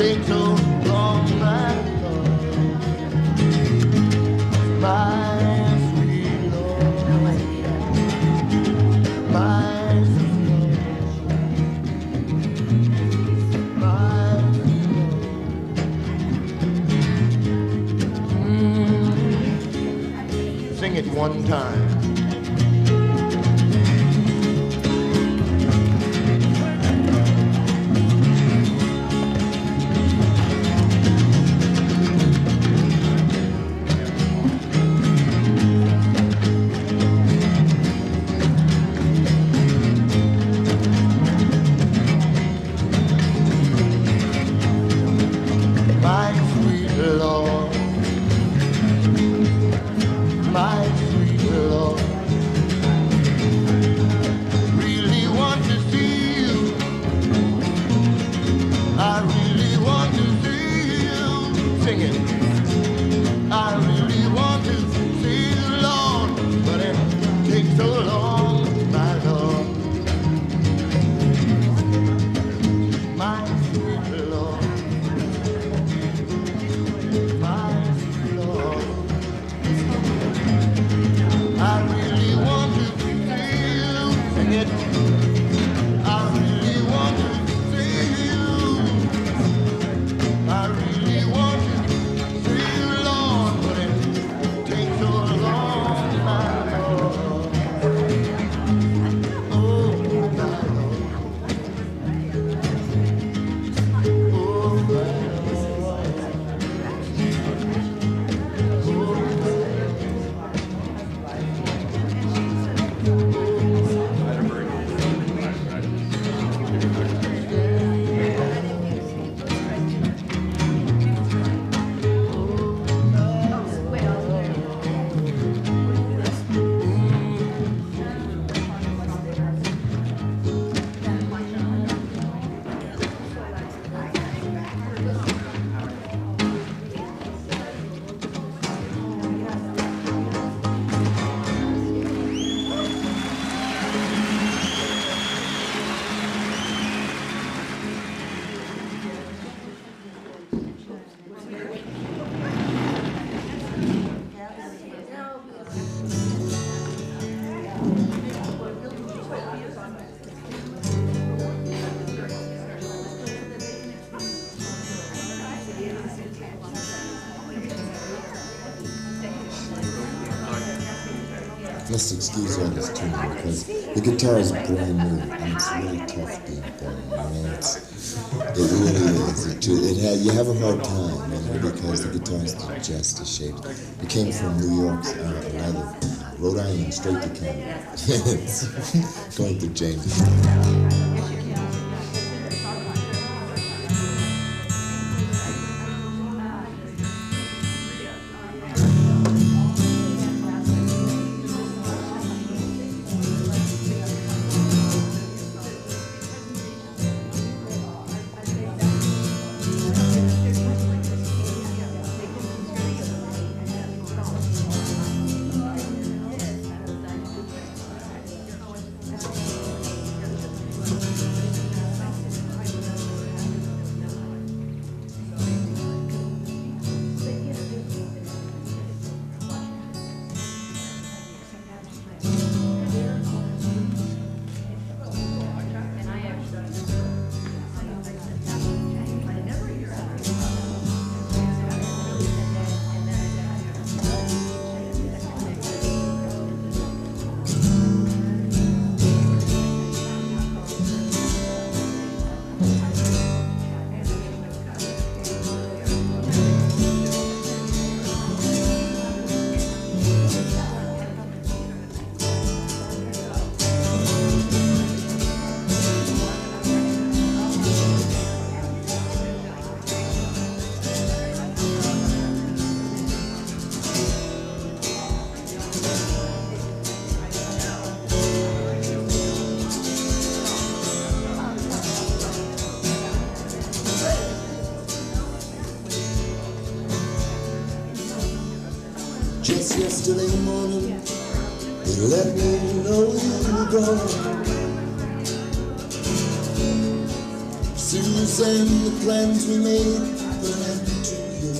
take so long, my Lord, my sweet Lord, my sweet Lord, my sweet Lord. Sing it one time. Just excuse all this tuning because the guitar is brand new and it's really tough being born. You know, it really is. You have a hard time, you know, because the guitar is just a shape. It came from New York, Rhode Island, straight to Canada. It's going through changes. Just yesterday morning, they let me know you were gone. Soon memories and the plans we made were meant to you.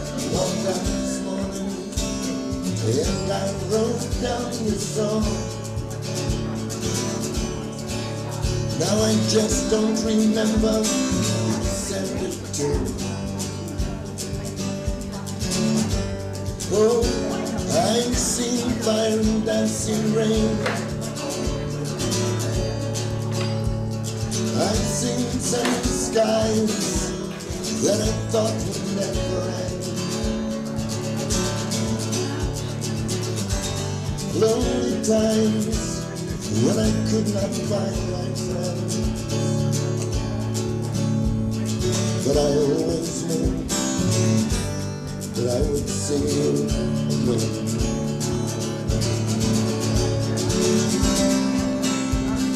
I walked out this morning and I wrote down your song. Now I just don't remember who sent it to. Oh, I've seen fire and dancing rain. I've seen sunny skies that I thought would never end. Lonely times when I could not find my friends, but I always knew that I would see you again.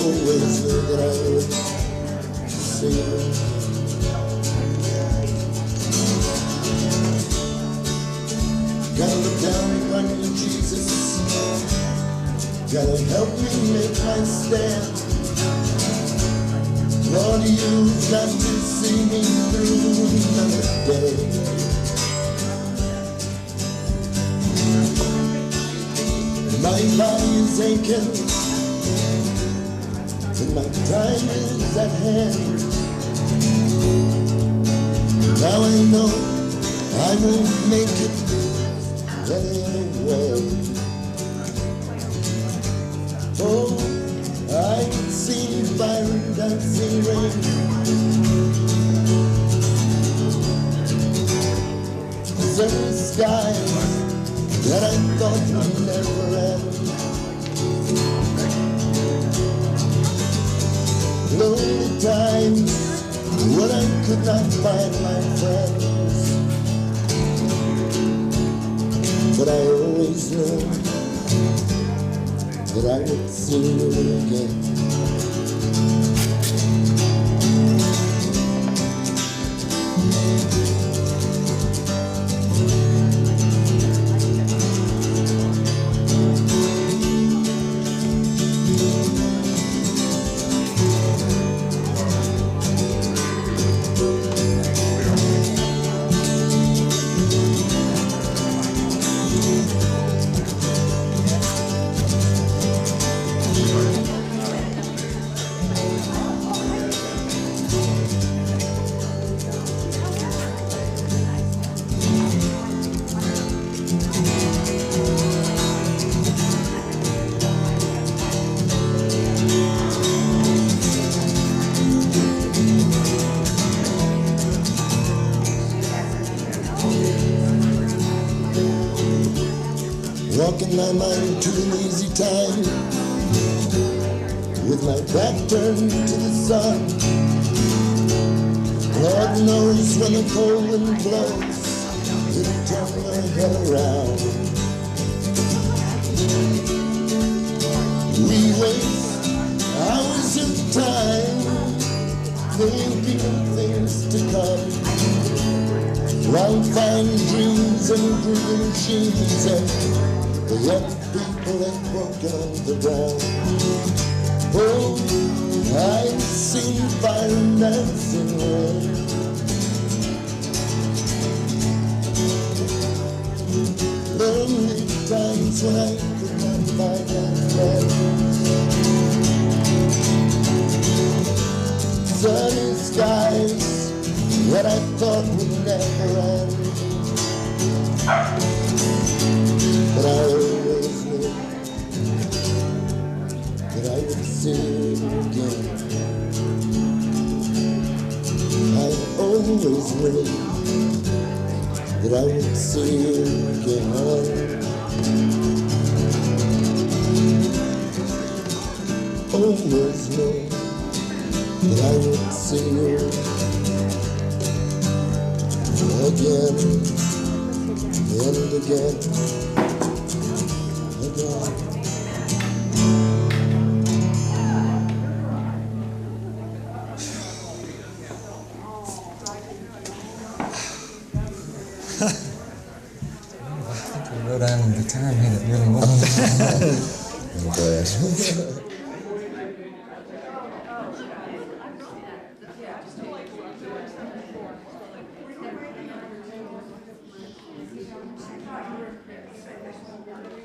Always knew that I would see you. Gotta look down upon you, Jesus. Gotta help me make my stand. Lord, you've got to see me through another day. My body is aching, and my time is at hand. Now I know I won't make it anyway. Oh, I've seen fire and dancing rain. Sunny skies that I thought would never end. Lonely times when I could not find my friends, but I always knew that I would see you again. Walking my mind to an easy time, with my back turned to the sun. Lord knows when the cold wind blows, it'll turn my head around. We waste hours of time thinking of things to come, while finding dreams and grooving machines and the young people that broke on the ground. Oh, I've seen fire and dancing rain. Lonely times when I could not find my friends. Sunny skies that I thought would never end. But I always knew that I would see you again. I always knew that I would see you again. Always knew that I would see you again and again. Wrote down the time, hit it really well. I'm glad.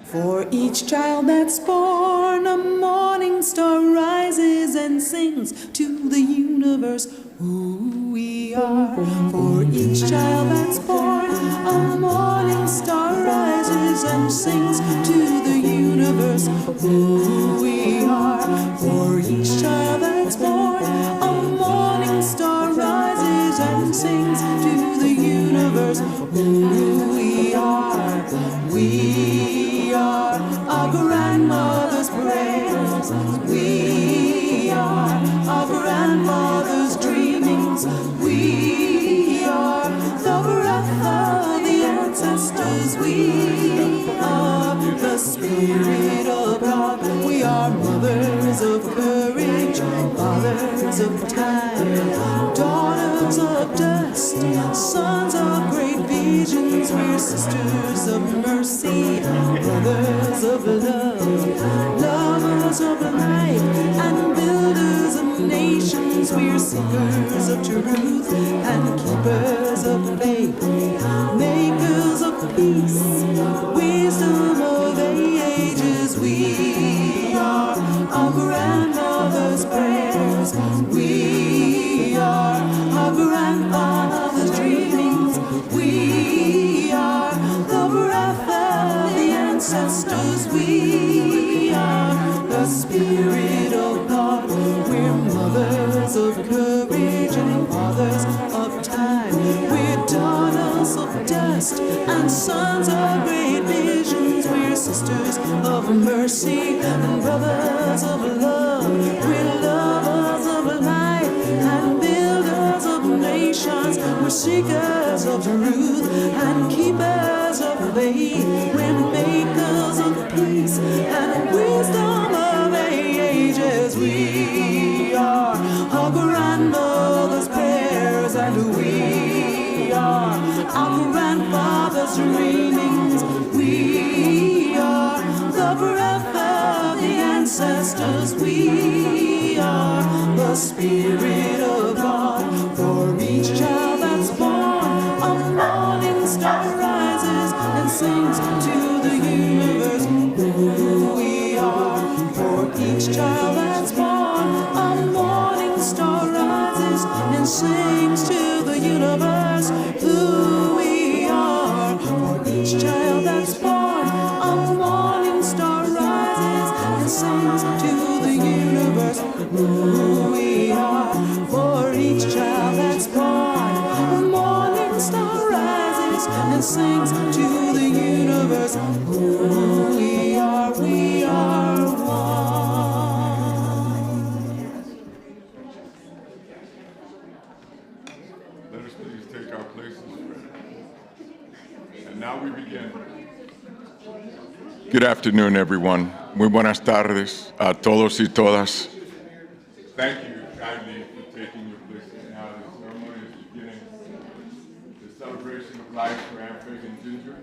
For each child that's born, a morning star rises and sings to the universe who we are. For each child that's born, a morning star rises and sings to the universe who we are. For each child that's born, a morning star rises and sings to the universe who we are. We are our grandmother's prayers. We are our grandmother's dreamings. We are the breath of the ancestors. We are the Spirit of God. We are mothers of courage, fathers of time, daughters of dust, sons of great visions. We're sisters of mercy, brothers of love, lovers of life, and builders of nations. We're seekers of truth and keepers of faith, makers of peace, wisdom of the ages. We are our grandmother's prayers. We are our grandfather's dreamings. We are the breath of the ancestors. We are the Spirit of God. We're mothers of courage and fathers of time. We're daughters of dust and sons of great visions. We're sisters of mercy and brothers of love. We're lovers of life and builders of nations. We're seekers of truth and keepers of faith. We're makers of peace and wisdom of the ages. We are our grandmother's prayers, and we are our grandfather's dreamings. We are the breath of the ancestors. We are the Spirit of God. For each child that's born, a morning star rises and sings to the universe who we are. For each child that's born, a morning star rises and sings to the universe who we are. For each child that's born, a morning star rises and sings to the universe who we are. For each child that's born, a morning star rises and sings to the universe who we are. We are one. Let us please take our places. And now we begin. Good afternoon, everyone. Muy buenas tardes a todos y todas. Thank you kindly for taking your places now. The ceremony is beginning. The celebration of life for Fagan Ginger.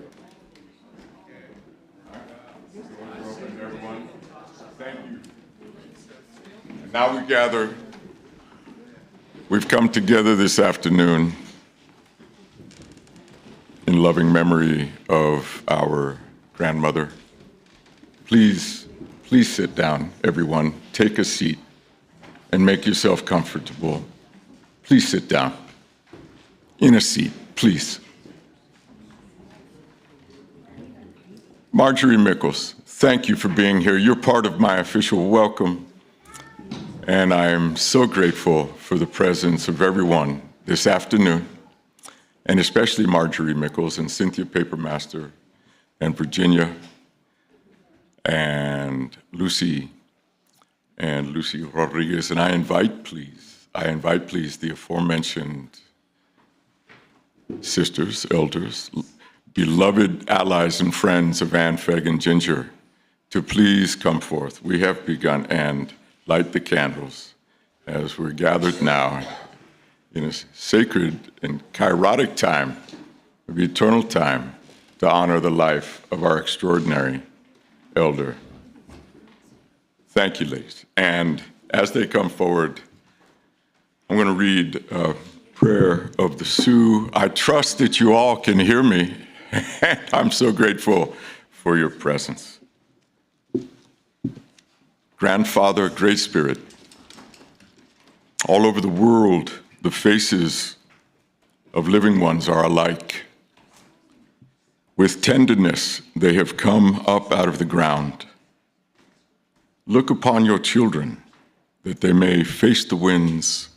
All right. Doors are open, everyone. Thank you. And now we gather. We've come together this afternoon in loving memory of our grandmother. Please sit down, everyone. Take a seat and make yourself comfortable. Please sit down. In a seat, please. Marjorie Mickles, thank you for being here. You're part of my official welcome, and I am so grateful for the presence of everyone this afternoon, and especially Marjorie Mickles and Cynthia Papermaster and Virginia and Lucy Rodriguez. And I invite please the aforementioned sisters, elders, beloved allies and friends of Anne Fagan Ginger to please come forth. We have begun, and light the candles as we're gathered now in a sacred and kairotic time, of eternal time, to honor the life of our extraordinary elder. Thank you, ladies. And as they come forward, I'm going to read prayer of the Sioux. I trust that you all can hear me. I'm so grateful for your presence. Grandfather, Great Spirit, all over the world, the faces of living ones are alike. With tenderness, they have come up out of the ground. Look upon your children, that they may face the winds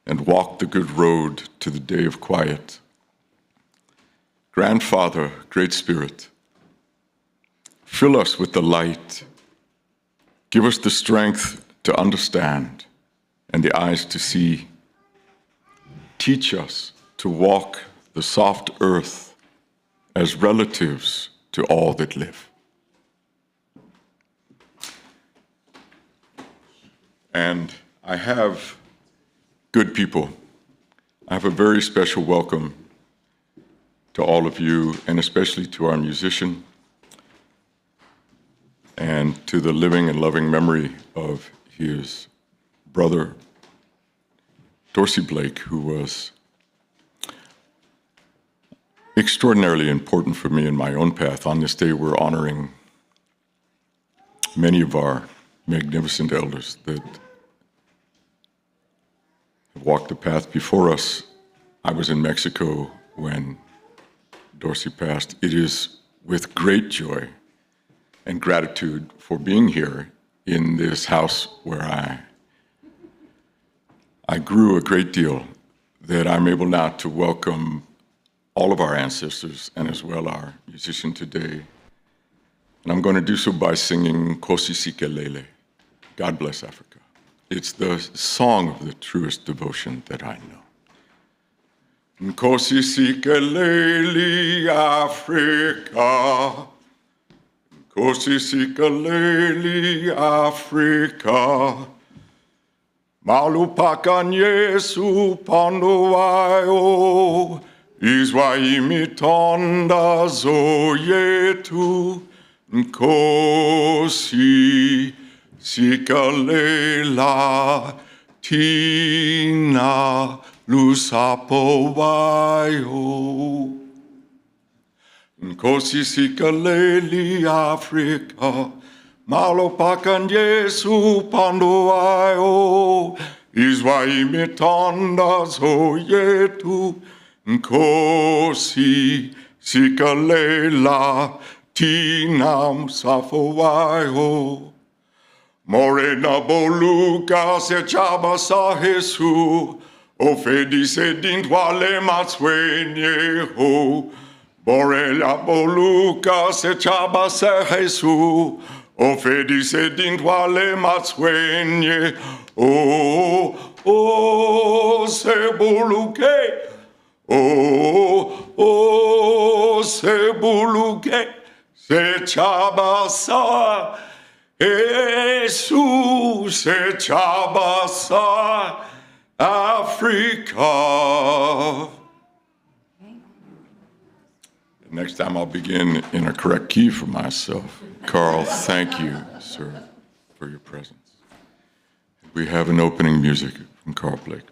and walk the good road to the day of quiet. Grandfather, Great Spirit, fill us with the light. Give us the strength to understand and the eyes to see. Teach us to walk the soft earth as relatives to all that live. And I have good people. I have a very special welcome to all of you, and especially to our musician, and to the living and loving memory of his brother, Dorsey Blake, who was extraordinarily important for me in my own path. On this day, we're honoring many of our magnificent elders that have walked the path before us. I was in Mexico when Dorsey passed. It is with great joy and gratitude for being here in this house where I grew a great deal, that I'm able now to welcome all of our ancestors and as well our musician today. And I'm going to do so by singing Kosi Sikelele, God Bless Africa. It's the song of the truest devotion that I know. Nkosi sikeleli Afrika, Nkosi sikeleli Afrika, malupakan Yesu panduwayo, izwa imitonda zoyetu, Nkosi sikelela tina lusapo wayo. Nkosi sikeleli Afrika, malopakan Yesu panduwayo, izwa imitonda zoyetu, Nkosi sikelela tina musafo wayo. Morena boluka se chaba sa Jesu, ofedi se dintwale matswenye ho. Borela boluka se chaba sa Jesu, ofedi se dintwale matswenye ho. Oh, se boluke, oh, se boluke, se chaba sa Jesus Echabasa Africa. Next time I'll begin in a correct key for myself. Carl, thank you, sir, for your presence. We have an opening music from Carl Blake.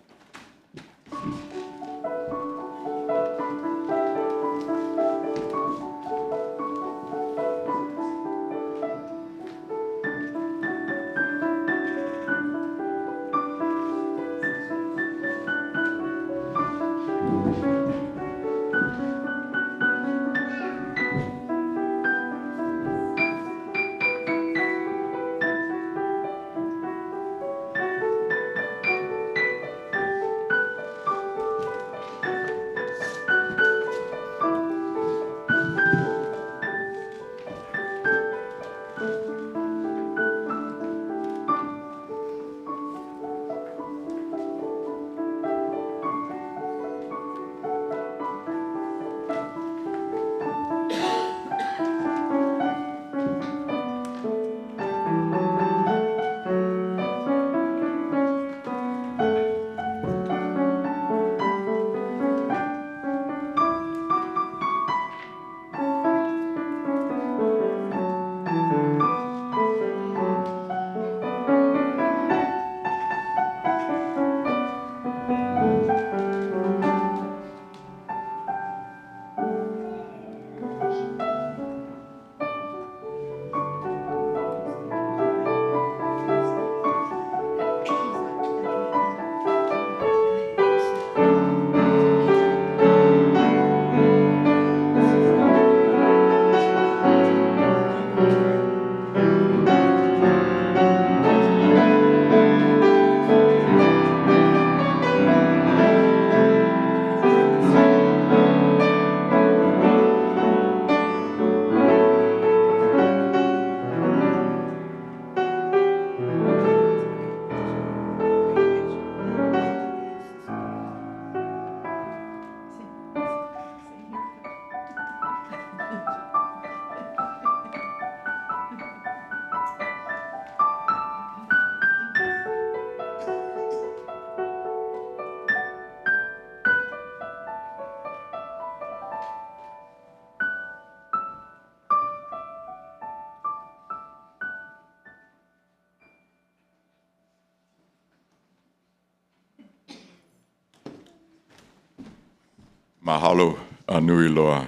Mahalo nui loa,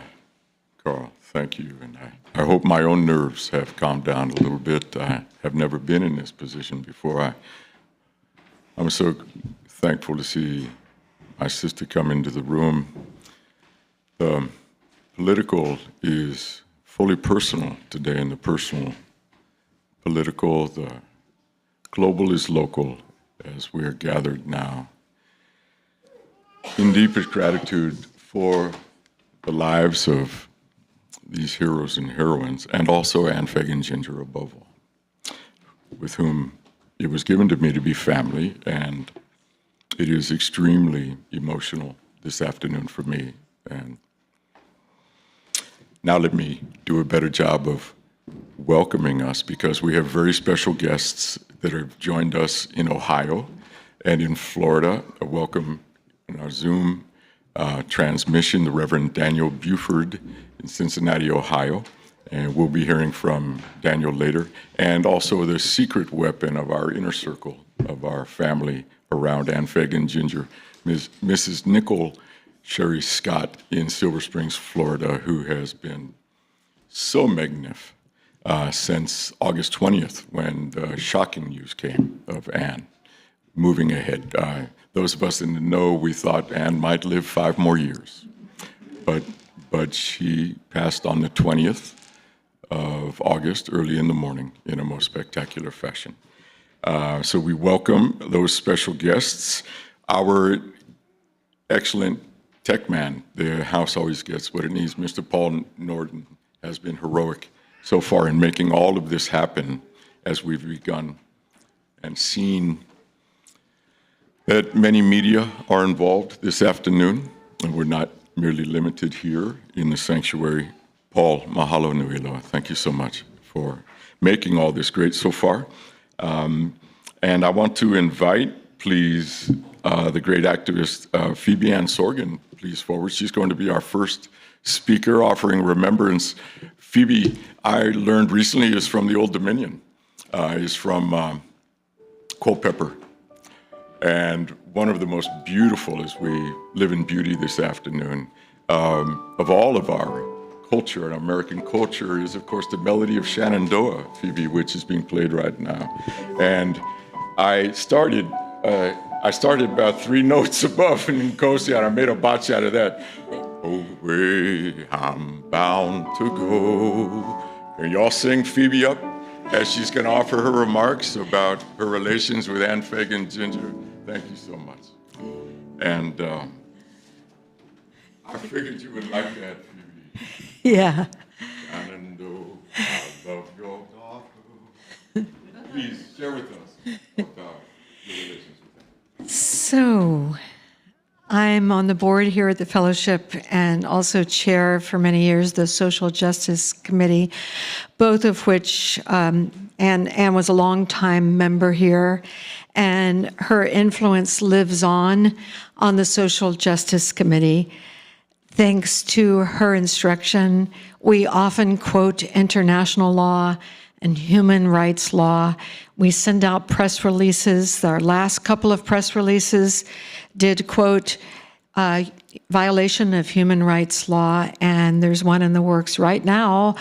Carl. Thank you. And I hope my own nerves have calmed down a little bit. I have never been in this position before. I'm so thankful to see my sister come into the room. The political is fully personal today, and the personal political, the global is local, as we are gathered now. In deepest gratitude for the lives of these heroes and heroines, and also Ann Fagan Ginger above all, with whom it was given to me to be family, and it is extremely emotional this afternoon for me. And now let me do a better job of welcoming us, because we have very special guests that have joined us in Ohio and in Florida. A welcome in our Zoom transmission, the Reverend Daniel Buford in Cincinnati, Ohio. And we'll be hearing from Daniel later. And also the secret weapon of our inner circle, of our family around Ann Fagan Ginger, Mrs. Nicole Sherry Scott in Silver Springs, Florida, who has been so magnificent since August 20th, when the shocking news came of Ann moving ahead. Those of us in the know, we thought Ann might live 5 more years, but she passed on the 20th of August, early in the morning, in a most spectacular fashion. So we welcome those special guests. Our excellent tech man, the house always gets what it needs. Mr. Paul Norton has been heroic so far in making all of this happen as we've begun and seen that many media are involved this afternoon, and we're not merely limited here in the sanctuary. Paul, mahalo nui loa. Thank you so much for making all this great so far. And I want to invite, please, the great activist Phoebe Ann Sorgan, please forward. She's going to be our first speaker offering remembrance. Phoebe, I learned recently, is from the Old Dominion, is from Culpeper. And one of the most beautiful, as we live in beauty this afternoon, of all of our culture and American culture is, of course, the melody of Shenandoah, Phoebe, which is being played right now. And I started about 3 notes above in Nkosi, and I made a botch out of that. Away I'm bound to go. Can y'all sing Phoebe up as she's going to offer her remarks about her relations with Ann Fagan Ginger? Thank you so much. And I figured you would like that, Phoebe. Yeah. Shenandoah, I love your daughter. Please share with us about your relations with Ann. So, I'm on the board here at the Fellowship and also chair for many years the Social Justice Committee, both of which, Ann was a longtime member here, and her influence lives on the Social Justice Committee. Thanks to her instruction, we often quote international law and human rights law. We send out press releases. Our last couple of press releases did quote violation of human rights law, and there's one in the works right now.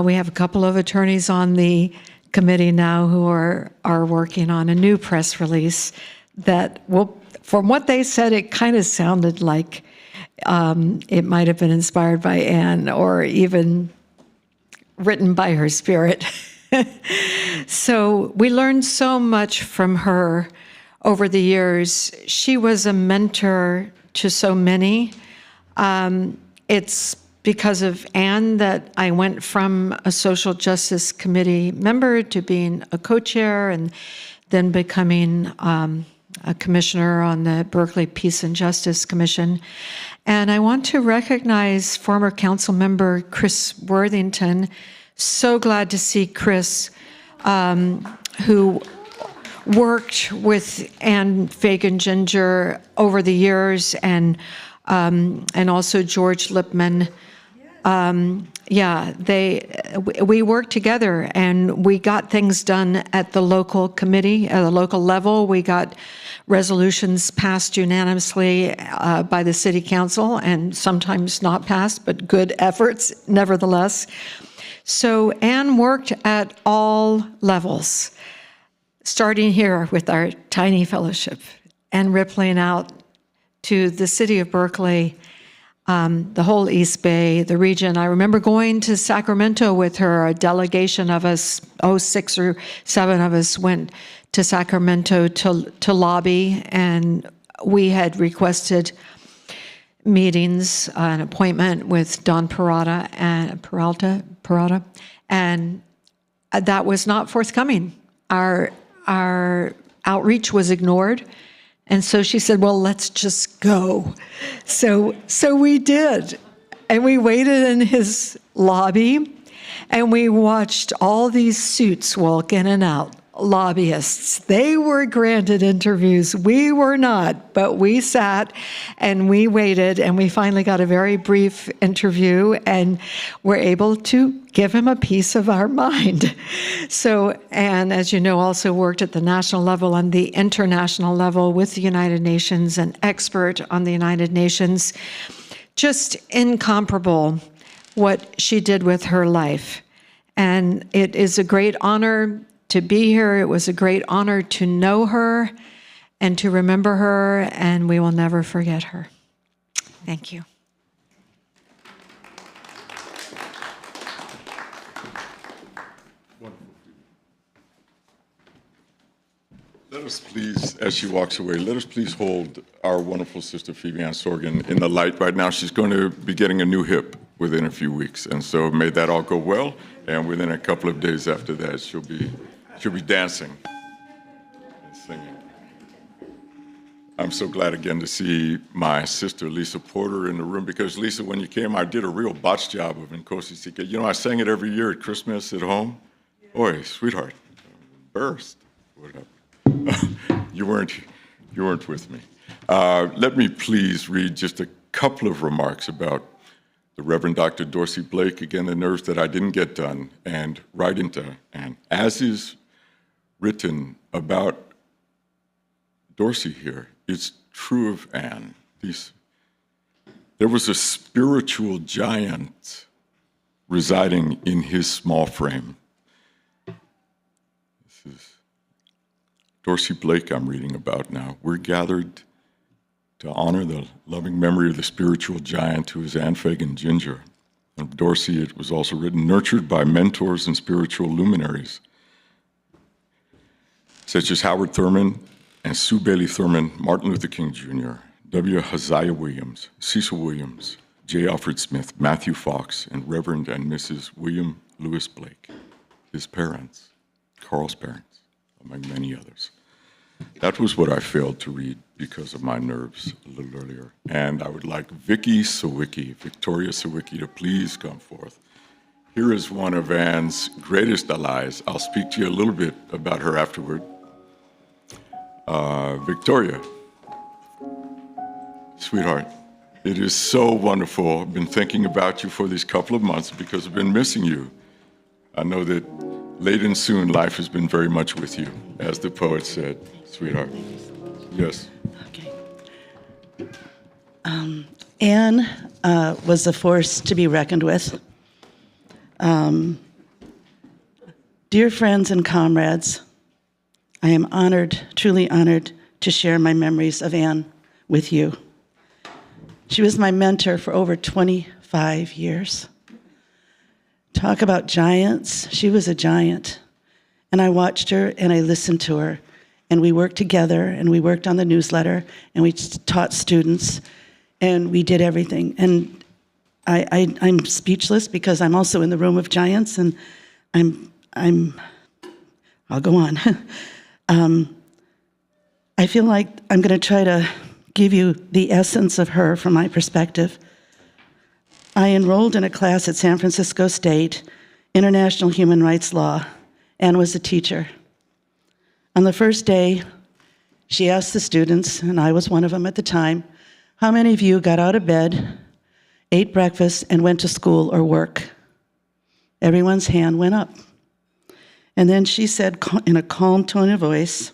We have a couple of attorneys on the committee now who are working on a new press release that will, from what they said, it kind of sounded like it might have been inspired by Ann or even written by her spirit. So we learned so much from her over the years. She was a mentor to so many. It's because of Ann that I went from a Social Justice Committee member to being a co-chair and then becoming a commissioner on the Berkeley Peace and Justice Commission. And I want to recognize former council member Chris Worthington. So glad to see Chris, who worked with Ann Fagan Ginger over the years, and also George Lipman, we worked together and we got things done at the local committee, at the local level. We got resolutions passed unanimously by the city council and sometimes not passed, but good efforts nevertheless. So Anne worked at all levels, starting here with our tiny fellowship and rippling out to the city of Berkeley, the whole East Bay, the region. I remember going to Sacramento with her. A delegation of us, 6 or 7 of us, went to Sacramento to lobby, and we had requested meetings, an appointment with Don Peralta, and that was not forthcoming. Our outreach was ignored. And so she said, well, let's just go. So we did. And we waited in his lobby, and we watched all these suits walk in and out, lobbyists. They were granted interviews. We were not, but we sat and we waited, and we finally got a very brief interview and were able to give him a piece of our mind. So Anne, as you know, also worked at the national level and the international level with the United Nations, an expert on the United Nations. Just incomparable what she did with her life. And it is a great honor to be here. It was a great honor to know her and to remember her, and we will never forget her. Thank you. Let us please, as she walks away, let us please hold our wonderful sister Phoebe Ann Sorgan in the light right now. She's going to be getting a new hip within a few weeks, and so may that all go well. And within a couple of days after that, she'll be dancing and singing. I'm so glad again to see my sister Lisa Porter in the room, because Lisa, when you came, I did a real botch job of Nkosi Sike. You know, I sang it every year at Christmas at home. Boy, sweetheart, burst. Whatever. You weren't with me. Let me please read just a couple of remarks about the Reverend Dr. Dorsey Blake, again, the nerves that I didn't get done, and right into Anne. As is written about Dorsey here, it's true of Anne. There was a spiritual giant residing in his small frame. This is Dorsey Blake I'm reading about now. We're gathered to honor the loving memory of the spiritual giant who is Anne Fagan Ginger. Of Dorsey, it was also written, nurtured by mentors and spiritual luminaries, such as Howard Thurman and Sue Bailey Thurman, Martin Luther King Jr., W. Hosea Williams, Cecil Williams, J. Alfred Smith, Matthew Fox, and Reverend and Mrs. William Lewis Blake, his parents, Carl's parents, among many others. That was what I failed to read because of my nerves a little earlier. And I would like Victoria Sawicki, to please come forth. Here is one of Anne's greatest allies. I'll speak to you a little bit about her afterward. Victoria, sweetheart, it is so wonderful. I've been thinking about you for these couple of months because I've been missing you. I know that late and soon life has been very much with you, as the poet said, sweetheart. Yes. Okay. Anne was a force to be reckoned with. Dear friends and comrades, I am honored, truly honored, to share my memories of Anne with you. She was my mentor for over 25 years. Talk about giants. She was a giant. And I watched her and I listened to her. And we worked together and we worked on the newsletter and we taught students and we did everything. And I'm speechless because I'm also in the room of giants, and I'll go on. I feel like I'm going to try to give you the essence of her from my perspective. I enrolled in a class at San Francisco State, International Human Rights Law, and was a teacher. On the first day, she asked the students, and I was one of them at the time, how many of you got out of bed ate breakfast, and went to school or work. Everyone's hand went up. And then she said in a calm tone of voice,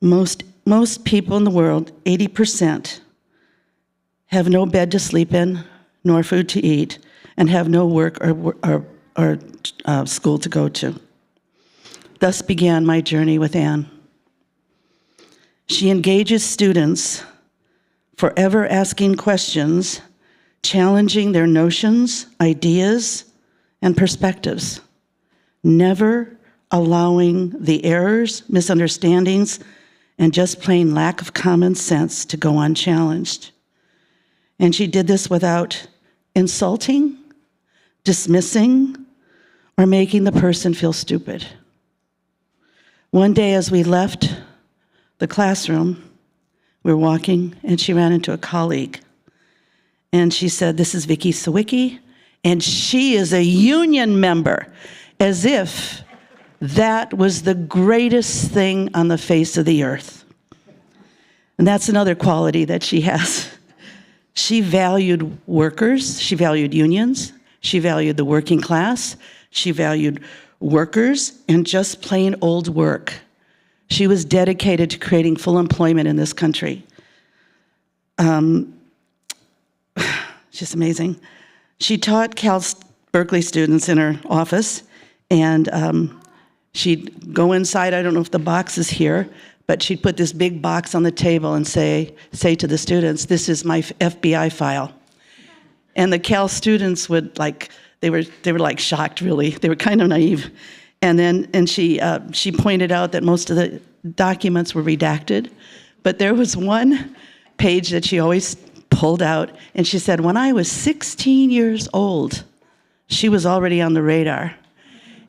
most people in the world, 80%, have no bed to sleep in, nor food to eat, and have no work or school to go to. Thus began my journey with Anne. She engages students, forever asking questions, challenging their notions, ideas, and perspectives, never allowing the errors, misunderstandings, and just plain lack of common sense to go unchallenged. And she did this without insulting, dismissing, or making the person feel stupid. One day as we left the classroom, we were walking, and she ran into a colleague. And she said, "This is Vicki Sawicki, and she is a union member," as if that was the greatest thing on the face of the earth. And that's another quality that she has. She valued workers, she valued unions, she valued the working class, she valued workers, and just plain old work. She was dedicated to creating full employment in this country. She's amazing. She taught Berkeley students in her office, and she'd go inside. I don't know if the box is here, but she'd put this big box on the table and say to the students, "This is my FBI file." And the Cal students would they were like shocked, really. They were kind of naive. And she pointed out that most of the documents were redacted, but there was one page that she always pulled out, and she said, "When I was 16 years old, she was already on the radar."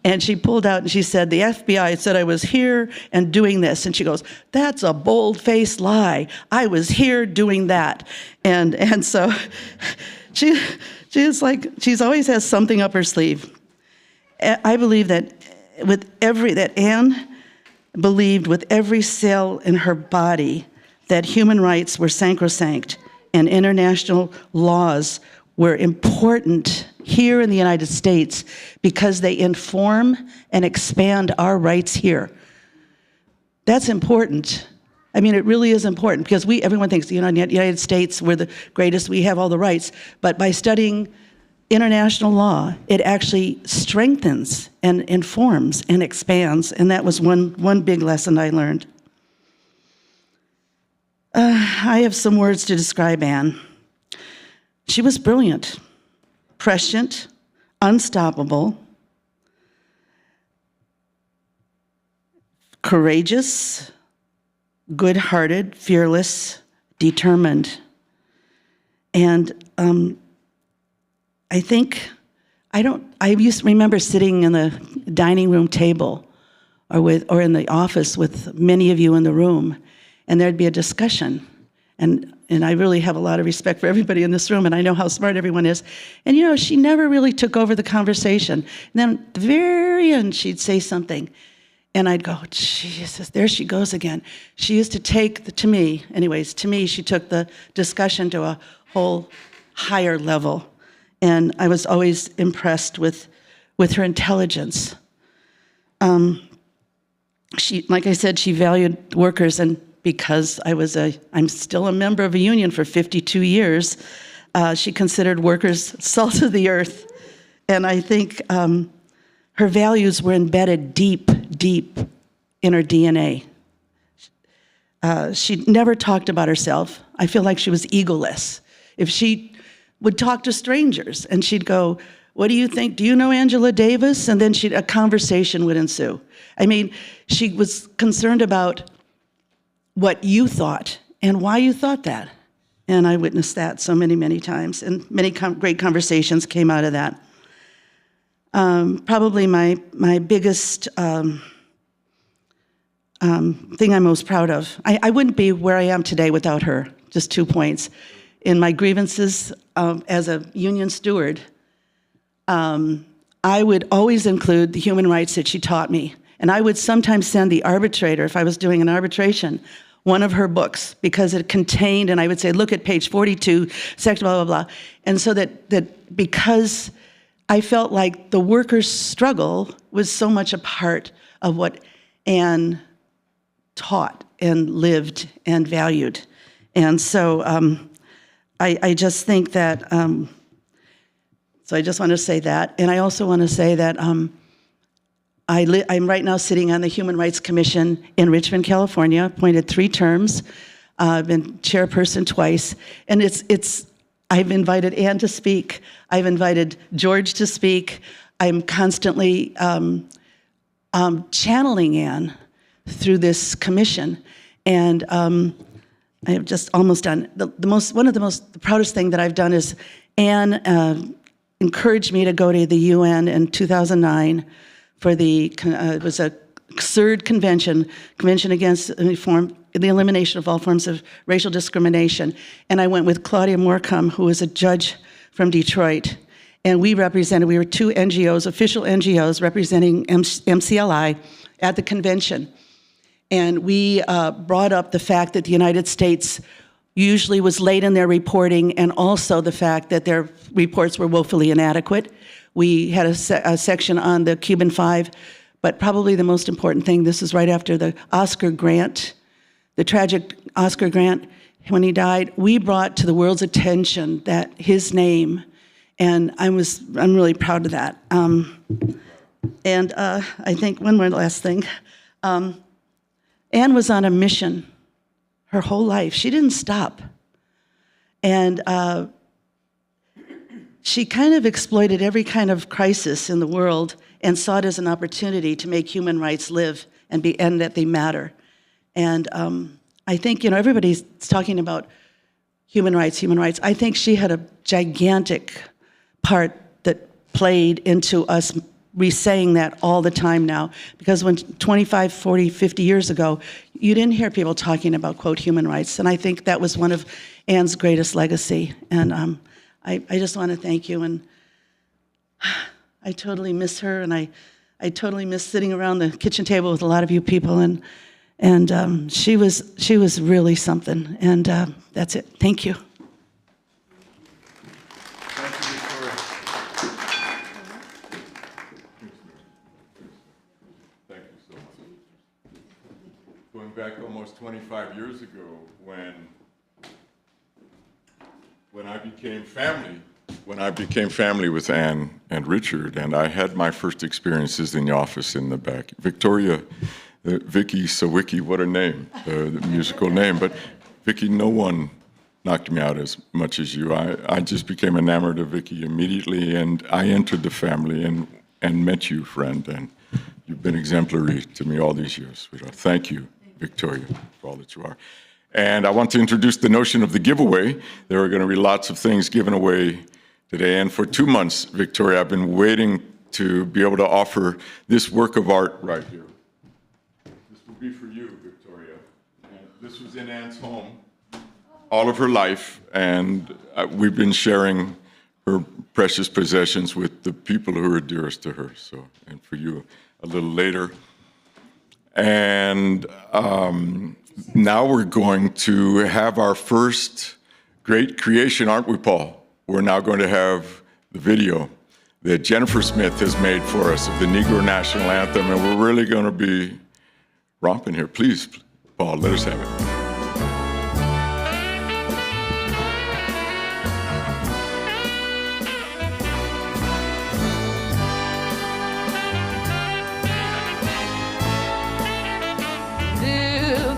And she pulled out and she said, "The FBI said I was here and doing this." And she goes, "That's a bold-faced lie. I was here doing that." And so she's always has something up her sleeve. I believe that Anne believed with every cell in her body that human rights were sacrosanct and international laws were important here in the United States because they inform and expand our rights here. That's important. I mean, it really is important because everyone thinks the United States, we're the greatest, we have all the rights. But by studying international law, it actually strengthens and informs and expands. And that was one big lesson I learned. I have some words to describe Anne. She was brilliant, prescient, unstoppable, courageous, good-hearted, fearless, determined. And I used to remember sitting in the dining room table or in the office with many of you in the room, and there'd be a discussion. And I really have a lot of respect for everybody in this room, and I know how smart everyone is. And she never really took over the conversation. And then at the very end, she'd say something, and I'd go, "Jesus, there she goes again." She used to take, to me, she took the discussion to a whole higher level. And I was always impressed with her intelligence. Like I said, she valued workers, and because I'm still a member of a union for 52 years, she considered workers salt of the earth. And I think her values were embedded deep, deep in her DNA. She never talked about herself. I feel like she was egoless. If she would talk to strangers, and she'd go, "What do you think? Do you know Angela Davis?" And then a conversation would ensue. I mean, she was concerned about what you thought and why you thought that. And I witnessed that so many, many times, and many great conversations came out of that. Probably my biggest thing I'm most proud of. I wouldn't be where I am today without her. Just 2 points. In my grievances as a union steward, I would always include the human rights that she taught me. And I would sometimes send the arbitrator, if I was doing an arbitration, one of her books because it contained, and I would say, look at page 42, section blah, blah, blah. And so that because I felt like the workers' struggle was so much a part of what Anne taught and lived and valued. And so I just think that, so I just want to say that. And I also want to say that I'm right now sitting on the Human Rights Commission in Richmond, California, appointed 3 terms. I've been chairperson twice. And I've invited Anne to speak. I've invited George to speak. I'm constantly channeling Anne through this commission. And I have just almost done, the proudest thing that I've done is Anne encouraged me to go to the UN in 2009 for it was a CERD convention against the elimination of all forms of racial discrimination. And I went with Claudia Morecambe, who was a judge from Detroit. And we were 2 NGOs, official NGOs, representing MCLI at the convention. And we brought up the fact that the United States usually was late in their reporting, and also the fact that their reports were woefully inadequate. We had a section on the Cuban Five, but probably the most important thing, this is right after the Oscar Grant, the tragic Oscar Grant, when he died. We brought to the world's attention that his name, and I'm really proud of that. And I think one more last thing. Anne was on a mission her whole life. She didn't stop. And she kind of exploited every kind of crisis in the world and saw it as an opportunity to make human rights live and that they matter. And I think, everybody's talking about human rights. I think she had a gigantic part that played into us re-saying that all the time now. Because when 25, 40, 50 years ago, you didn't hear people talking about, quote, human rights. And I think that was one of Anne's greatest legacy. And I just want to thank you. And I totally miss her. And I totally miss sitting around the kitchen table with a lot of you people. And she was really something. And that's it. Thank you. Going back almost 25 years ago when I became family with Anne and Richard, and I had my first experiences in the office in the back. Victoria, Vicky Sawicki, what a name, the musical name, but Vicky, no one knocked me out as much as you. I just became enamored of Vicky immediately, and I entered the family and met you, friend, and you've been exemplary to me all these years, sweetheart. Thank you, Victoria, for all that you are. And I want to introduce the notion of the giveaway. There are going to be lots of things given away today. And for 2 months, Victoria, I've been waiting to be able to offer this work of art right here. This will be for you, Victoria. And this was in Anne's home all of her life. And we've been sharing her precious possessions with the people who are dearest to her. So, and for you a little later. And now we're going to have our first great creation, aren't we, Paul? We're now going to have the video that Jennifer Smith has made for us of the Negro National Anthem, and we're really going to be romping here. Please, Paul, let us have it.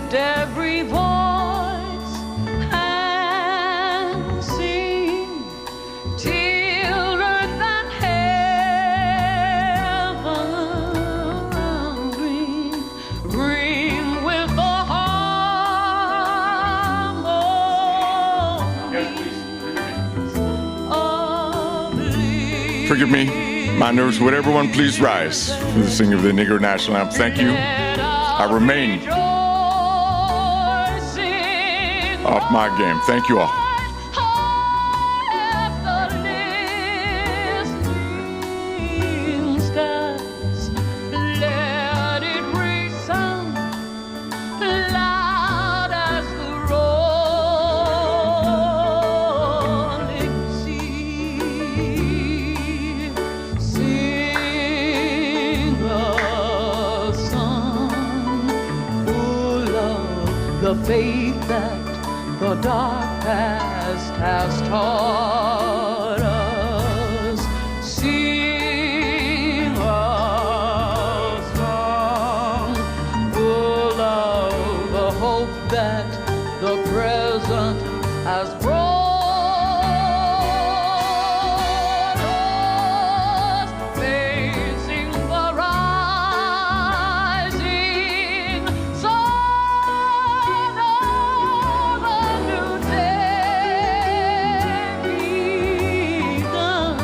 Every voice and sing till earth and heaven ring with the harmonies. Forgive me, my nerves. Would everyone please rise for the singing of the Negro National Anthem? Thank you. I remain off my game. Thank you all. Let it resound loud the faith that the dark past has taught us. Sing a song full of the hope that the present has brought us, facing the rising sun of a new day begun.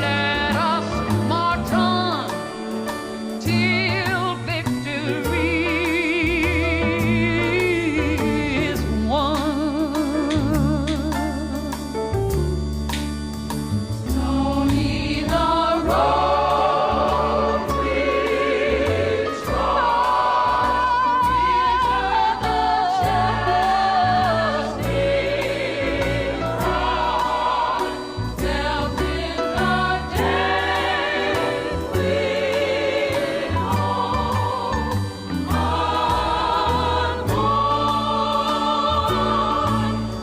Let us march on till victory is won. Stony the road we trod, bitter the chastening rod, felt in the days we know, unworn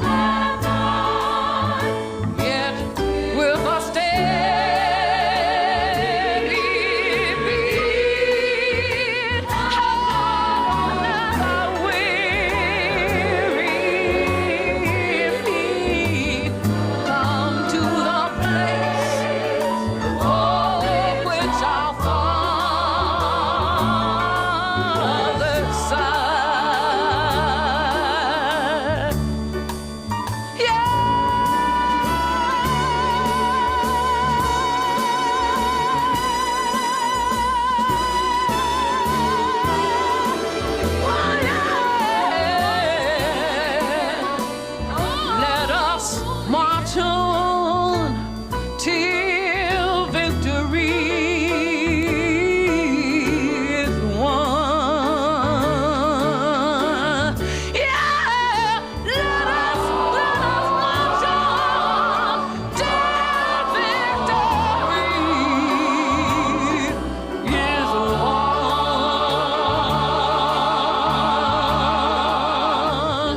and done. Yet with a steady beat, on a weary feet, come to the place of which our Father sighed. Let us march on till victory is won. Yeah, let us march on till victory is won.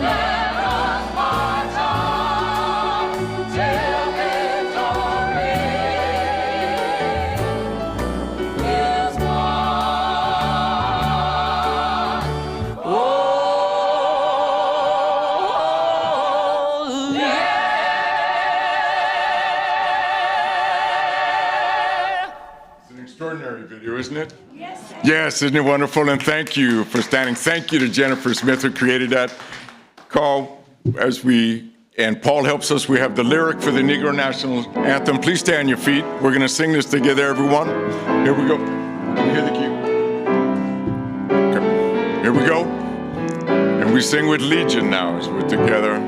Let us march on till victory is won. Oh, yeah. It's an extraordinary video, isn't it? Yes, isn't it wonderful? And thank you for standing. Thank you to Jennifer Smith who created that. Carl, and Paul helps us, we have the lyric for the Negro National Anthem. Please stay on your feet. We're going to sing this together, everyone. Here we go. Can you hear the cue? Okay. Here we go. And we sing with Legion now as we're together.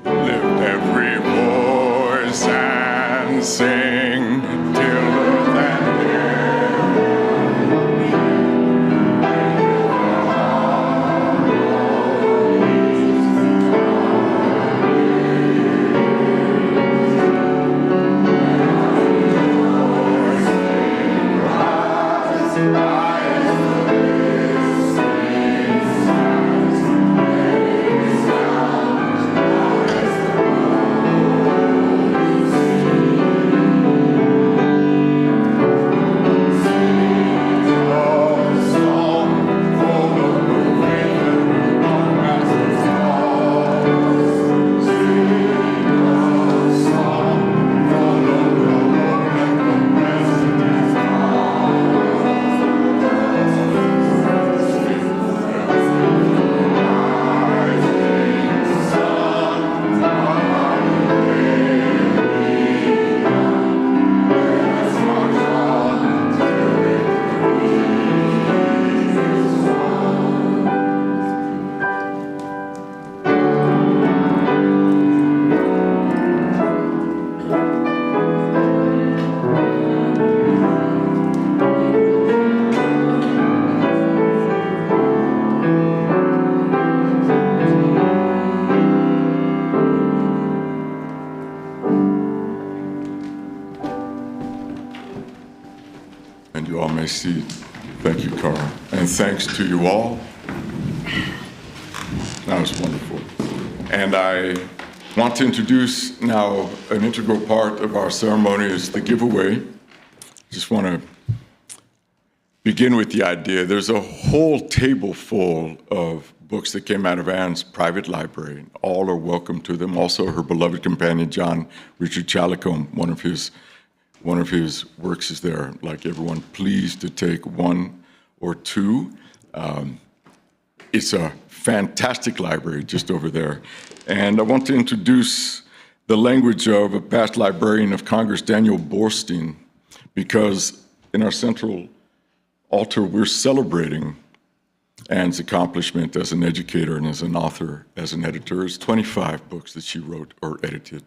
Lift every voice and sing till earth and and you all may see Thank you, Carl. And thanks to you all. That was wonderful. And I want to introduce now an integral part of our ceremony is the giveaway. Just want to begin with the idea. There's a whole table full of books that came out of Anne's private library. All are welcome to them. Also, her beloved companion, John Richard Chalicombe, one of his works is there. Like everyone, please to take one or two. It's a fantastic library just over there. And I want to introduce the language of a past librarian of Congress, Daniel Borstein, because in our central altar, we're celebrating Anne's accomplishment as an educator and as an author, as an editor. It's 25 books that she wrote or edited.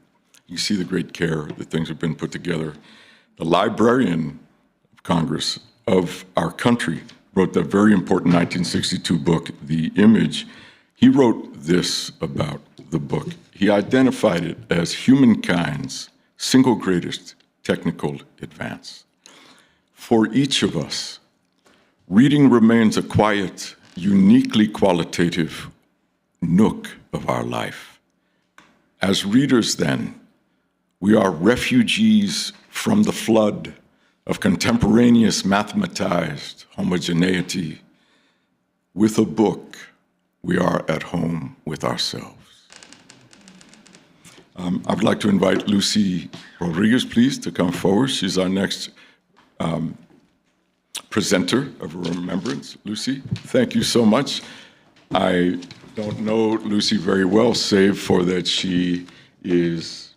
You see the great care that things have been put together. The librarian of Congress of our country wrote that very important 1962 book, The Image. He wrote this about the book. He identified it as humankind's single greatest technical advance. For each of us, reading remains a quiet, uniquely qualitative nook of our life. As readers, then, we are refugees from the flood of contemporaneous mathematized homogeneity. With a book, we are at home with ourselves. I would like to invite Lucy Rodriguez, please, to come forward. She's our next presenter of Remembrance. Lucy, thank you so much. I don't know Lucy very well, save for that she is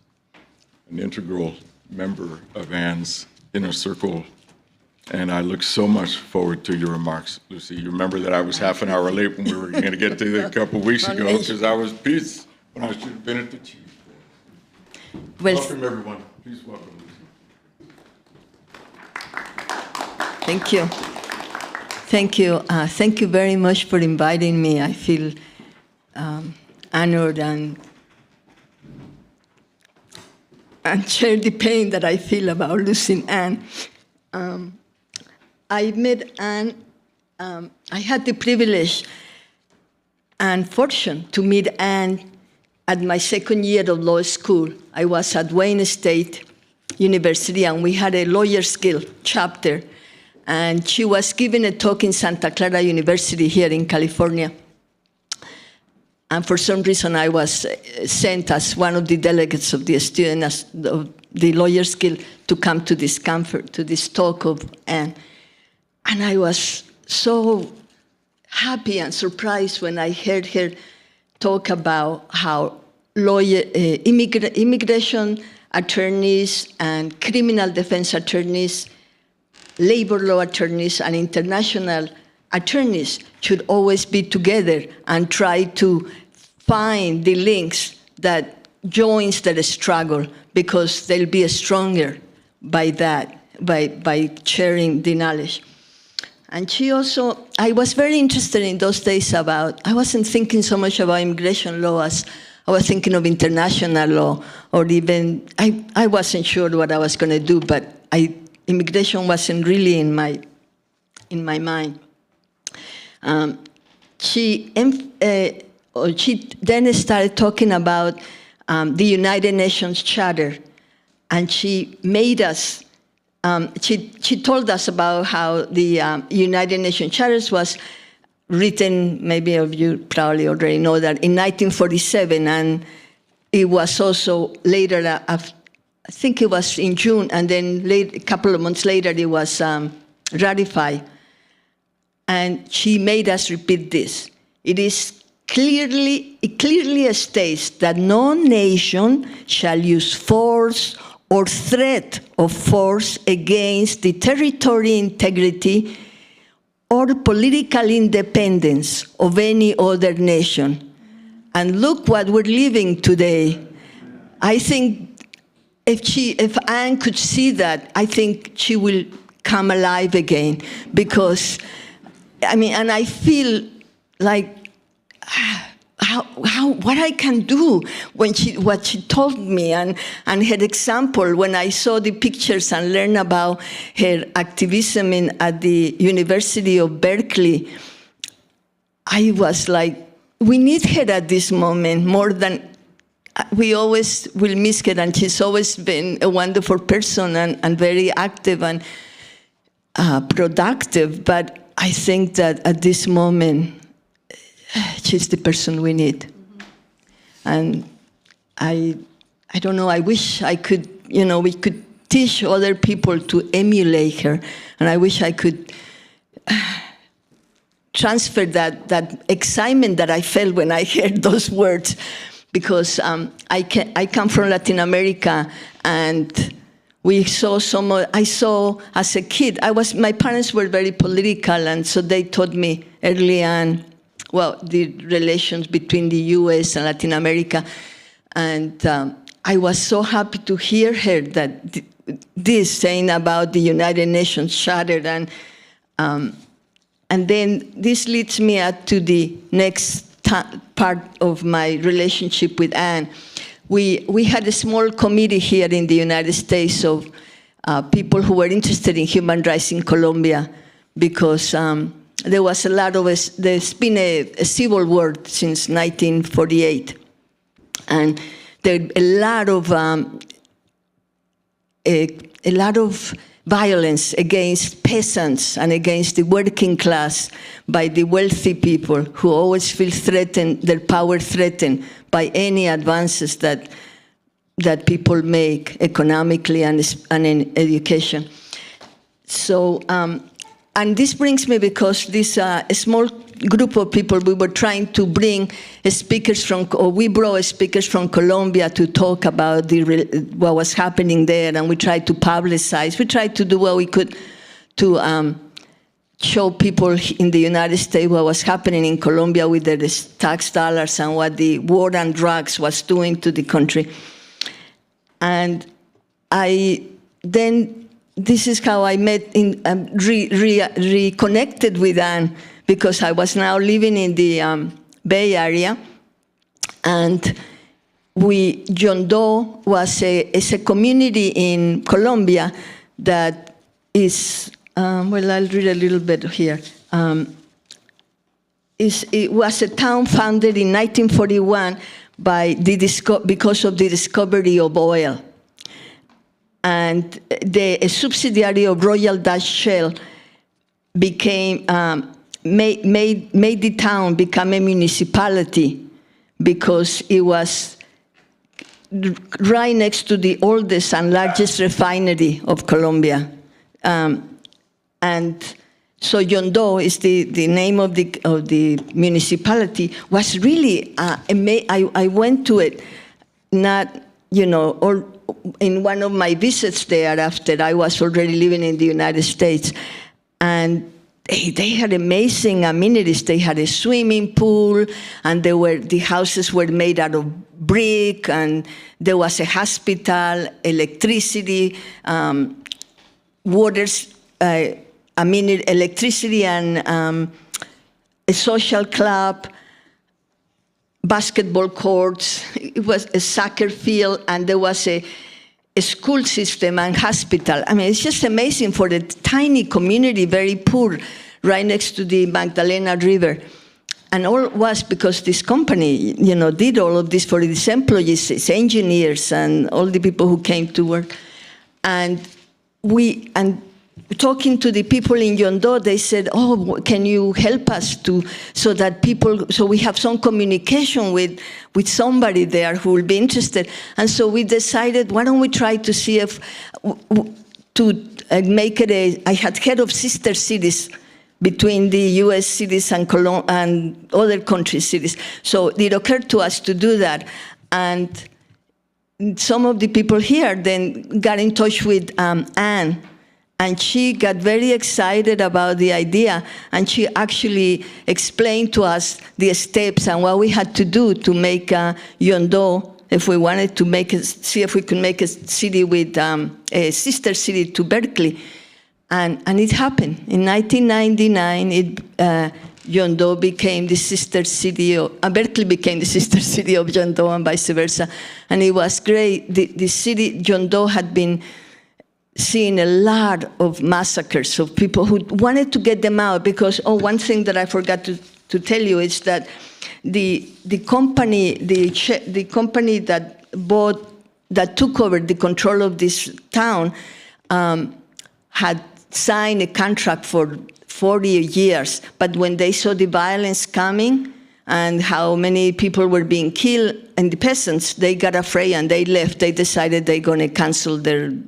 an integral member of Anne's inner circle, and I look so much forward to your remarks, Lucy. You remember that I was half an hour late when we were going to get to it a couple of weeks ago because I was pissed when I should have been at the chief. Well, welcome, everyone. Please welcome Lucy. Thank you. Thank you. Thank you very much for inviting me. I feel honored and share the pain that I feel about losing Anne. I met Anne. I had the privilege and fortune to meet Anne at my second year of law school. I was at Wayne State University, and we had a Lawyers Guild chapter. And she was giving a talk in Santa Clara University here in California. And for some reason, I was sent as one of the delegates of the students of the Lawyers Guild to come to this conference, to this talk of Anne. And I was so happy and surprised when I heard her talk about how immigration attorneys and criminal defense attorneys, labor law attorneys, and international attorneys should always be together and try to find the links that joins their struggle, because they'll be stronger by that, by sharing the knowledge. And she also, I was very interested in those days I wasn't thinking so much about immigration law as I was thinking of international law, or even, I wasn't sure what I was going to do, but immigration wasn't really in my mind. She then started talking about the United Nations Charter, and she made us, she told us about how the United Nations Charter was written, maybe of you probably already know that, in 1947, and it was also later, I think it was in June, and then a couple of months later it was ratified. And she made us repeat this. It clearly states that no nation shall use force or threat of force against the territorial integrity or political independence of any other nation. And look what we're living today. I think if Anne could see that, I think she will come alive again, because, I mean, and I feel like what I can do when what she told me, and her example when I saw the pictures and learned about her activism at the University of Berkeley. I was like, we need her at this moment more than we always will miss her, and she's always been a wonderful person and very active and productive. But I think that at this moment, she's the person we need. And I don't know, I wish I could, we could teach other people to emulate her. And I wish I could transfer that excitement that I felt when I heard those words. Because I come from Latin America, and we saw I saw as a kid, my parents were very political, and so they taught me early on, the relations between the US and Latin America. And I was so happy to hear her that this saying about the United Nations Charter. And then this leads me to the next part of my relationship with Anne. We had a small committee here in the United States of people who were interested in human rights in Colombia, because there was a lot of there's been a civil war since 1948, and there a lot of violence against peasants and against the working class by the wealthy people who always feel threatened, their power threatened by any advances that people make economically and in education. So, and this brings me because this a small group of people, we were trying to bring we brought speakers from Colombia to talk about what was happening there, and we tried to publicize. We tried to do what we could to show people in the United States what was happening in Colombia with their tax dollars and what the war on drugs was doing to the country. And this is how I met, reconnected with Anne, because I was now living in the Bay Area, and John Doe is a community in Colombia that is, I'll read a little bit here. It was a town founded in 1941 because of the discovery of oil. And a subsidiary of Royal Dutch Shell became made the town become a municipality because it was right next to the oldest and largest refinery of Colombia. And so John Doe is the name of the municipality. Was really I went to it, not or in one of my visits there after I was already living in the United States, and they had amazing amenities. They had a swimming pool, and the houses were made out of brick, and there was a hospital, electricity, electricity, and a social club, basketball courts. It was a soccer field, and there was a school system and hospital. I mean, it's just amazing for the tiny community, very poor, right next to the Magdalena River. And all was because this company, did all of this for its employees, its engineers, and all the people who came to work. And talking to the people in John Doe, they said, can you help us so we have some communication with somebody there who will be interested. And so we decided, why don't we try to see if, make it I had heard of sister cities between the US cities and other country cities. So it occurred to us to do that. And some of the people here then got in touch with Anne, and she got very excited about the idea, and she actually explained to us the steps and what we had to do to make John Doe, if we wanted to see if we could make a city with a sister city to Berkeley. And it happened. In 1999, John Doe became the sister city of, Berkeley became the sister city of John Doe and vice versa. And it was great. The city, John Doe, had been seeing a lot of massacres of people who wanted to get them out because, one thing that I forgot to tell you is that the company that took over the control of this town had signed a contract for 40 years, but when they saw the violence coming and how many people were being killed and the peasants, they got afraid and they left. They decided they're going to cancel the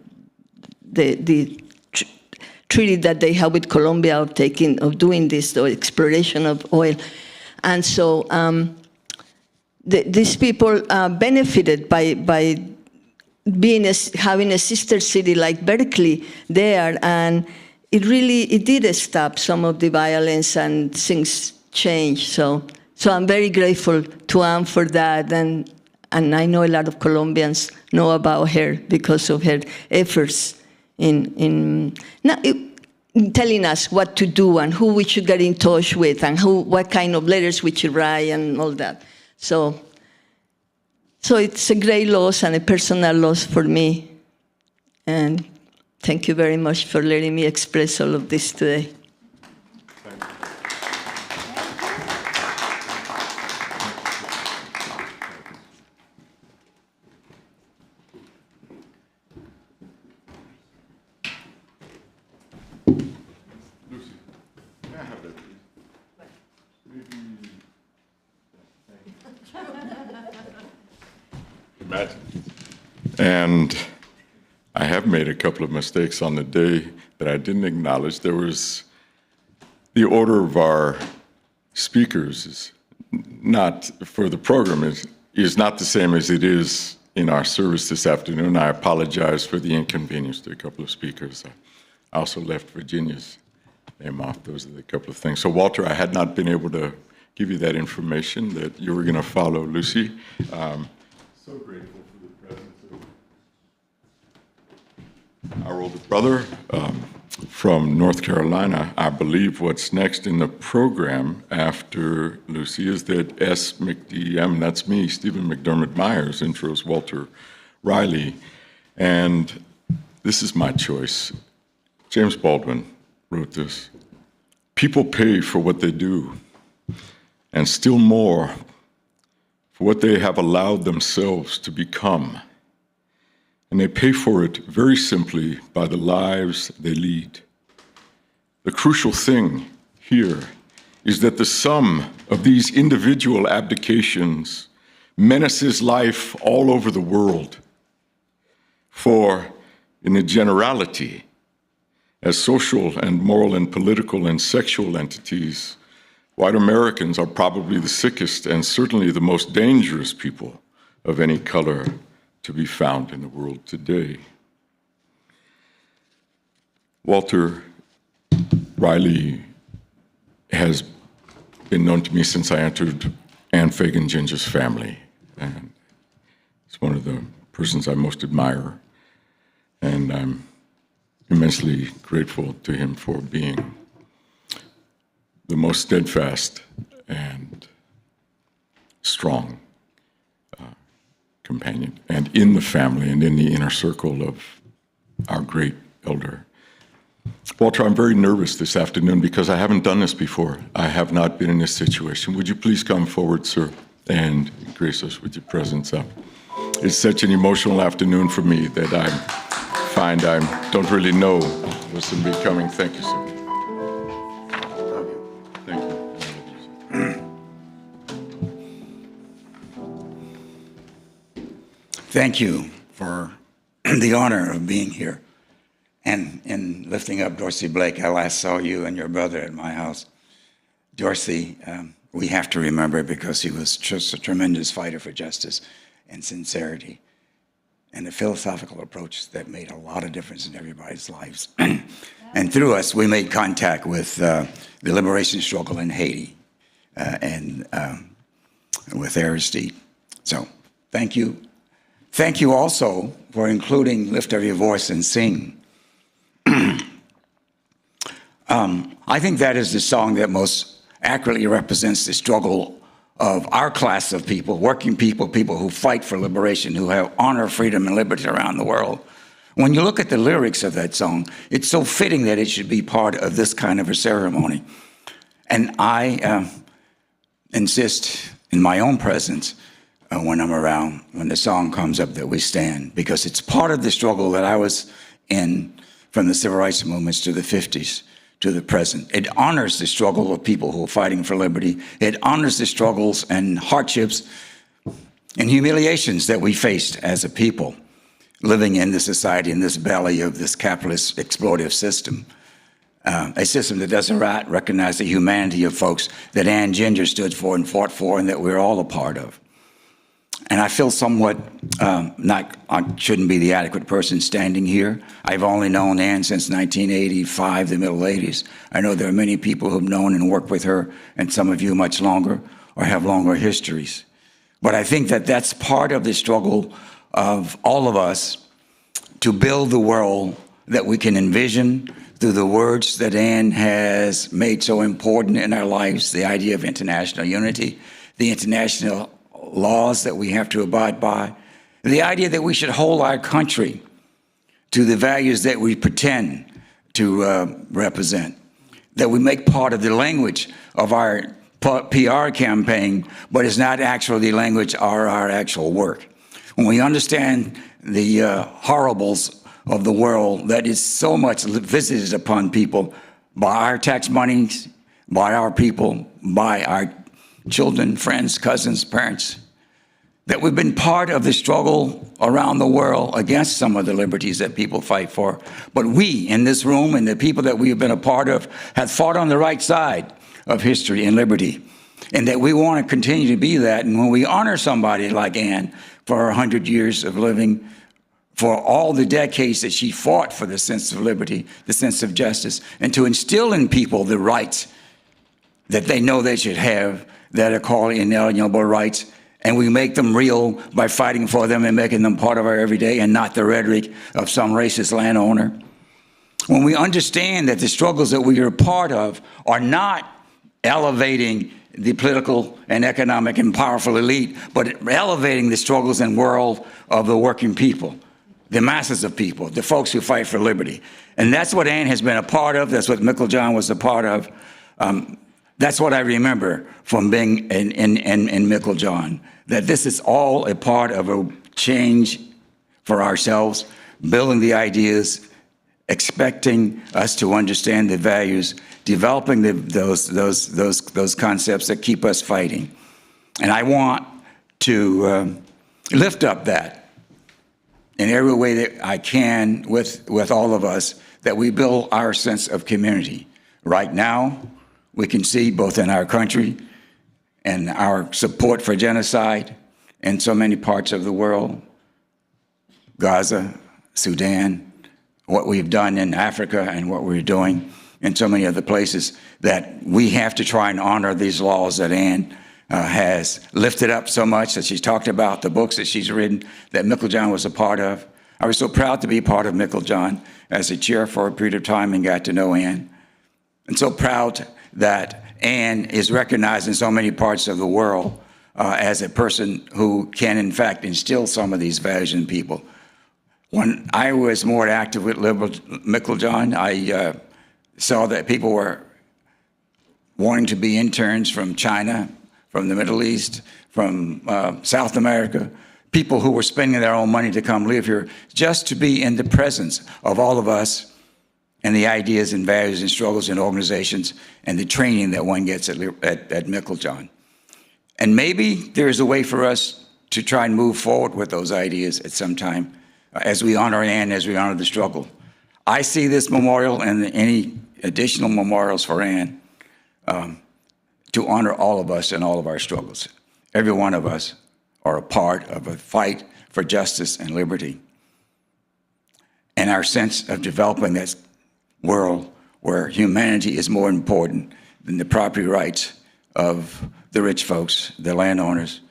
treaty that they had with Colombia of doing this exploration of oil. And so these people benefited by having a sister city like Berkeley there, and it did stop some of the violence and things changed. So I'm very grateful to Anne for that, and I know a lot of Colombians know about her because of her efforts in telling us what to do and who we should get in touch with and what kind of letters we should write and all that. So it's a great loss and a personal loss for me. And thank you very much for letting me express all of this today. And I have made a couple of mistakes on the day that I didn't acknowledge. There was the order of our speakers is not for the program is not the same as it is in our service this afternoon. I apologize for the inconvenience to a couple of speakers. I also left Virginia's name off. Those are the couple of things. So Walter, I had not been able to give you that information that you were going to follow Lucy. So grateful for the presence of our older brother from North Carolina. I believe what's next in the program after Lucy is that S. McDM, that's me, Stephen McDermott Myers, intros Walter Riley. And this is my choice. James Baldwin wrote this. People pay for what they do, and still more for what they have allowed themselves to become. And they pay for it very simply by the lives they lead. The crucial thing here is that the sum of these individual abdications menaces life all over the world. For in the generality, as social and moral and political and sexual entities, white Americans are probably the sickest and certainly the most dangerous people of any color to be found in the world today. Walter Riley has been known to me since I entered Anne Fagan Ginger's family, and he's one of the persons I most admire, and I'm immensely grateful to him for being the most steadfast and strong companion, and in the family and in the inner circle of our great elder. Walter, I'm very nervous this afternoon because I haven't done this before. I have not been in this situation. Would you please come forward, sir, and grace us with your presence up? It's such an emotional afternoon for me that I find I don't really know what's going to be coming. Thank you, sir. Thank you for the honor of being here and in lifting up Dorsey Blake. I last saw you and your brother at my house. Dorsey, we have to remember because he was just a tremendous fighter for justice and sincerity and a philosophical approach that made a lot of difference in everybody's lives. And through us, we made contact with the liberation struggle in Haiti and with Aristide. So thank you. Thank you also for including Lift Up Your Voice and Sing. I think that is the song that most accurately represents the struggle of our class of people, working people, people who fight for liberation, who have honor, freedom, and liberty around the world. When you look at the lyrics of that song, it's so fitting that it should be part of this kind of a ceremony. And I insist in my own presence when I'm around, when the song comes up, that we stand, because it's part of the struggle that I was in from the civil rights movements to the 50s to the present. It honors the struggle of people who are fighting for liberty. It honors the struggles and hardships and humiliations that we faced as a people living in this society, in this belly of this capitalist exploitative system. A system that doesn't recognize the humanity of folks that Ann Ginger stood for and fought for, and that we're all a part of. And I feel somewhat I shouldn't be the adequate person standing here. I've only known Ann since 1985, the middle 80s. I know there are many people who've known and worked with her, and some of you much longer or have longer histories. But I think that that's part of the struggle of all of us to build the world that we can envision through the words that Ann has made so important in our lives, the idea of international unity, the international laws that we have to abide by, the idea that we should hold our country to the values that we pretend to represent, that we make part of the language of our PR campaign, but it's not actually the language or our actual work. When we understand the horribles of the world that is so much visited upon people by our tax monies, by our people, by our children, friends, cousins, parents, that we've been part of the struggle around the world against some of the liberties that people fight for. But we in this room and the people that we have been a part of have fought on the right side of history and liberty, and that we want to continue to be that. And when we honor somebody like Ann for 100 years of living, for all the decades that she fought for the sense of liberty, the sense of justice, and to instill in people the rights that they know they should have, that are called inalienable rights, and we make them real by fighting for them and making them part of our everyday, and not the rhetoric of some racist landowner. When we understand that the struggles that we are a part of are not elevating the political and economic and powerful elite, but elevating the struggles and world of the working people, the masses of people, the folks who fight for liberty. And that's what Ann has been a part of. That's what Meiklejohn was a part of. That's what I remember from being in Meiklejohn, that this is all a part of a change for ourselves, building the ideas, expecting us to understand the values, developing those concepts that keep us fighting. And I want to lift up that in every way that I can with all of us, that we build our sense of community. Right now, we can see both in our country and our support for genocide in so many parts of the world, Gaza, Sudan, what we've done in Africa and what we're doing in so many other places, that we have to try and honor these laws that Ann has lifted up so much, that she's talked about, the books that she's written, that Meiklejohn was a part of. I was so proud to be part of Meiklejohn as a chair for a period of time and got to know Ann. And so proud that Ann is recognized in so many parts of the world as a person who can, in fact, instill some of these values in people. When I was more active with Meiklejohn, I saw that people were wanting to be interns from China, from the Middle East, from South America, people who were spending their own money to come live here just to be in the presence of all of us and the ideas and values and struggles and organizations and the training that one gets at Meiklejohn. And maybe there's a way for us to try and move forward with those ideas at some time as we honor Ann, as we honor the struggle. I see this memorial and any additional memorials for Ann to honor all of us and all of our struggles. Every one of us are a part of a fight for justice and liberty. And our sense of developing that world where humanity is more important than the property rights of the rich folks, the landowners,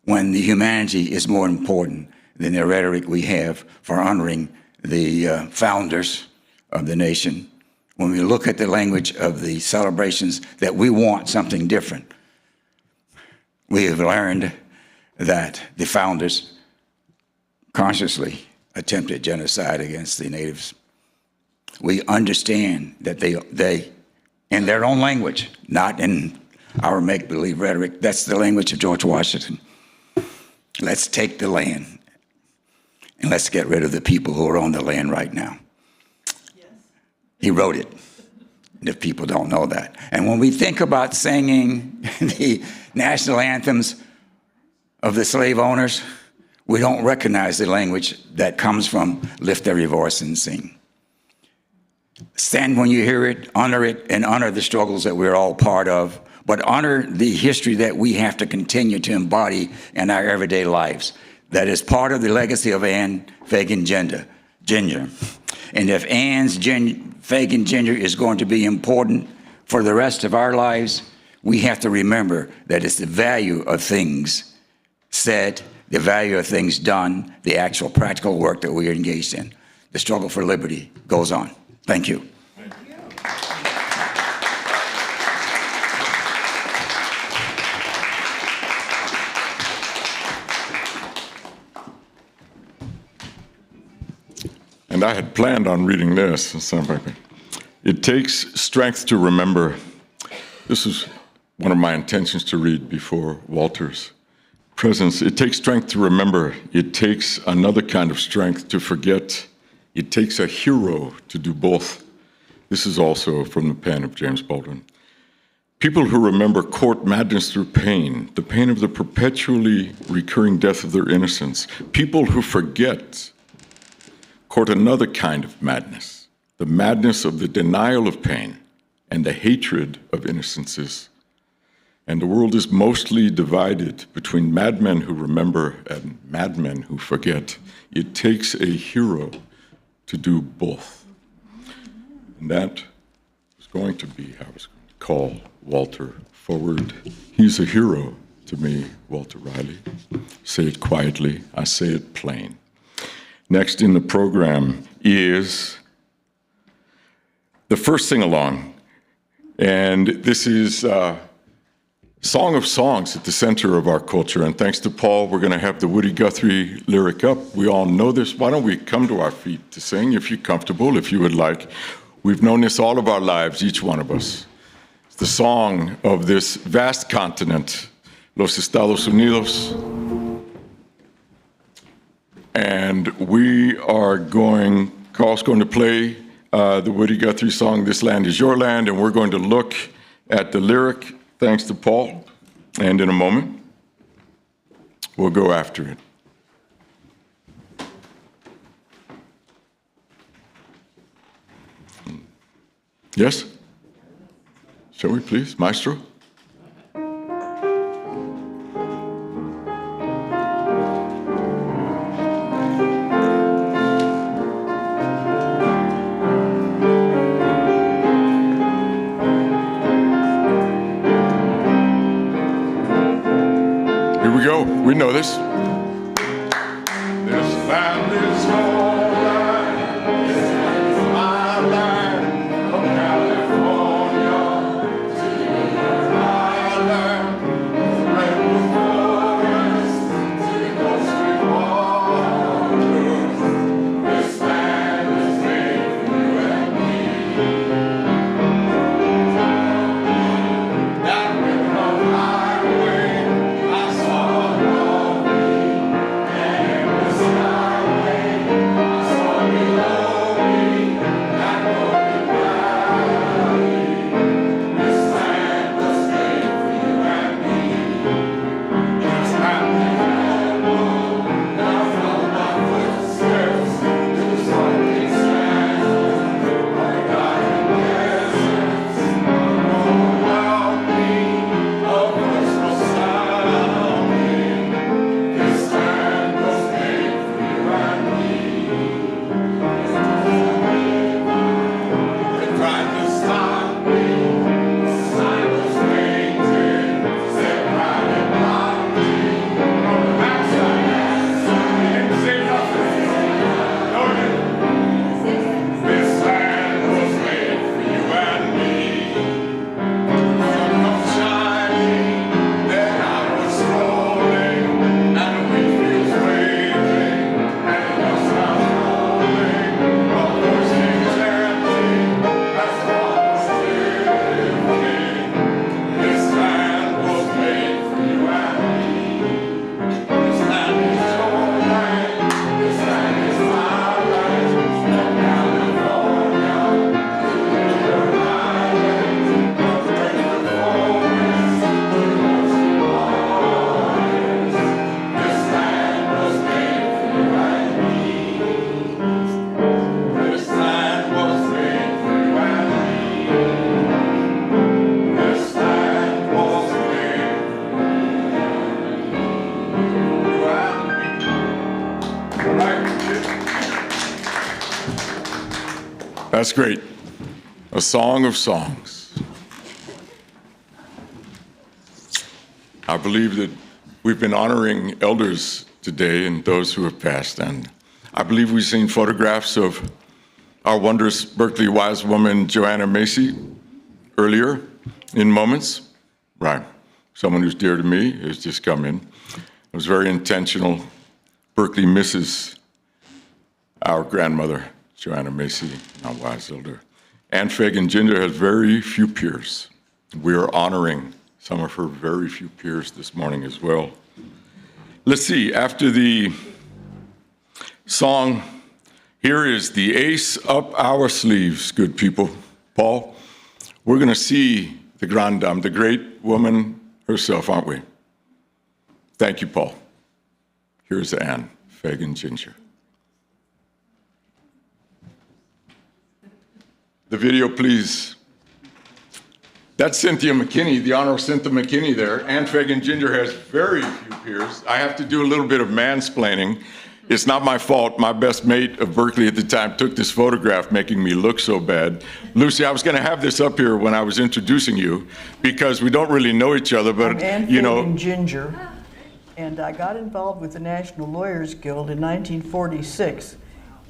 when the humanity is more important than the rhetoric we have for honoring the founders of the nation, when we look at the language of the celebrations, that we want something different. We have learned that the founders consciously attempted genocide against the natives. We understand that they, in their own language, not in our make-believe rhetoric, that's the language of George Washington. Let's take the land and let's get rid of the people who are on the land right now. Yes. He wrote it, if people don't know that. And when we think about singing the national anthems of the slave owners, we don't recognize the language that comes from lift every voice and sing. Stand when you hear it, and honor the struggles that we're all part of, but honor the history that we have to continue to embody in our everyday lives. That is part of the legacy of Anne Fagan Ginger. And if Anne's Fagan Ginger is going to be important for the rest of our lives, we have to remember that it's the value of things said, the value of things done, the actual practical work that we are engaged in. The struggle for liberty goes on. Thank you. And I had planned on reading this. It takes strength to remember. This is one of my intentions to read before Walter's presence. It takes strength to remember. It takes another kind of strength to forget. It takes a hero to do both. This is also from the pen of James Baldwin. People who remember court madness through pain, the pain of the perpetually recurring death of their innocence. People who forget court another kind of madness, the madness of the denial of pain and the hatred of innocences. And the world is mostly divided between madmen who remember and madmen who forget. It takes a hero to do both. And that is going to be how I was going to call Walter forward. He's a hero to me, Walter Riley. Say it quietly, I say it plain. Next in the program is the first sing-along. And this is Song of Songs at the center of our culture. And thanks to Paul, we're going to have the Woody Guthrie lyric up. We all know this. Why don't we come to our feet to sing, if you're comfortable, if you would like. We've known this all of our lives, each one of us. It's the song of this vast continent, Los Estados Unidos. And we are Carl's going to play the Woody Guthrie song, This Land Is Your Land, and we're going to look at the lyric, thanks to Paul. And in a moment, we'll go after it. Yes? Shall we please, Maestro? We know this. This land is your land. This land is my land. From California to the island. From redwood forest to the coastal waters. This land is made for you and me. That river of highway I saw. That's great. A song of songs. I believe that we've been honoring elders today and those who have passed, and I believe we've seen photographs of our wondrous Berkeley wise woman, Joanna Macy, earlier in moments. Right. Someone who's dear to me has just come in. It was very intentional. Berkeley misses our grandmother, Joanna Macy, our wise elder. Anne Fagan Ginger has very few peers. We are honoring some of her very few peers this morning as well. Let's see, after the song, here is the ace up our sleeves, good people. Paul, we're going to see the grande dame, the great woman herself, aren't we? Thank you, Paul. Here's Anne Fagan Ginger. The video, please. That's Cynthia McKinney, the Honorable Cynthia McKinney there. Anne Fagan Ginger has very few peers. I have to do a little bit of mansplaining. It's not my fault. My best mate of Berkeley at the time took this photograph, making me look so bad. Lucy, I was going to have this up here when I was introducing you because we don't really know each other, but I'm Anne you know. Fagan Ginger, and I got involved with the National Lawyers Guild in 1946.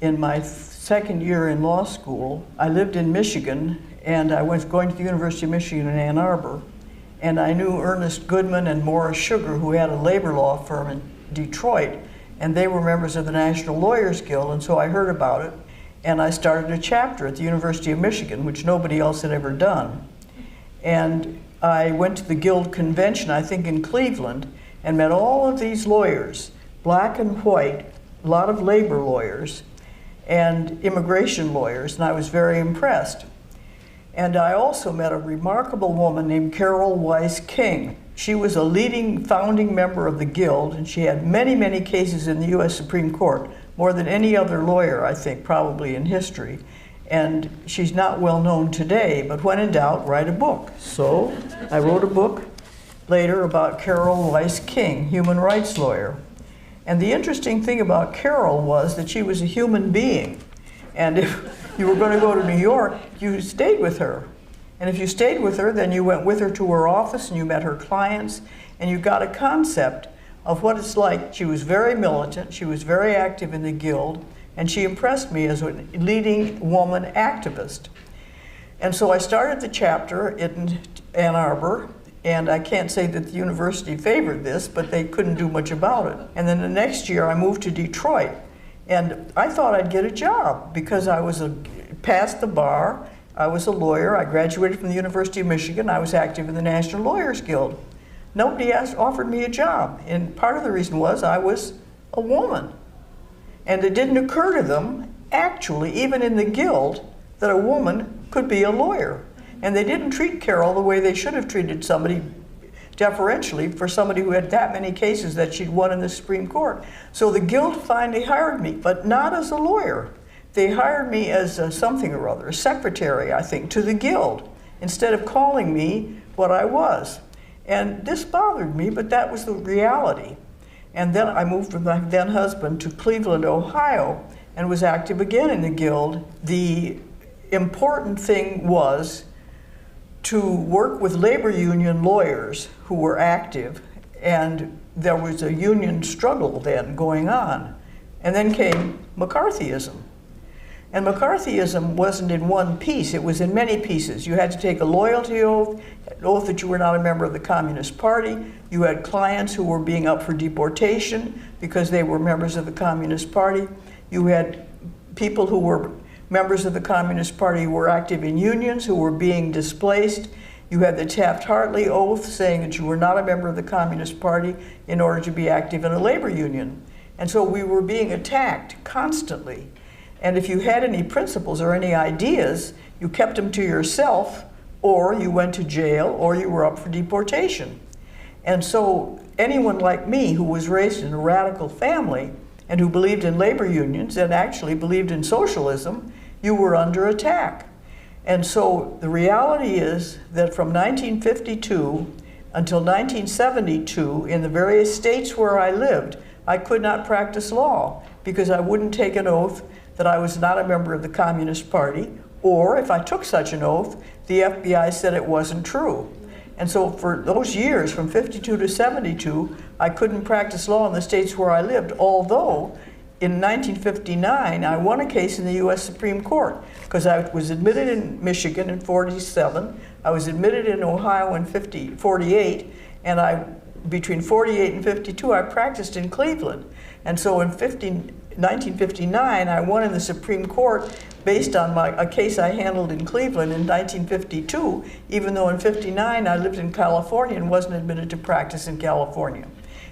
In my second year in law school, I lived in Michigan, and I was going to the University of Michigan in Ann Arbor, and I knew Ernest Goodman and Morris Sugar, who had a labor law firm in Detroit, and they were members of the National Lawyers Guild, and so I heard about it, and I started a chapter at the University of Michigan, which nobody else had ever done. And I went to the Guild convention, I think in Cleveland, and met all of these lawyers, black and white, a lot of labor lawyers, and immigration lawyers, and I was very impressed. And I also met a remarkable woman named Carol Weiss King. She was a leading founding member of the Guild, and she had many, many cases in the U.S. Supreme Court, more than any other lawyer, I think, probably in history. And she's not well known today, but when in doubt, write a book. So I wrote a book later about Carol Weiss King, human rights lawyer. And the interesting thing about Carol was that she was a human being. And if you were going to go to New York, you stayed with her. And if you stayed with her, then you went with her to her office and you met her clients and you got a concept of what it's like. She was very militant, she was very active in the Guild, and she impressed me as a leading woman activist. And so I started the chapter in Ann Arbor, and I can't say that the university favored this, but they couldn't do much about it. And then the next year I moved to Detroit, and I thought I'd get a job because I was past the bar, I was a lawyer, I graduated from the University of Michigan, I was active in the National Lawyers Guild. Nobody offered me a job, and part of the reason was I was a woman. And it didn't occur to them, actually, even in the Guild, that a woman could be a lawyer. And they didn't treat Carol the way they should have treated somebody deferentially for somebody who had that many cases that she'd won in the Supreme Court. So the Guild finally hired me, but not as a lawyer. They hired me as something or other, a secretary, I think, to the Guild, instead of calling me what I was. And this bothered me, but that was the reality. And then I moved with my then husband to Cleveland, Ohio, and was active again in the Guild. The important thing was to work with labor union lawyers who were active, and there was a union struggle then going on. And then came McCarthyism. And McCarthyism wasn't in one piece, it was in many pieces. You had to take a loyalty oath, an oath that you were not a member of the Communist Party. You had clients who were being up for deportation because they were members of the Communist Party. You had people who were members of the Communist Party who were active in unions who were being displaced. You had the Taft-Hartley oath saying that you were not a member of the Communist Party in order to be active in a labor union. And so we were being attacked constantly. And if you had any principles or any ideas, you kept them to yourself, or you went to jail, or you were up for deportation. And so anyone like me who was raised in a radical family and who believed in labor unions and actually believed in socialism, you were under attack. And so the reality is that from 1952 until 1972, in the various states where I lived, I could not practice law because I wouldn't take an oath that I was not a member of the Communist Party Or if I took such an oath, the FBI said it wasn't true. And so for those years, from 52 to 72, I couldn't practice law in the states where I lived, although in 1959, I won a case in the US Supreme Court because I was admitted in Michigan in 47, I was admitted in Ohio in 48, and between 48 and 52, I practiced in Cleveland. And so in 1959, I won in the Supreme Court based on a case I handled in Cleveland in 1952, even though in 59 I lived in California and wasn't admitted to practice in California.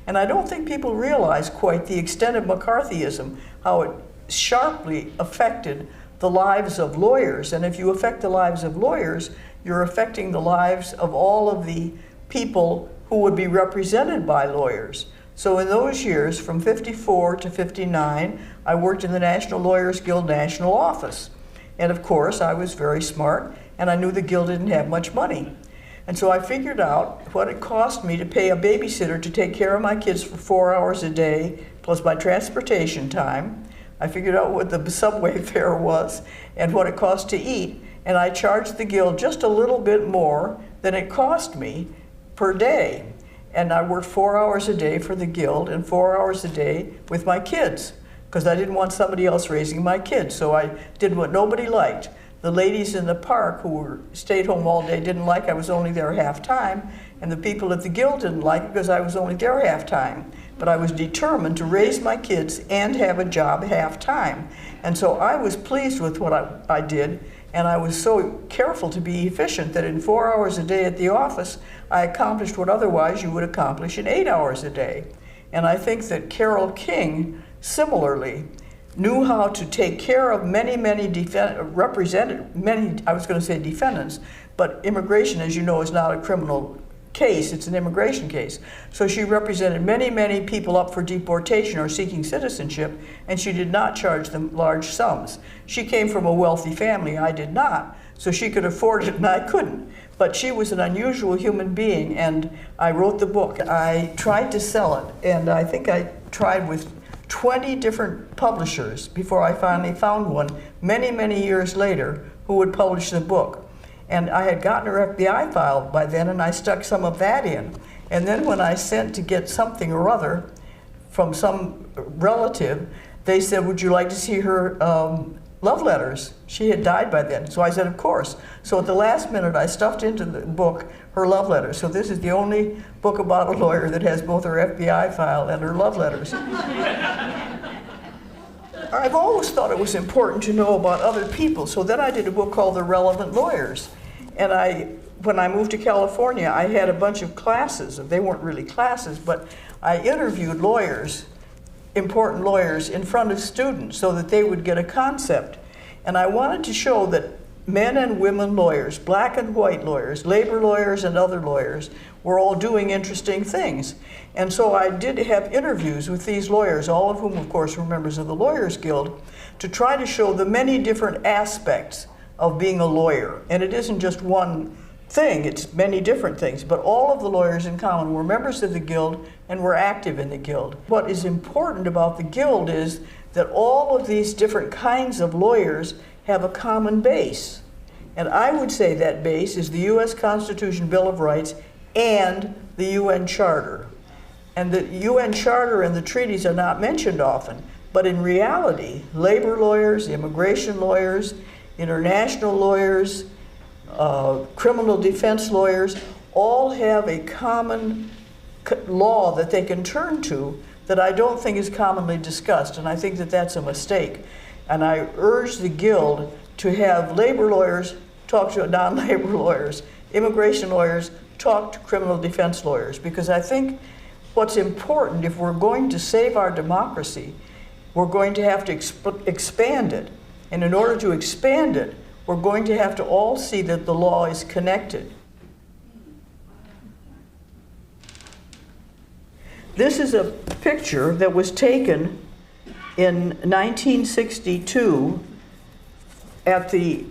And I don't think people realize quite the extent of McCarthyism, how it sharply affected the lives of lawyers. And if you affect the lives of lawyers, you're affecting the lives of all of the people who would be represented by lawyers. So in those years, from 54 to 59, I worked in the National Lawyers Guild National Office. And of course, I was very smart, and I knew the Guild didn't have much money. And so I figured out what it cost me to pay a babysitter to take care of my kids for 4 hours a day, plus my transportation time. I figured out what the subway fare was and what it cost to eat, and I charged the Guild just a little bit more than it cost me per day. And I worked 4 hours a day for the Guild and 4 hours a day with my kids, because I didn't want somebody else raising my kids. So I did what nobody liked. The ladies in the park who stayed home all day didn't like I was only there half time, and the people at the Guild didn't like it because I was only there half time. But I was determined to raise my kids and have a job half time. And so I was pleased with what I did, and I was so careful to be efficient that in 4 hours a day at the office, I accomplished what otherwise you would accomplish in 8 hours a day. And I think that Carole King, similarly, knew how to take care of many defendants, but immigration, as you know, is not a criminal case, it's an immigration case. So she represented many people up for deportation or seeking citizenship, and she did not charge them large sums. She came from a wealthy family, I did not, so she could afford it and I couldn't. But she was an unusual human being, and I wrote the book. I tried to sell it, and I think I tried with 20 different publishers before I finally found one many years later who would publish the book. And I had gotten her FBI file by then, and I stuck some of that in. And then when I sent to get something or other from some relative, they said, would you like to see her love letters? She had died by then. So I said, of course. So at the last minute, I stuffed into the book her love letters. So this is the only book about a lawyer that has both her FBI file and her love letters. I've always thought it was important to know about other people. So then I did a book called The Relevant Lawyers. And when I moved to California, I had a bunch of classes. They weren't really classes, but I interviewed lawyers, important lawyers, in front of students so that they would get a concept. And I wanted to show that men and women lawyers, black and white lawyers, labor lawyers and other lawyers, were all doing interesting things. And so I did have interviews with these lawyers, all of whom, of course, were members of the Lawyers Guild, to try to show the many different aspects of being a lawyer. And it isn't just one thing, it's many different things. But all of the lawyers in common were members of the Guild and were active in the Guild. What is important about the Guild is that all of these different kinds of lawyers have a common base. And I would say that base is the U.S. Constitution, Bill of Rights, and the UN Charter. And the UN Charter and the treaties are not mentioned often, but in reality, labor lawyers, immigration lawyers, international lawyers, criminal defense lawyers, all have a common law that they can turn to that I don't think is commonly discussed, and I think that that's a mistake. And I urge the Guild to have labor lawyers talk to non-labor lawyers, immigration lawyers talk to criminal defense lawyers, because I think what's important, if we're going to save our democracy, we're going to have to expand it. And in order to expand it, we're going to have to all see that the law is connected. This is a picture that was taken in 1962 at the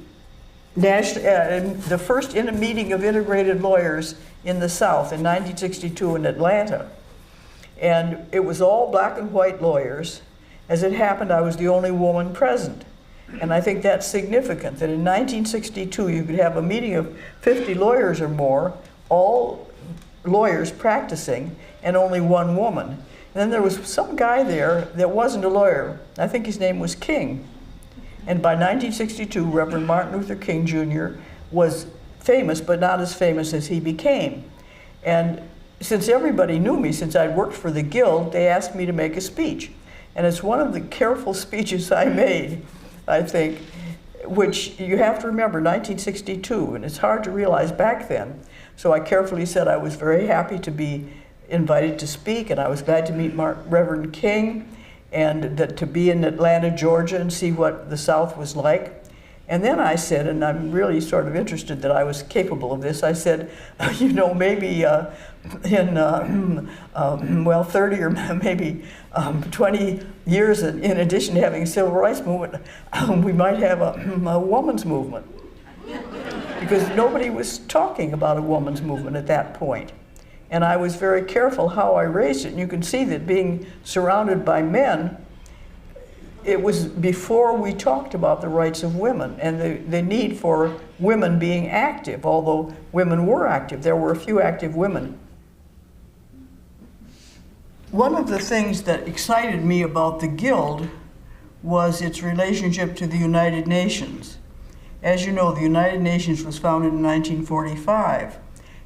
first meeting of integrated lawyers in the South in 1962 in Atlanta. And it was all black and white lawyers. As it happened, I was the only woman present. And I think that's significant, that in 1962 you could have a meeting of 50 lawyers or more, all lawyers practicing, and only one woman. And then there was some guy there that wasn't a lawyer. I think his name was King. And by 1962, Reverend Martin Luther King Jr. was famous, but not as famous as he became. And since everybody knew me, since I'd worked for the Guild, they asked me to make a speech. And it's one of the careful speeches I made, I think, which you have to remember, 1962, and it's hard to realize back then. So I carefully said I was very happy to be invited to speak, and I was glad to meet Reverend King, and that to be in Atlanta, Georgia, and see what the South was like. And then I said, and I'm really sort of interested that I was capable of this, I said, you know, maybe in 30 or maybe 20 years, in addition to having a civil rights movement, we might have a woman's movement. Because nobody was talking about a woman's movement at that point. And I was very careful how I raised it. And you can see that being surrounded by men, it was before we talked about the rights of women and the need for women being active, although women were active. There were a few active women. One of the things that excited me about the Guild was its relationship to the United Nations. As you know, the United Nations was founded in 1945.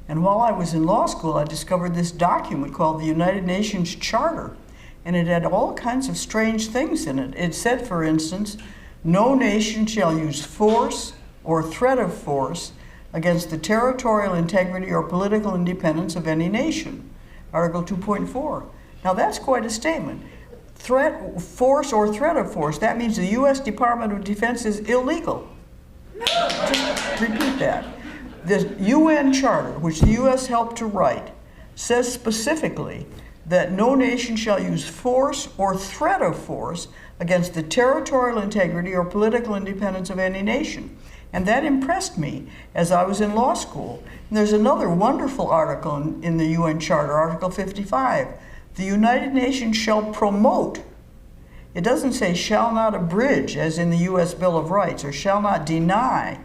And while I was in law school, I discovered this document called the United Nations Charter. And it had all kinds of strange things in it. It said, for instance, no nation shall use force or threat of force against the territorial integrity or political independence of any nation. Article 2.4. Now that's quite a statement. Threat, force, or threat of force, that means the U.S. Department of Defense is illegal. Just repeat that. The UN Charter, which the U.S. helped to write, says specifically that no nation shall use force or threat of force against the territorial integrity or political independence of any nation. And that impressed me as I was in law school. And there's another wonderful article in the UN Charter, Article 55. The United Nations shall promote. It doesn't say shall not abridge, as in the U.S. Bill of Rights, or shall not deny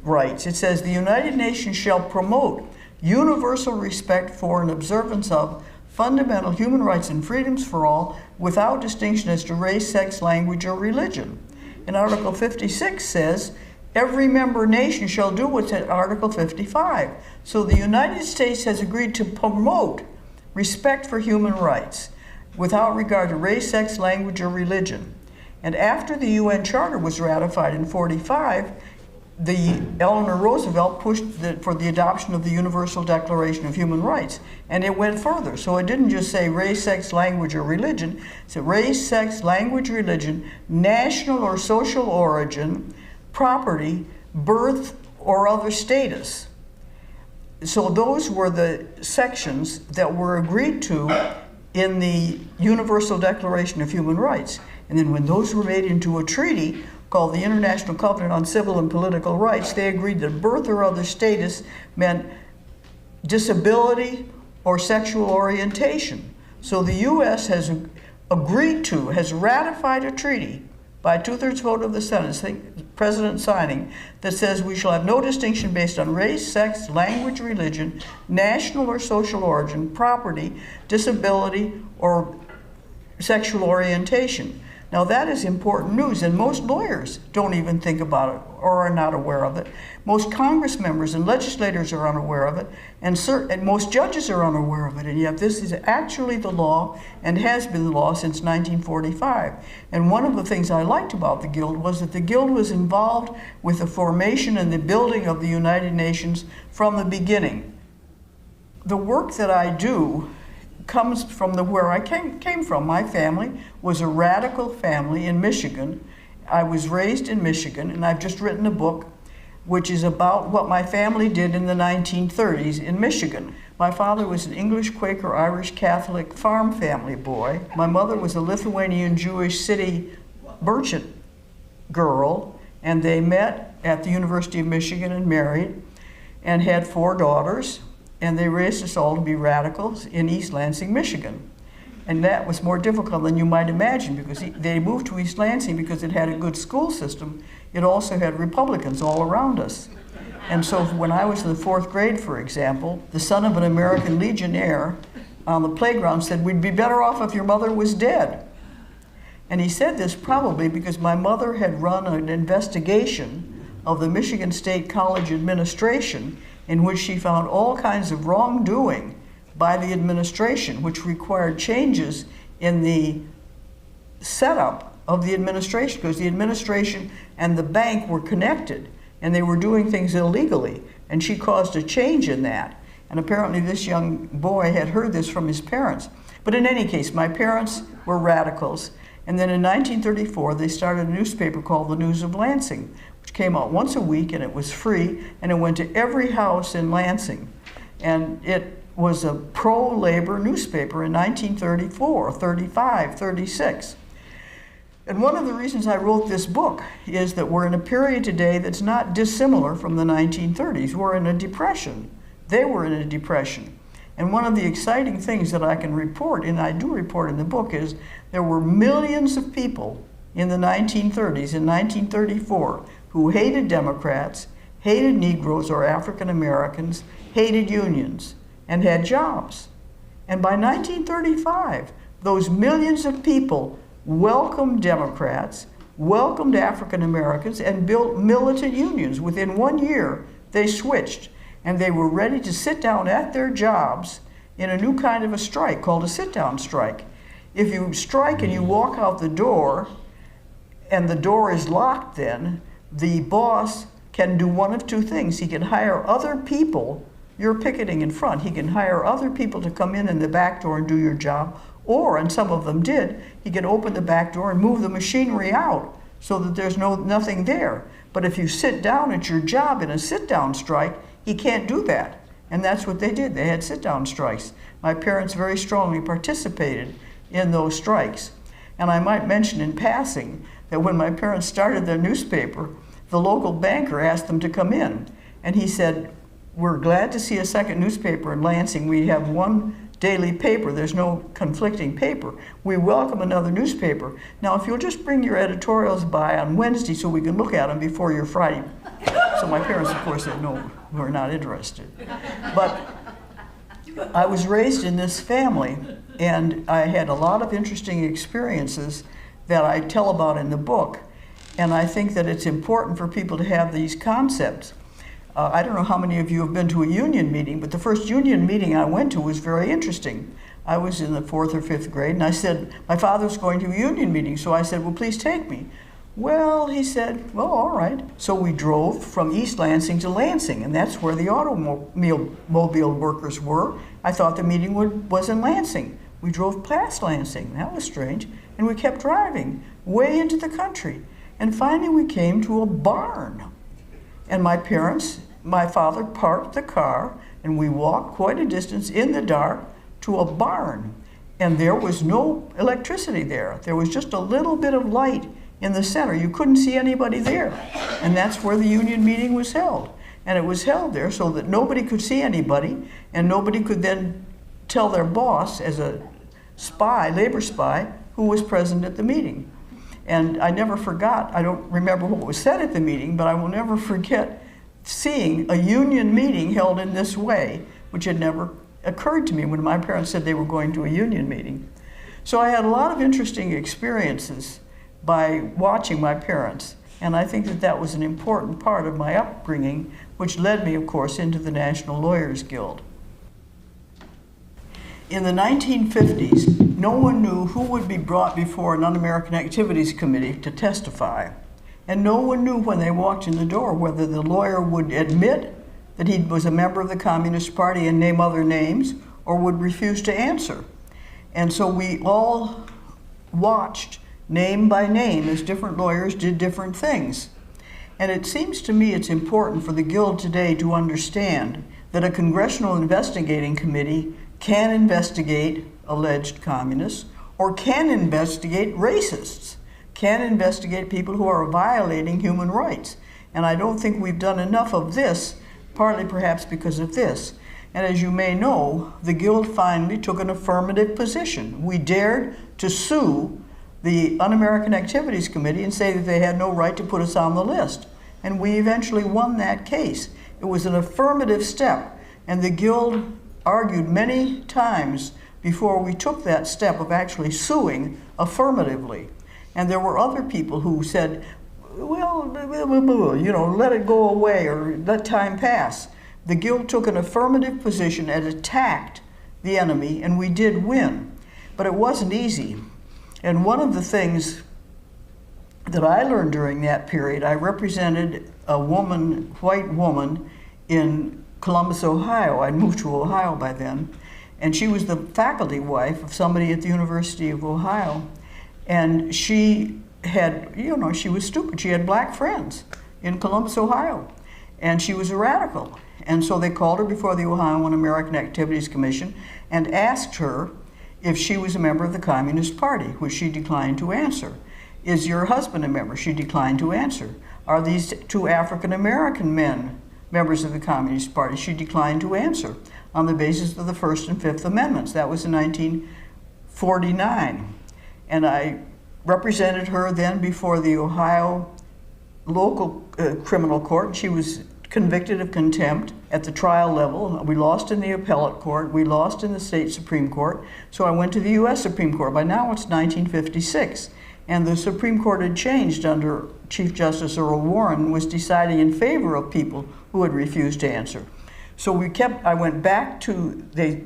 rights. It says the United Nations shall promote universal respect for and observance of fundamental human rights and freedoms for all without distinction as to race, sex, language, or religion. And Article 56 says every member nation shall do what's in Article 55. So the United States has agreed to promote respect for human rights without regard to race, sex, language, or religion. And after the UN Charter was ratified in 1945, Eleanor Roosevelt pushed for the adoption of the Universal Declaration of Human Rights, and it went further. So it didn't just say race, sex, language, or religion. It said race, sex, language, religion, national or social origin, property, birth, or other status. So those were the sections that were agreed to in the Universal Declaration of Human Rights. And then when those were made into a treaty called the International Covenant on Civil and Political Rights, they agreed that birth or other status meant disability or sexual orientation. So the U.S. has ratified a treaty by a 2/3 vote of the Senate, President signing, that says we shall have no distinction based on race, sex, language, religion, national or social origin, property, disability, or sexual orientation. Now that is important news, and most lawyers don't even think about it or are not aware of it. Most Congress members and legislators are unaware of it, and most judges are unaware of it, and yet this is actually the law and has been the law since 1945. And one of the things I liked about the Guild was that the Guild was involved with the formation and the building of the United Nations from the beginning. The work that I do comes from where I came from. My family was a radical family in Michigan. I was raised in Michigan, and I've just written a book which is about what my family did in the 1930s in Michigan. My father was an English, Quaker, Irish, Catholic farm family boy. My mother was a Lithuanian Jewish city merchant girl, and they met at the University of Michigan and married and had 4 daughters. And they raised us all to be radicals in East Lansing, Michigan. And that was more difficult than you might imagine, because they moved to East Lansing because it had a good school system. It also had Republicans all around us. And so when I was in the 4th grade, for example, the son of an American Legionnaire on the playground said, "We'd be better off if your mother was dead." And he said this probably because my mother had run an investigation of the Michigan State College administration in which she found all kinds of wrongdoing by the administration, which required changes in the setup of the administration, because the administration and the bank were connected and they were doing things illegally, and she caused a change in that. And apparently this young boy had heard this from his parents. But in any case, my parents were radicals, and then in 1934 they started a newspaper called the News of Lansing, which came out once a week, and it was free, and it went to every house in Lansing. And it was a pro-labor newspaper in 1934, 35, 36. And one of the reasons I wrote this book is that we're in a period today that's not dissimilar from the 1930s. We're in a depression. They were in a depression. And one of the exciting things that I can report, and I do report in the book, is there were millions of people in the 1930s, in 1934, who hated Democrats, hated Negroes or African Americans, hated unions, and had jobs. And by 1935, those millions of people welcomed Democrats, welcomed African Americans, and built militant unions. Within 1 year, they switched, and they were ready to sit down at their jobs in a new kind of a strike called a sit-down strike. If you strike and you walk out the door, and the door is locked then, the boss can do one of two things. He can hire other people. You're picketing in front. He can hire other people to come in the back door and do your job, or, and some of them did, he can open the back door and move the machinery out so that there's nothing there. But if you sit down at your job in a sit-down strike, he can't do that. And that's what they did. They had sit-down strikes. My parents very strongly participated in those strikes. And I might mention in passing that when my parents started their newspaper, the local banker asked them to come in. And he said, "We're glad to see a second newspaper in Lansing. We have one daily paper. There's no conflicting paper. We welcome another newspaper. Now, if you'll just bring your editorials by on Wednesday so we can look at them before your Friday." So my parents, of course, said, "No, we're not interested." But I was raised in this family, and I had a lot of interesting experiences that I tell about in the book. And I think that it's important for people to have these concepts. I don't know how many of you have been to a union meeting, but the first union meeting I went to was very interesting. I was in the 4th or 5th grade, and I said, my father's going to a union meeting, so I said, "Well, please take me." "Well," he said, "well, all right." So we drove from East Lansing to Lansing, and that's where the automobile workers were. I thought the meeting was in Lansing. We drove past Lansing. That was strange. And we kept driving way into the country. And finally we came to a barn. And my father parked the car, and we walked quite a distance in the dark to a barn. And there was no electricity there. There was just a little bit of light in the center. You couldn't see anybody there. And that's where the union meeting was held. And it was held there so that nobody could see anybody, and nobody could then tell their boss, as a spy, labor spy, who was present at the meeting. And I never forgot, I don't remember what was said at the meeting, but I will never forget seeing a union meeting held in this way, which had never occurred to me when my parents said they were going to a union meeting. So I had a lot of interesting experiences by watching my parents, and I think that that was an important part of my upbringing, which led me, of course, into the National Lawyers Guild. In the 1950s, no one knew who would be brought before an Un-American Activities Committee to testify. And no one knew when they walked in the door whether the lawyer would admit that he was a member of the Communist Party and name other names, or would refuse to answer. And so we all watched name by name as different lawyers did different things. And it seems to me it's important for the Guild today to understand that a Congressional Investigating Committee can investigate alleged communists, or can investigate racists, can investigate people who are violating human rights. And I don't think we've done enough of this partly perhaps because of this. And as you may know, the Guild finally took an affirmative position. We dared to sue the Un-American Activities Committee and say that they had no right to put us on the list. And we eventually won that case. It was an affirmative step, and the Guild argued many times before we took that step of actually suing affirmatively. And there were other people who said, well, let it go away or let time pass. The Guild took an affirmative position and attacked the enemy, and we did win. But it wasn't easy. And one of the things that I learned during that period, I represented a woman, white woman, in Columbus, Ohio. I'd moved to Ohio by then. And she was the faculty wife of somebody at the University of Ohio. And she had, she was stupid. She had black friends in Columbus, Ohio. And she was a radical. And so they called her before the Ohio Un-American Activities Commission and asked her if she was a member of the Communist Party, which she declined to answer. Is your husband a member? She declined to answer. Are these two African-American men members of the Communist Party? She declined to answer on the basis of the First and Fifth Amendments. That was in 1949. And I represented her then before the Ohio local criminal court. She was convicted of contempt at the trial level. We lost in the appellate court. We lost in the state Supreme Court. So I went to the U.S. Supreme Court. By now it's 1956. And the Supreme Court had changed under Chief Justice Earl Warren, was deciding in favor of people who had refused to answer. So I went back to the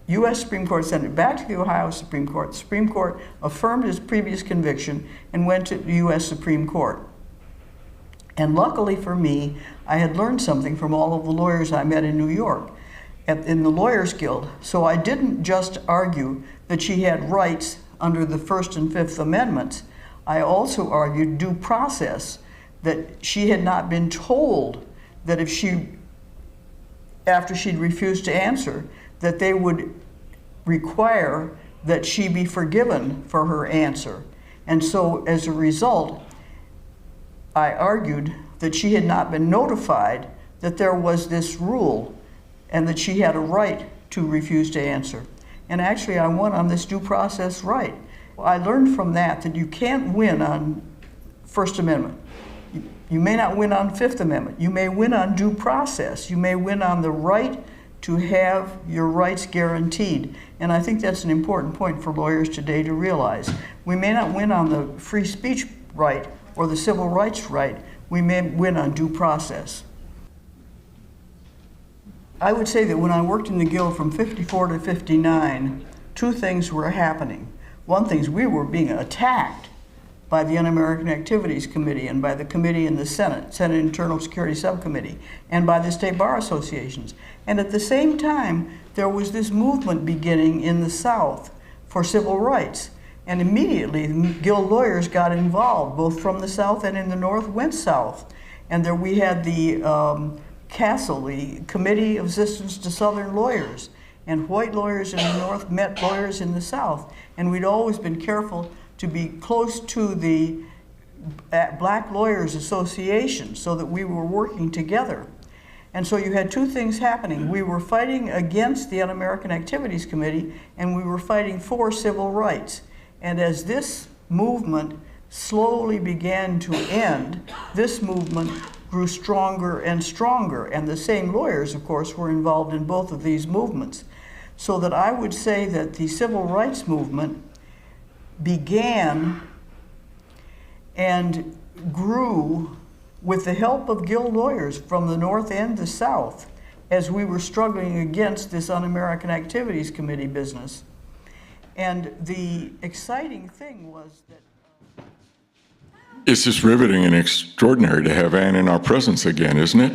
U.S. Supreme Court, sent it back to the Ohio Supreme Court. The Supreme Court affirmed his previous conviction and went to the U.S. Supreme Court. And luckily for me, I had learned something from all of the lawyers I met in New York in the Lawyers Guild. So I didn't just argue that she had rights under the First and Fifth Amendments. I also argued due process, that she had not been told that after she'd refused to answer, that they would require that she be forgiven for her answer. And so as a result, I argued that she had not been notified that there was this rule and that she had a right to refuse to answer. And actually I won on this due process right. I learned from that you can't win on First Amendment. You may not win on Fifth Amendment. You may win on due process. You may win on the right to have your rights guaranteed. And I think that's an important point for lawyers today to realize. We may not win on the free speech right or the civil rights right. We may win on due process. I would say that when I worked in the Guild from 54 to 59, two things were happening. One thing is we were being attacked by the Un-American Activities Committee and by the committee in the Senate Internal Security Subcommittee, and by the state bar associations. And at the same time, there was this movement beginning in the South for civil rights. And immediately, the Guild lawyers got involved, both from the South and in the North went south. And there we had the CASL, the Committee of Assistance to Southern Lawyers, and white lawyers in the North met lawyers in the South. And we'd always been careful to be close to the Black Lawyers Association so that we were working together. And so you had two things happening. We were fighting against the Un-American Activities Committee, and we were fighting for civil rights. And as this movement slowly began to end, this movement grew stronger and stronger. And the same lawyers, of course, were involved in both of these movements. So that I would say that the civil rights movement began and grew with the help of Guild lawyers from the North and the South as we were struggling against this Un-American Activities Committee business. And the exciting thing was that it's just riveting and extraordinary to have Anne in our presence again, isn't it?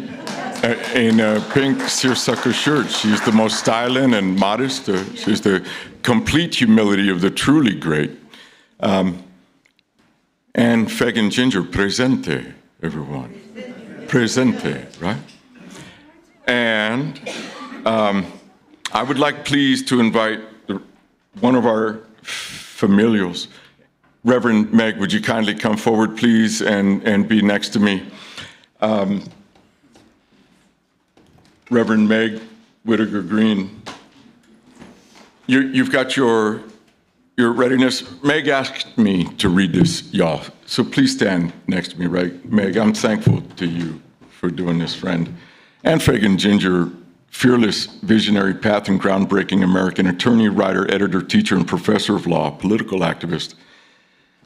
In a pink seersucker shirt. She's the most styling and modest. She's the complete humility of the truly great. Anne Fagan Ginger, presente, everyone. Presente, right? And I would like, please, to invite one of our familials, Reverend Meg, would you kindly come forward, please, and be next to me? Reverend Meg Whittaker Green, you've got your readiness. Meg asked me to read this, y'all, so please stand next to me, right? Meg, I'm thankful to you for doing this, friend. Anne Fagan Ginger, fearless, visionary, path and groundbreaking American attorney, writer, editor, teacher, and professor of law, political activist,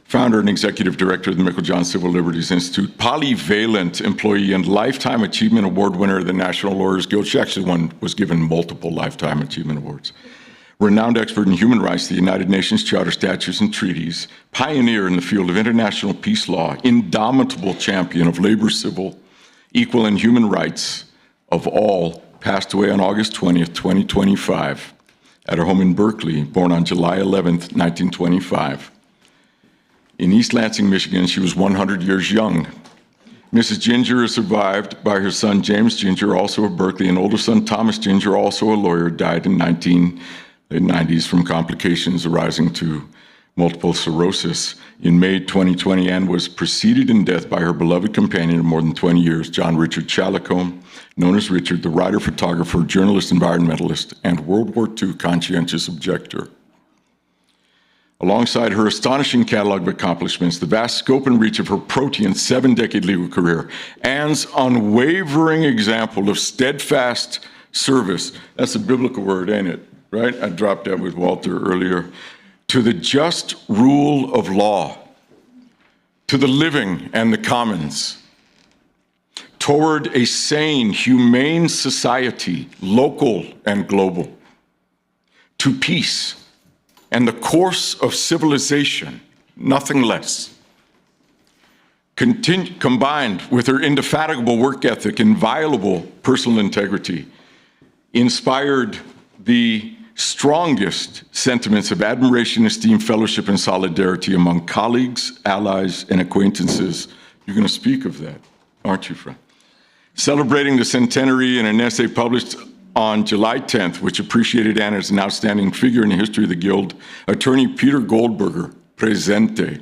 founder and executive director of the Meiklejohn Civil Liberties Institute, polyvalent employee, and Lifetime Achievement Award winner of the National Lawyers Guild. She actually was given multiple Lifetime Achievement Awards. Renowned expert in human rights, the United Nations Charter, statutes, and treaties, pioneer in the field of international peace law, indomitable champion of labor, civil, equal, and human rights of all, passed away on August 20th, 2025, at her home in Berkeley, born on July 11th, 1925. In East Lansing, Michigan, she was 100 years young. Mrs. Ginger is survived by her son, James Ginger, also of Berkeley, and older son, Thomas Ginger, also a lawyer, died in 1990s from complications arising to multiple sclerosis. In May 2020, Anne was preceded in death by her beloved companion of more than 20 years, John Richard Chalicombe, known as Richard, the writer, photographer, journalist, environmentalist, and World War II conscientious objector. Alongside her astonishing catalog of accomplishments, the vast scope and reach of her protean 7-decade legal career, Anne's unwavering example of steadfast service, that's a biblical word, ain't it? Right? I dropped that with Walter earlier. To the just rule of law, to the living and the commons, toward a sane, humane society, local and global, to peace and the course of civilization, nothing less. Combined with her indefatigable work ethic, inviolable personal integrity, inspired the strongest sentiments of admiration, esteem, fellowship, and solidarity among colleagues, allies, and acquaintances. You're going to speak of that, aren't you, friend? Celebrating the centenary in an essay published on July 10th, which appreciated Anne as an outstanding figure in the history of the Guild, attorney Peter Goldberger, presente,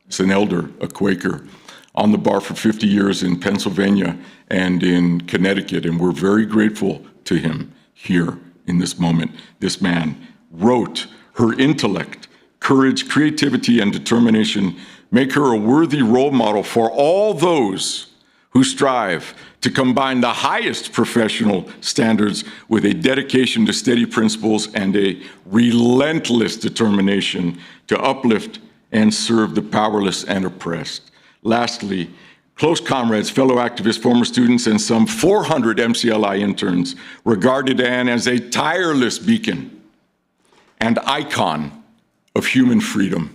is an elder, a Quaker, on the bar for 50 years in Pennsylvania and in Connecticut, and we're very grateful to him here in this moment. This man wrote, her intellect, courage, creativity, and determination make her a worthy role model for all those who strive to combine the highest professional standards with a dedication to steady principles and a relentless determination to uplift and serve the powerless and oppressed. Lastly, close comrades, fellow activists, former students, and some 400 MCLI interns regarded Anne as a tireless beacon and icon of human freedom.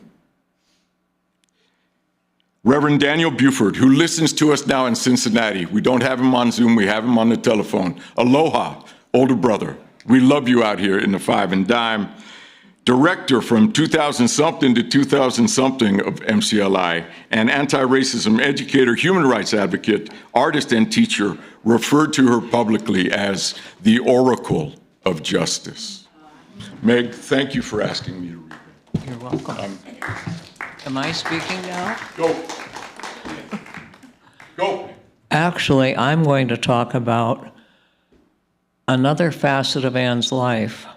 Reverend Daniel Buford, who listens to us now in Cincinnati. We don't have him on Zoom, we have him on the telephone. Aloha, older brother. We love you out here in the Five and Dime. Director from 2000-something to 2000-something of MCLI, an anti-racism educator, human rights advocate, artist, and teacher, referred to her publicly as the Oracle of Justice. Meg, thank you for asking me to read it. You're welcome. Am I speaking now? Go. Go. Actually, I'm going to talk about another facet of Anne's life,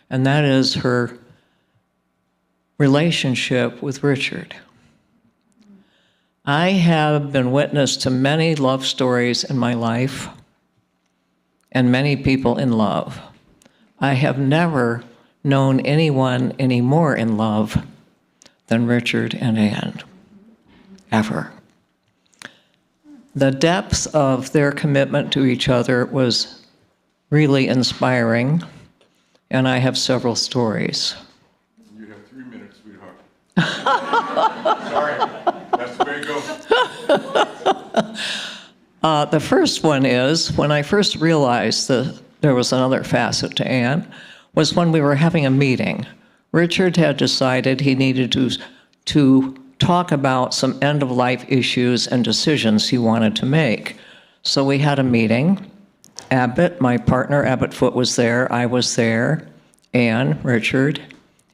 and that is her relationship with Richard. I have been witness to many love stories in my life and many people in love. I have never known anyone any more in love than Richard and Anne, ever. The depth of their commitment to each other was really inspiring, and I have several stories. You have 3 minutes, sweetheart. Sorry, that's the way it goes. The first one is, when I first realized that there was another facet to Anne, was when we were having a meeting. Richard had decided he needed to talk about some end-of-life issues and decisions he wanted to make. So we had a meeting. Abbott, my partner, Abbott Foote, was there. I was there. Anne, Richard,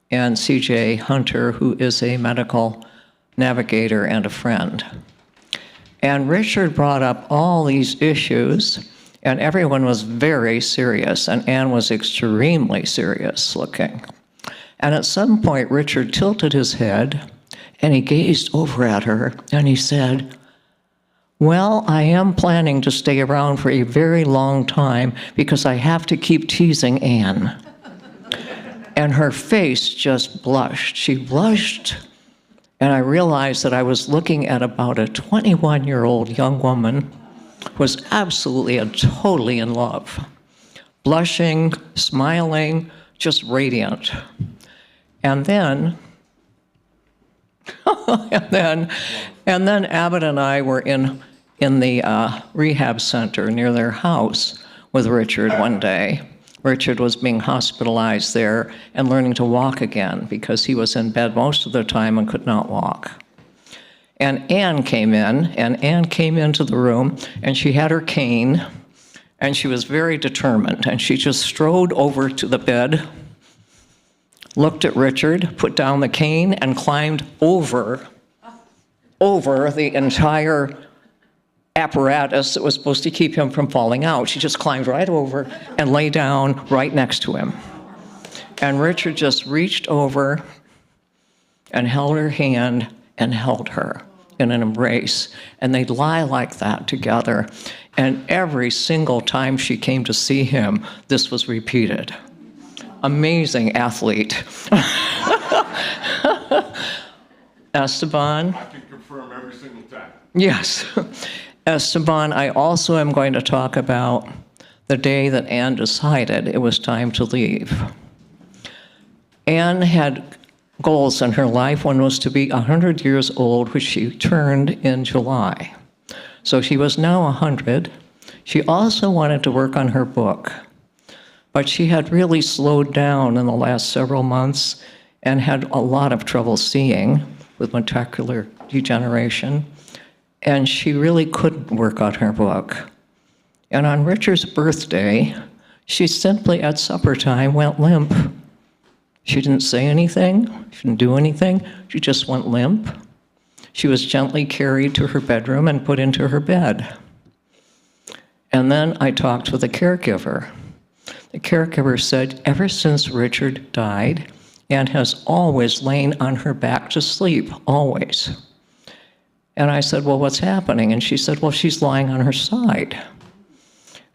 and C.J. Hunter, who is a medical navigator and a friend. And Richard brought up all these issues, And everyone was very serious, and Anne was extremely serious looking. And at some point, Richard tilted his head, and he gazed over at her, and he said, "Well, I am planning to stay around for a very long time because I have to keep teasing Anne." And her face just blushed. She blushed, and I realized that I was looking at about a 21-year-old young woman who was absolutely and totally in love, blushing, smiling, just radiant. And then, and then Abbott and I were in the rehab center near their house with Richard one day. Richard was being hospitalized there and learning to walk again because he was in bed most of the time and could not walk. And Anne came into the room, and she had her cane, and she was very determined, and she just strode over to the bed, looked at Richard, put down the cane, and climbed over the entire apparatus that was supposed to keep him from falling out. She just climbed right over and lay down right next to him. And Richard just reached over and held her hand and held her in an embrace. And they'd lie like that together. And every single time she came to see him, this was repeated. Amazing athlete. Esteban. I can confirm every single time. Yes. Esteban, I also am going to talk about the day that Anne decided it was time to leave. Anne had goals in her life. One was to be 100 years old, which she turned in July. So she was now 100. She also wanted to work on her book, but she had really slowed down in the last several months and had a lot of trouble seeing with macular degeneration. And she really couldn't work on her book. And on Richard's birthday, she simply at supper time went limp. She didn't say anything, she didn't do anything, she just went limp. She was gently carried to her bedroom and put into her bed. And then I talked with the caregiver. The caregiver said, ever since Richard died, Anne has always lain on her back to sleep, always. And I said, well, what's happening? And she said, well, she's lying on her side.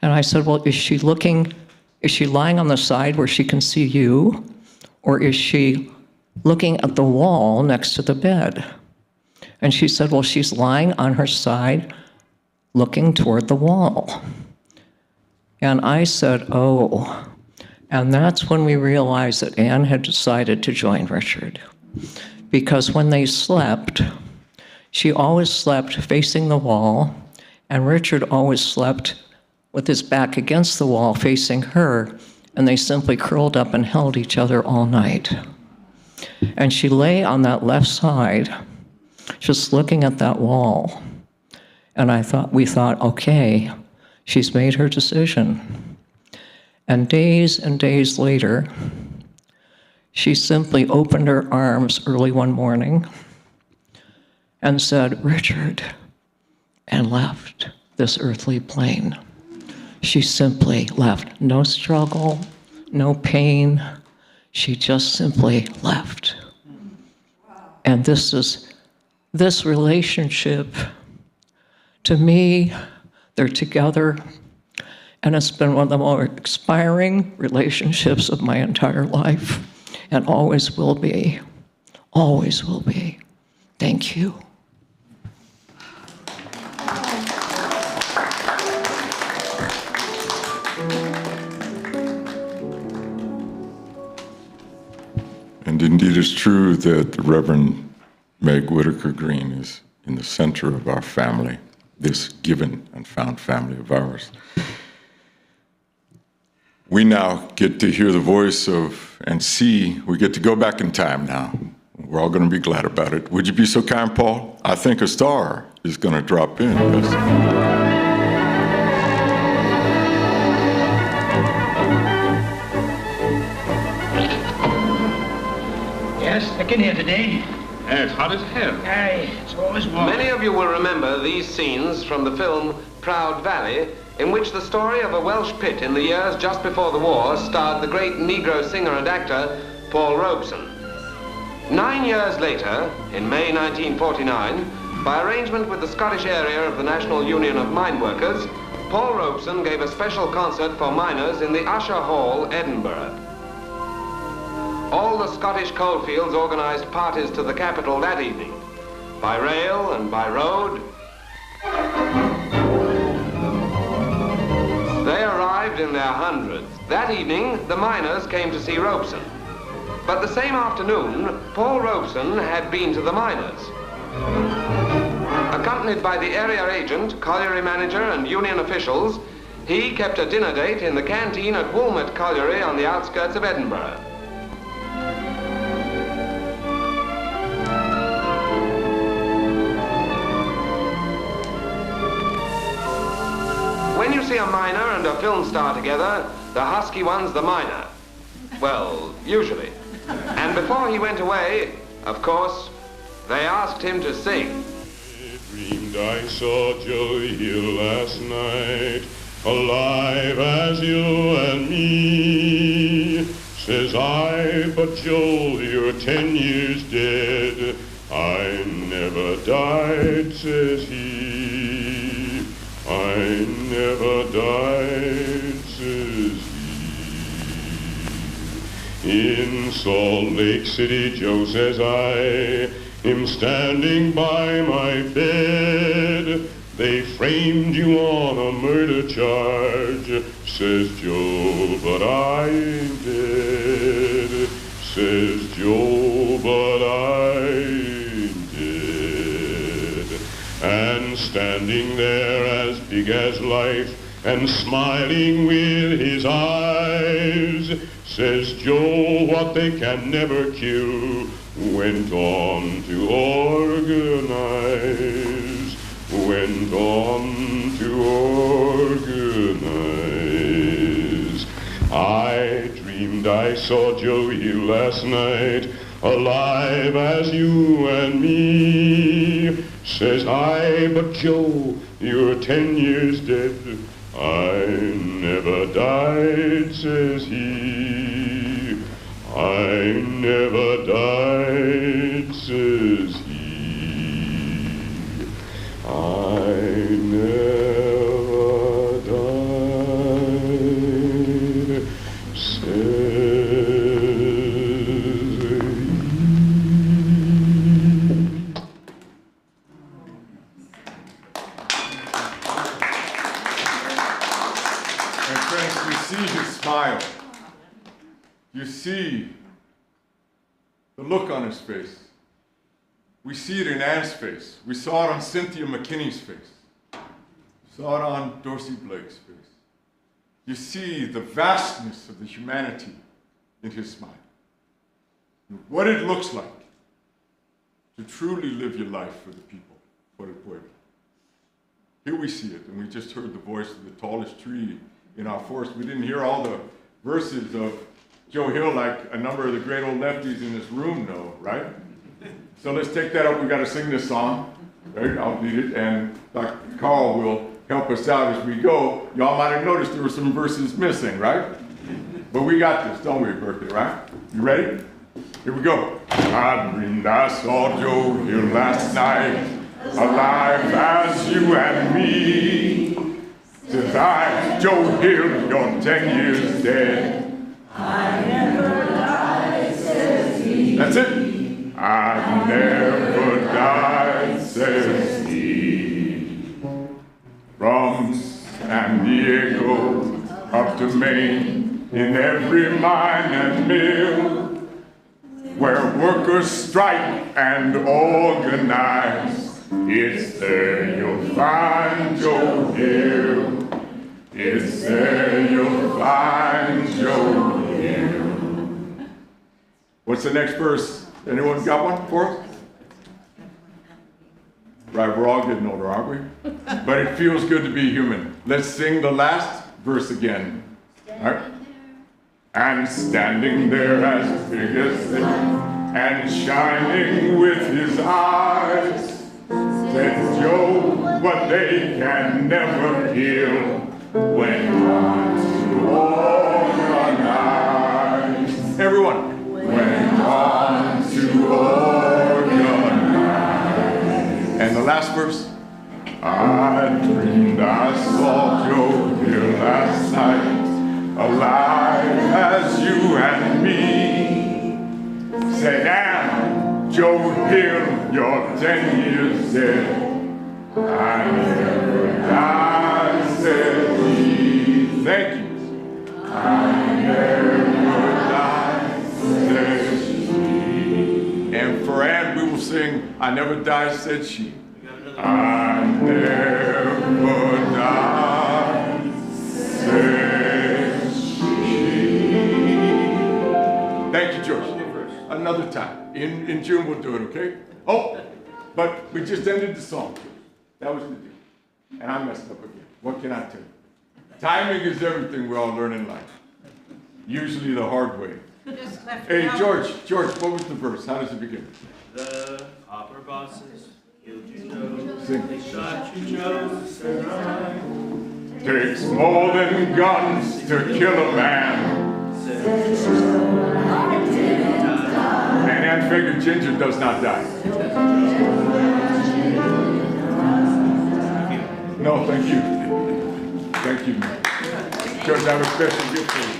And I said, well, is she lying on the side where she can see you? Or is she looking at the wall next to the bed? And she said, well, she's lying on her side, looking toward the wall. And I said, oh. And that's when we realized that Anne had decided to join Richard. Because when they slept, she always slept facing the wall, and Richard always slept with his back against the wall facing her, and they simply curled up and held each other all night. And she lay on that left side, just looking at that wall. And we thought, okay, she's made her decision. And days later, she simply opened her arms early one morning and said, Richard, and left this earthly plane. She simply left. No struggle, no pain. She just simply left. And this relationship, to me, they're together, and it's been one of the more inspiring relationships of my entire life, and always will be. Always will be. Thank you. And indeed, it's true that the Reverend Meg Whitaker Green is in the center of our family, this given and found family of ours. We now get to hear the voice of and see, we get to go back in time now. We're all going to be glad about it. Would you be so kind, Paul? I think a star is going to drop in. Yes, second here today. It's hot as hell. Aye, it's always warm. Many of you will remember these scenes from the film Proud Valley, in which the story of a Welsh pit in the years just before the war starred the great Negro singer and actor Paul Robeson. 9 years later, in May 1949, by arrangement with the Scottish area of the National Union of Mine Workers, Paul Robeson gave a special concert for miners in the Usher Hall, Edinburgh. All the Scottish coalfields organized parties to the capital that evening, by rail and by road. They arrived in their hundreds. That evening, the miners came to see Robeson. But the same afternoon, Paul Robeson had been to the miners. Accompanied by the area agent, colliery manager, and union officials, he kept a dinner date in the canteen at Woolmet Colliery on the outskirts of Edinburgh. When you see a miner and a film star together, the husky one's the miner. Well, usually. And before he went away, of course, they asked him to sing. I dreamed I saw Joe here last night, alive as you and me. Says I, but Joe, you're 10 years dead. I never died, says he. I never died, says he. In Salt Lake City, Joe, says I, him standing by my bed. They framed you on a murder charge, says Joe, but I ain't dead. Says Joe, but I ain't dead. And standing there as big as life and smiling with his eyes, says Joe, what they can never kill went on to organize, went on to organize. I dreamed I saw Joe here last night, alive as you and me. Says I, but Joe, you're 10 years dead. I never died, says he. I never died, says he. I never died, says smile. You see the look on his face. We see it in Anne's face. We saw it on Cynthia McKinney's face. We saw it on Dorsey Blake's face. You see the vastness of the humanity in his smile. What it looks like to truly live your life for the people, for el pueblo. Here we see it, and we just heard the voice of the tallest tree in our forest. We didn't hear all the verses of Joe Hill like a number of the great old lefties in this room know, right? So let's take that up. We got to sing this song. Right? I'll lead it, and Dr. Carl will help us out as we go. Y'all might have noticed there were some verses missing, right? But we got this, don't we, Berkeley, right? You ready? Here we go. I dreamed I saw Joe Hill last night, alive as you and me. Says I, Joe Hill, you're 10 years dead. I never died, says he. That's it. I never died, says he. From San Diego up to Maine, in every mine and mill, where workers strike and organize, it's there you'll find Joe Hill. It's there you'll find Joe Hill. What's the next verse? Anyone got one for us? Right, we're all getting older, aren't we? But it feels good to be human. Let's sing the last verse again. All right? And standing there as big as they, and shining with his eyes, said Joe, what they can never kill went on to organize. Everyone, went on to organize. And the last verse. I dreamed I saw Joe here last night, alive as you and me. Said, Ann, Joe Hill, you're 10 years dead. I never died, said he. Thank you. I never died, said she. And for Ann, we will sing, I never died, said she. I never died, said she. Thank you, George. Another time. In June, we'll do it, okay? Oh, but we just ended the song. That was the deal. And I messed up again. What can I tell you? Timing is everything we all learn in life. Usually the hard way. Hey, George, what was the verse? How does it begin? The opera bosses killed you, Joe. Sing. They shot you, Joe. Takes more than guns to kill a man. And Aunt Fagan Ginger does not die. No, thank you. Thank you, man. Church, I have a special gift for you.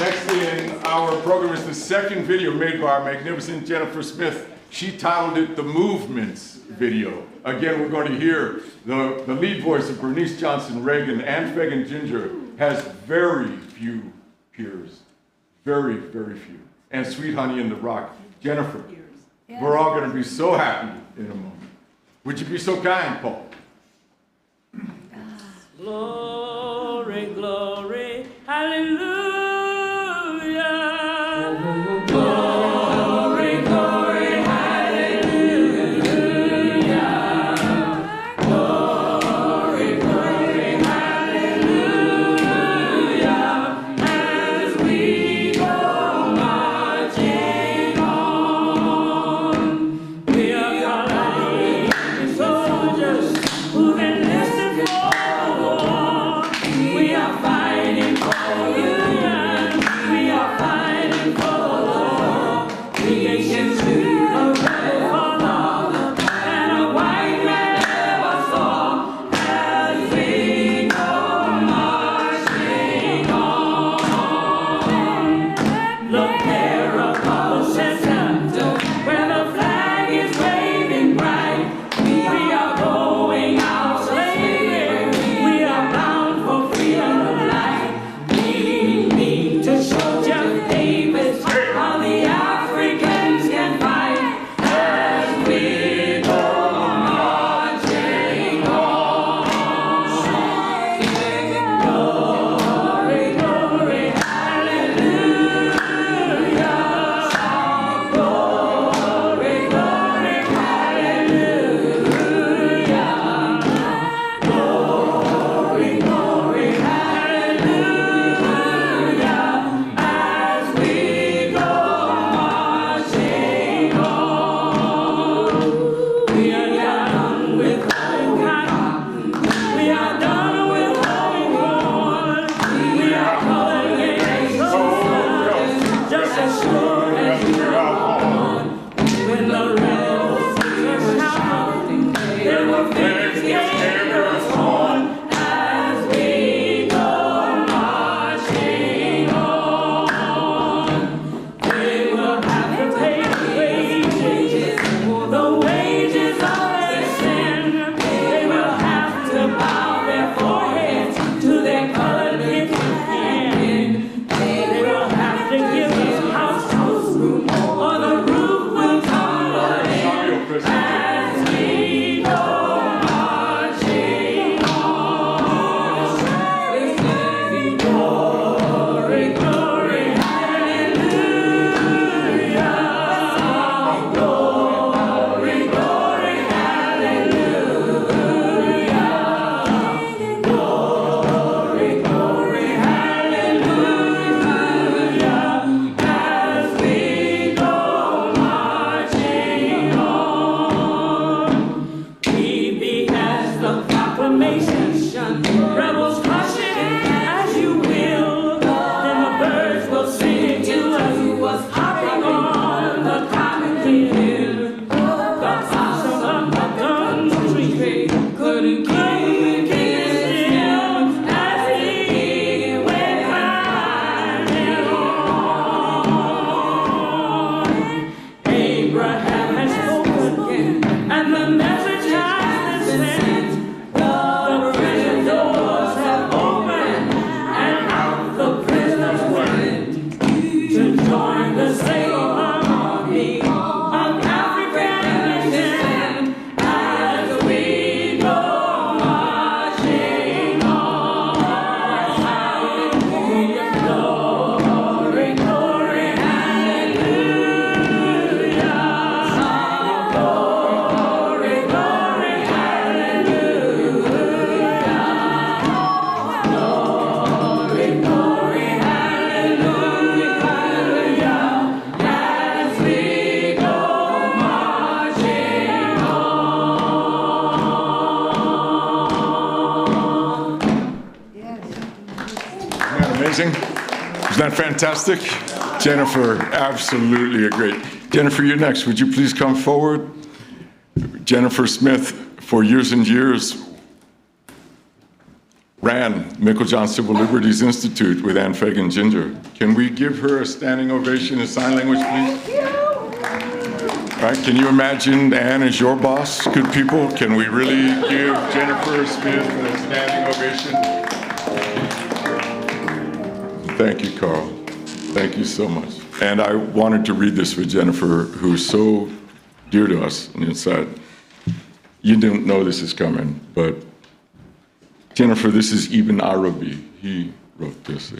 Next in our program is the second video made by our magnificent Jennifer Smith. She titled it The Movements video. Again, we're going to hear the lead voice of Bernice Johnson Reagan. Aunt Fagan Ginger has very few peers. Very, very few. And Sweet Honey in the Rock. Jennifer, we're all going to be so happy in a moment. Would you be so kind, Paul? Glory, glory, hallelujah. Soldiers who can listen for Isn't that fantastic? Jennifer, absolutely a great. Jennifer, you're next. Would you please come forward? Jennifer Smith, for years and years, ran Meiklejohn Civil Liberties Institute with Ann Fagan Ginger. Can we give her a standing ovation in sign language, please? Right, can you imagine Ann as your boss, good people? Can we really give Jennifer Smith a standing ovation? Thank you, Carl. Thank you so much. And I wanted to read this for Jennifer, who's so dear to us and inside. You didn't know this is coming, but Jennifer, this is Ibn Arabi. He wrote this.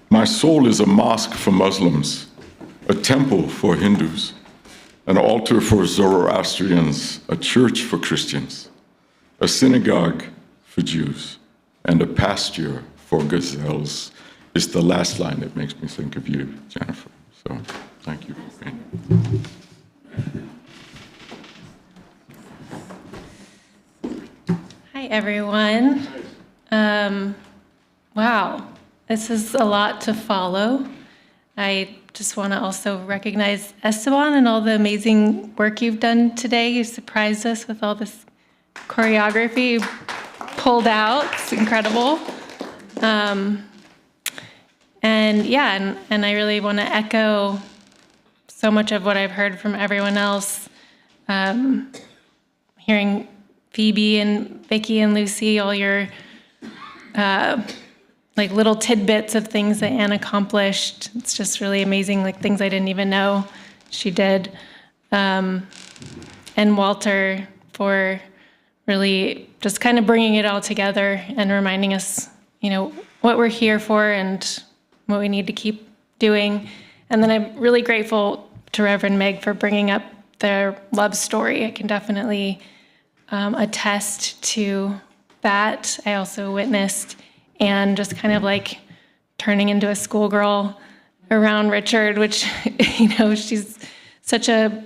My soul is a mosque for Muslims, a temple for Hindus, an altar for Zoroastrians, a church for Christians, a synagogue for Jews, and a pasture for gazelles. It's the last line that makes me think of you, Jennifer. So thank you for being here. Hi, everyone. Wow, this is a lot to follow. I just want to also recognize Esteban and all the amazing work you've done today. You surprised us with all this choreography you pulled out. It's incredible. And I really want to echo so much of what I've heard from everyone else. Hearing Phoebe and Vicki and Lucy, all your like little tidbits of things that Anne accomplished. It's just really amazing, like things I didn't even know she did. And Walter for really just kind of bringing it all together and reminding us, you know, what we're here for and what we need to keep doing. And then I'm really grateful to Reverend Meg for bringing up their love story. I can definitely attest to that. I also witnessed Anne just kind of like turning into a schoolgirl around Richard, which, you know, she's such a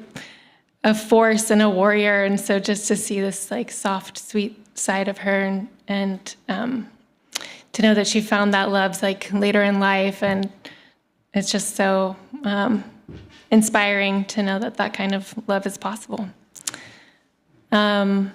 force and a warrior. And so just to see this like soft, sweet side of her and to know that she found that love like later in life. And it's just so inspiring to know that that kind of love is possible. So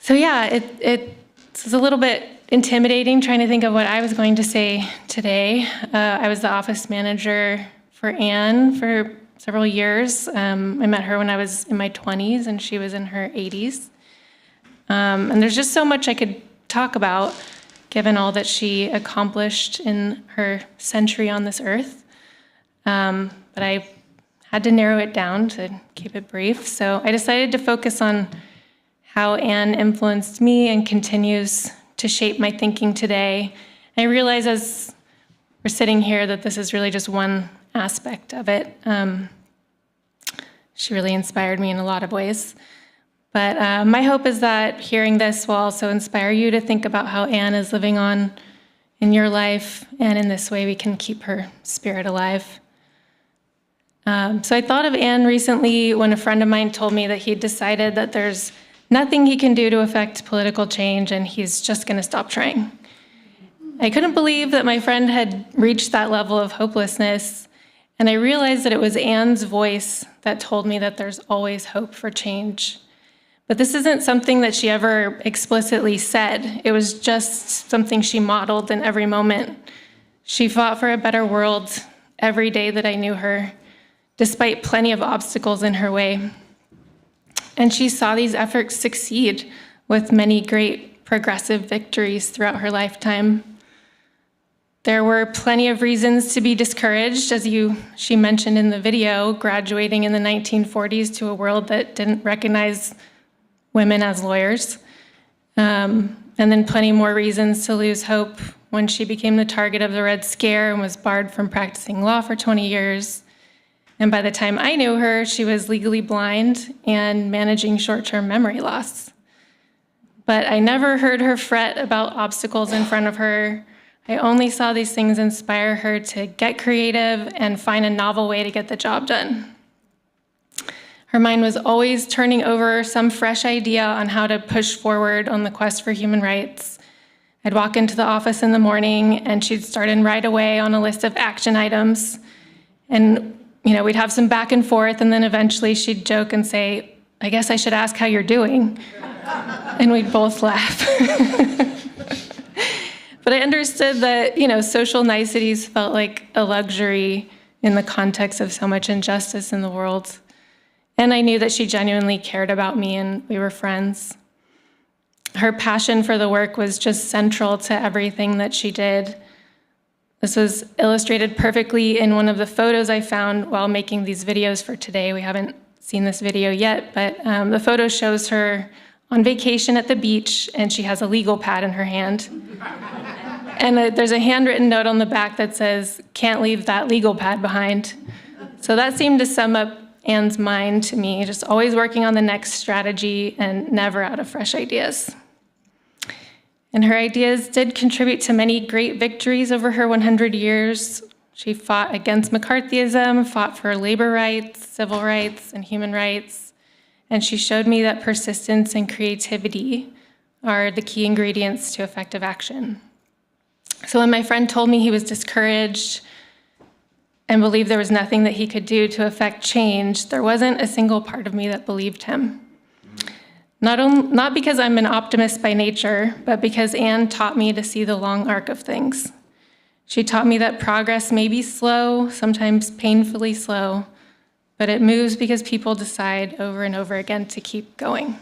yeah, it's a little bit intimidating trying to think of what I was going to say today. I was the office manager for Anne for several years. I met her when I was in my 20s and she was in her 80s. And there's just so much I could talk about given all that she accomplished in her century on this earth. But I had to narrow it down to keep it brief. So I decided to focus on how Anne influenced me and continues to shape my thinking today. I realize as we're sitting here that this is really just one aspect of it. She really inspired me in a lot of ways. But my hope is that hearing this will also inspire you to think about how Anne is living on in your life, and in this way we can keep her spirit alive. So I thought of Anne recently when a friend of mine told me that he'd decided that there's nothing he can do to affect political change, and he's just going to stop trying. I couldn't believe that my friend had reached that level of hopelessness, and I realized that it was Anne's voice that told me that there's always hope for change. But this isn't something that she ever explicitly said. It was just something she modeled in every moment. She fought for a better world every day that I knew her, despite plenty of obstacles in her way. And she saw these efforts succeed with many great progressive victories throughout her lifetime. There were plenty of reasons to be discouraged, as she mentioned in the video, graduating in the 1940s to a world that didn't recognize women as lawyers. And then plenty more reasons to lose hope when she became the target of the Red Scare and was barred from practicing law for 20 years. And by the time I knew her, she was legally blind and managing short-term memory loss. But I never heard her fret about obstacles in front of her. I only saw these things inspire her to get creative and find a novel way to get the job done. Her mind was always turning over some fresh idea on how to push forward on the quest for human rights. I'd walk into the office in the morning and she'd start in right away on a list of action items. And, we'd have some back and forth, and then eventually she'd joke and say, "I guess I should ask how you're doing." And we'd both laugh. But I understood that, social niceties felt like a luxury in the context of so much injustice in the world. And I knew that she genuinely cared about me and we were friends. Her passion for the work was just central to everything that she did. This was illustrated perfectly in one of the photos I found while making these videos for today. We haven't seen this video yet, but the photo shows her on vacation at the beach, and she has a legal pad in her hand. And there's a handwritten note on the back that says, "Can't leave that legal pad behind." So that seemed to sum up Anne's mind to me, just always working on the next strategy and never out of fresh ideas. And her ideas did contribute to many great victories over her 100 years. She fought against McCarthyism, fought for labor rights, civil rights, and human rights. And she showed me that persistence and creativity are the key ingredients to effective action. So when my friend told me he was discouraged and believed there was nothing that he could do to affect change, there wasn't a single part of me that believed him. Not because I'm an optimist by nature, but because Anne taught me to see the long arc of things. She taught me that progress may be slow, sometimes painfully slow, but it moves because people decide over and over again to keep going.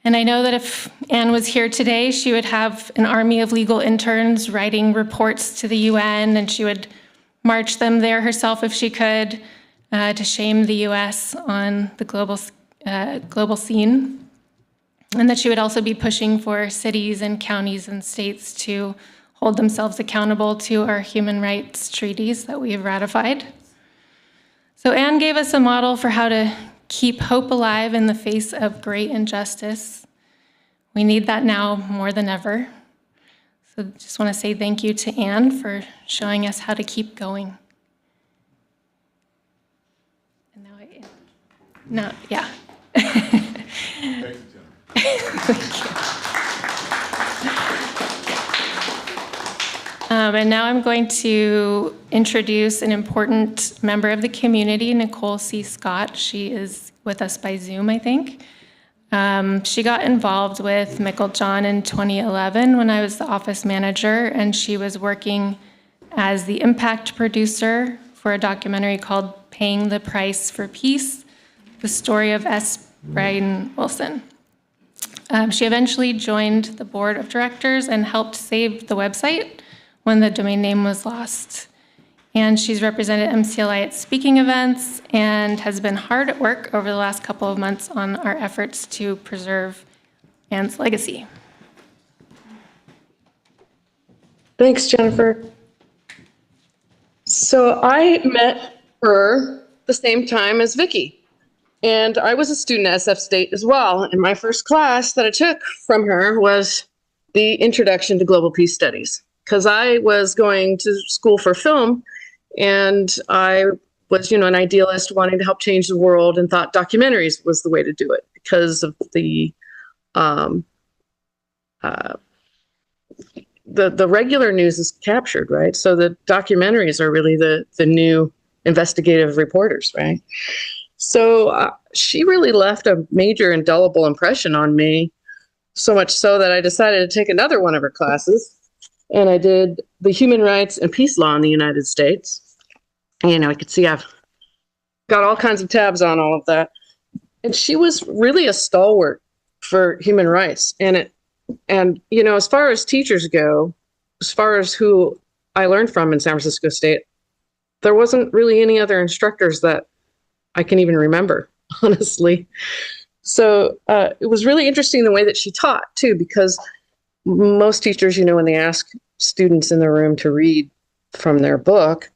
And I know that if Anne was here today, she would have an army of legal interns writing reports to the UN, and she would march them there herself if she could, to shame the US on the global scene. And that she would also be pushing for cities and counties and states to hold themselves accountable to our human rights treaties that we have ratified. So Anne gave us a model for how to keep hope alive in the face of great injustice. We need that now more than ever. So just want to say thank you to Anne for showing us how to keep going. And now yeah. Thank you, Thank you. And now I'm going to introduce an important member of the community, Nicole C. Scott. She is with us by Zoom, I think. She got involved with Meiklejohn in 2011 when I was the office manager, and she was working as the impact producer for a documentary called Paying the Price for Peace, the story of S. Brian Wilson. She eventually joined the board of directors and helped save the website when the domain name was lost. And she's represented MCLI at speaking events and has been hard at work over the last couple of months on our efforts to preserve Anne's legacy. Thanks, Jennifer. So I met her the same time as Vicki, and I was a student at SF State as well. And my first class that I took from her was the Introduction to Global Peace Studies, because I was going to school for film, and I was, an idealist wanting to help change the world, and thought documentaries was the way to do it because of the regular news is captured, right? So the documentaries are really the new investigative reporters, right? So she really left a major indelible impression on me, so much so that I decided to take another one of her classes. And I did the human rights and peace law in the United States. I could see I've got all kinds of tabs on all of that. And she was really a stalwart for human rights. And as far as teachers go, as far as who I learned from in San Francisco State, there wasn't really any other instructors that I can even remember, honestly. So it was really interesting the way that she taught, too, because most teachers, when they ask students in the room to read from their book,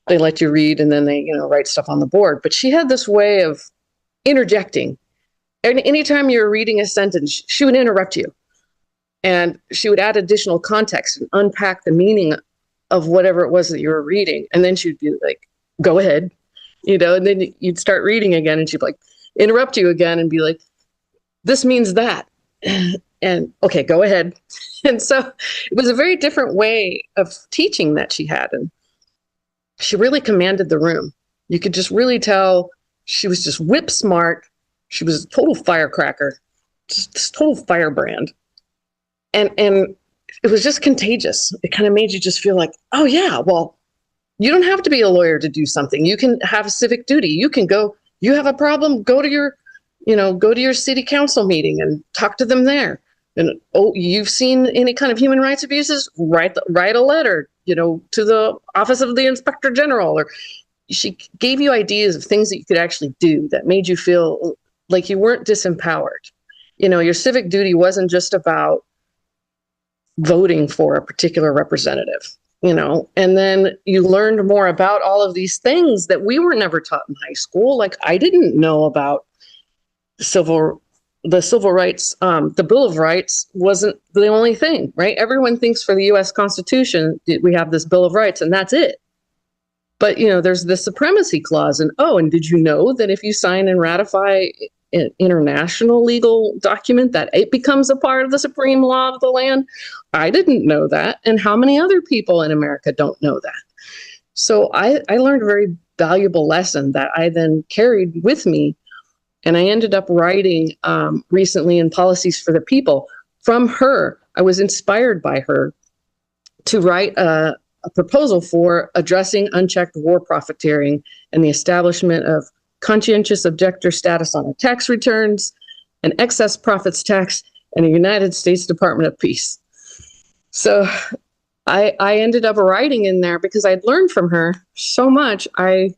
they let you read and then they, write stuff on the board. But she had this way of interjecting. And anytime you were reading a sentence, she would interrupt you. And she would add additional context and unpack the meaning of whatever it was that you were reading. And then she'd be like, go ahead, and then you'd start reading again and she'd like interrupt you again and be like, this means that. and okay, go ahead. And so it was a very different way of teaching that she had. And she really commanded the room. You could just really tell she was just whip smart. She was a total firecracker, just this total firebrand. And it was just contagious. It kind of made you just feel like, oh yeah, well, you don't have to be a lawyer to do something. You can have a civic duty. You can go, you have a problem, go to your city council meeting and talk to them there. And, oh, you've seen any kind of human rights abuses? Write a letter, to the office of the inspector general. Or she gave you ideas of things that you could actually do that made you feel like you weren't disempowered. Your civic duty wasn't just about voting for a particular representative, and then you learned more about all of these things that we were never taught in high school. Like, I didn't know about the civil rights. The Bill of Rights wasn't the only thing, right? Everyone thinks for the U.S. Constitution, we have this Bill of Rights and that's it. But, there's the supremacy clause. And did you know that if you sign and ratify an international legal document, that it becomes a part of the supreme law of the land? I didn't know that. And how many other people in America don't know that? So I learned a very valuable lesson that I then carried with me. And I ended up writing recently in Policies for the People from her. I was inspired by her to write a proposal for addressing unchecked war profiteering and the establishment of conscientious objector status on our tax returns, an excess profits tax, and a United States Department of Peace. So I ended up writing in there because I'd learned from her so much. I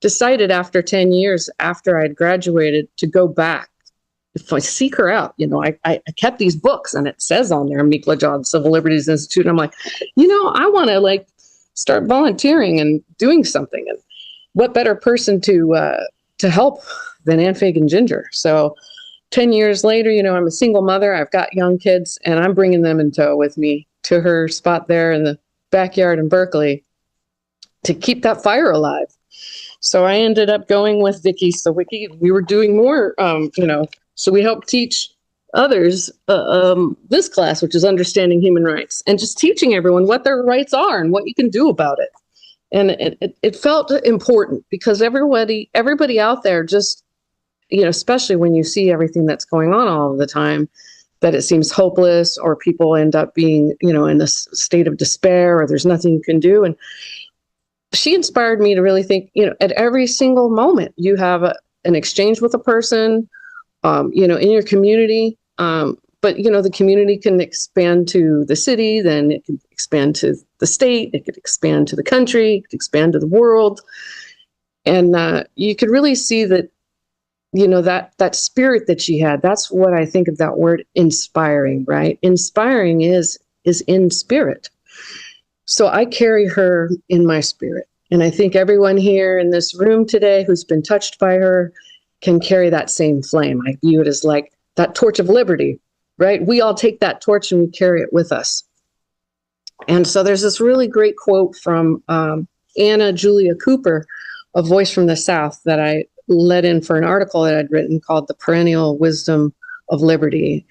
decided after 10 years after I'd graduated to go back, if I seek her out. I kept these books and it says on there, Meekla John Civil Liberties Institute. And I'm like, I want to start volunteering and doing something. And what better person to help than Ann Fagan Ginger? So 10 years later, I'm a single mother. I've got young kids and I'm bringing them in tow with me to her spot there in the backyard in Berkeley to keep that fire alive. So I ended up going with Vicki. So Vicki, we were doing more, so we helped teach others this class, which is Understanding Human Rights, and just teaching everyone what their rights are and what you can do about it. And it felt important because everybody out there just, especially when you see everything that's going on all the time, that it seems hopeless or people end up being, in this state of despair or there's nothing you can do. And she inspired me to really think, at every single moment you have an exchange with a person, in your community. But, the community can expand to the city, then it can expand to the state, it could expand to the country, it could expand to the world. And you could really see that, that spirit that she had, that's what I think of that word inspiring, right? Inspiring is in spirit. So I carry her in my spirit. And I think everyone here in this room today who's been touched by her can carry that same flame. I view it as like that torch of liberty, right? We all take that torch and we carry it with us. And so there's this really great quote from Anna Julia Cooper, A Voice from the South, that I let in for an article that I'd written called The Perennial Wisdom of Liberty.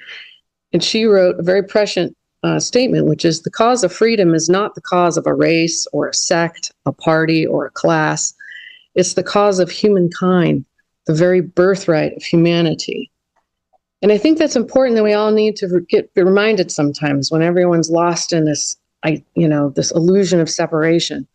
And she wrote a very prescient statement, which is, the cause of freedom is not the cause of a race or a sect, a party or a class. It's the cause of humankind, the very birthright of humanity. And I think that's important, that we all need to be reminded sometimes when everyone's lost in this, this illusion of separation,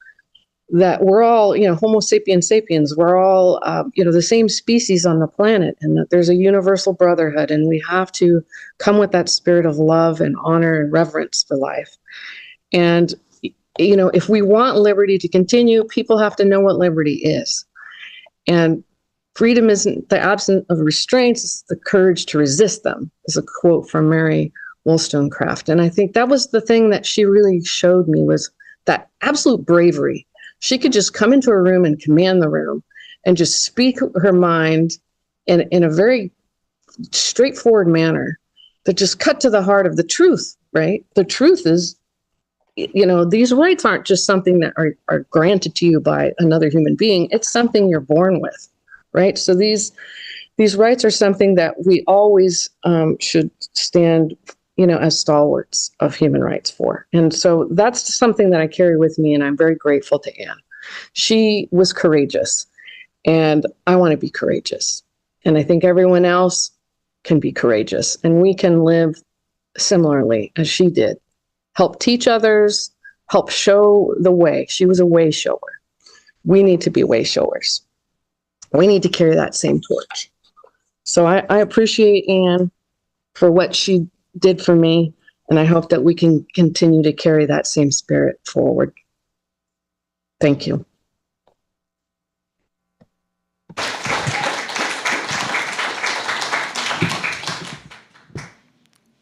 that we're all, Homo sapiens sapiens, we're all, the same species on the planet, and that there's a universal brotherhood, and we have to come with that spirit of love and honor and reverence for life. And, if we want liberty to continue, people have to know what liberty is. And freedom isn't the absence of restraints, it's the courage to resist them, is a quote from Mary Wollstonecraft. And I think that was the thing that she really showed me, was that absolute bravery. She could just come into a room and command the room and just speak her mind in a very straightforward manner that just cut to the heart of the truth, right? The truth is, these rights aren't just something that are granted to you by another human being. It's something you're born with, right? So these rights are something that we always should stand as stalwarts of human rights for. And so that's something that I carry with me, and I'm very grateful to Anne. She was courageous, and I want to be courageous. And I think everyone else can be courageous, and we can live similarly as she did. Help teach others, help show the way. She was a way shower. We need to be way showers. We need to carry that same torch. So I appreciate Anne for what she did for me, and I hope that we can continue to carry that same spirit forward. Thank you.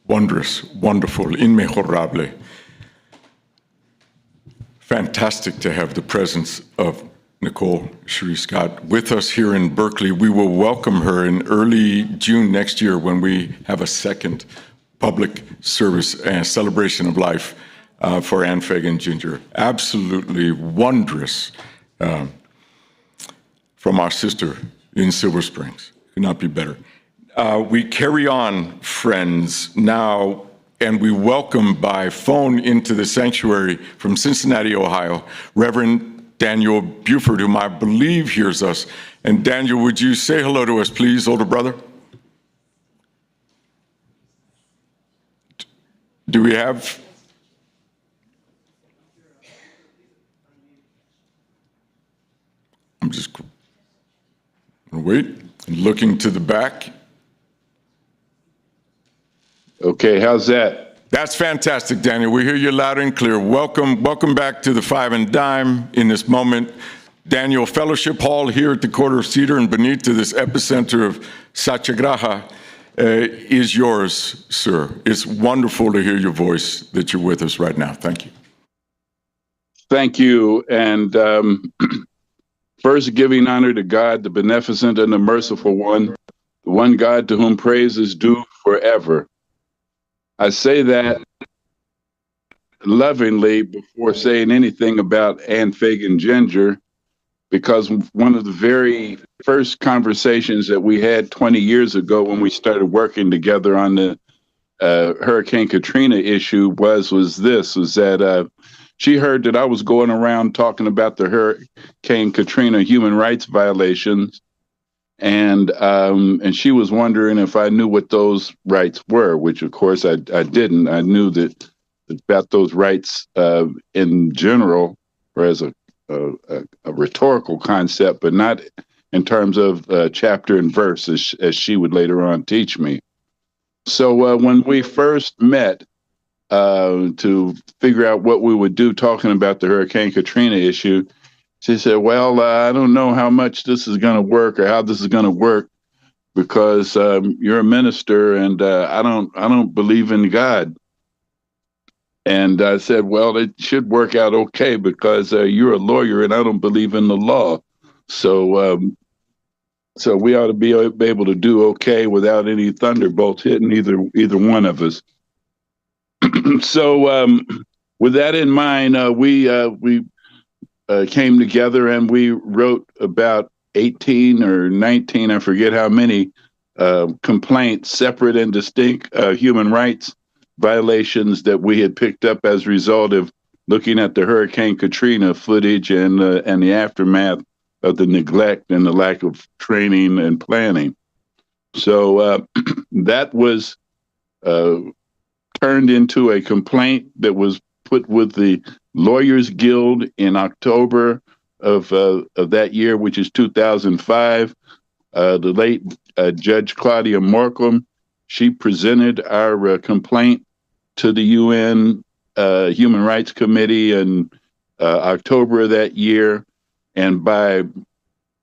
Wondrous, wonderful, inmejorable. Fantastic to have the presence of Nicole Cherie Scott with us here in Berkeley. We will welcome her in early June next year when we have a second public service and celebration of life for Ann Fagan Ginger. Absolutely wondrous from our sister in Silver Springs. Could not be better. We carry on, friends, now, and we welcome by phone into the sanctuary from Cincinnati, Ohio, Reverend Daniel Buford, whom I believe hears us. And Daniel, would you say hello to us, please, older brother? Do we have? I'm just going to wait, looking to the back. Okay, how's that? That's fantastic, Daniel. We hear you loud and clear. Welcome back to the Five and Dime in this moment. Daniel, Fellowship Hall here at the Quarter of Cedar and beneath to this epicenter of Satyagraha is yours, sir. It's wonderful to hear your voice that you're with us right now. Thank you. Thank you. And first, giving honor to God, the beneficent and the merciful one, the one God to whom praise is due forever. I say that lovingly before saying anything about Ann Fagan Ginger, because one of the very first conversations that we had 20 years ago when we started working together on the Hurricane Katrina issue was that she heard that I was going around talking about the Hurricane Katrina human rights violations. And she was wondering if I knew what those rights were, which of course I didn't. I knew that about those rights in general, or as a rhetorical concept, but not in terms of chapter and verse, as she would later on teach me. So when we first met to figure out what we would do talking about the Hurricane Katrina issue, she said, well, I don't know how much this is going to work or how this is going to work because you're a minister and I don't believe in God. And I said, well, it should work out okay because you're a lawyer and I don't believe in the law. So we ought to be able to do okay without any thunderbolts hitting either one of us. So with that in mind, we came together and we wrote about 18 or 19, I forget how many, complaints, separate and distinct human rights violations that we had picked up as a result of looking at the Hurricane Katrina footage and the aftermath of the neglect and the lack of training and planning. So that was turned into a complaint that was put with the Lawyers Guild in October of that year, which is 2005. The late Judge Claudia Morcom, she presented our complaint to the UN Human Rights Committee in October of that year. And by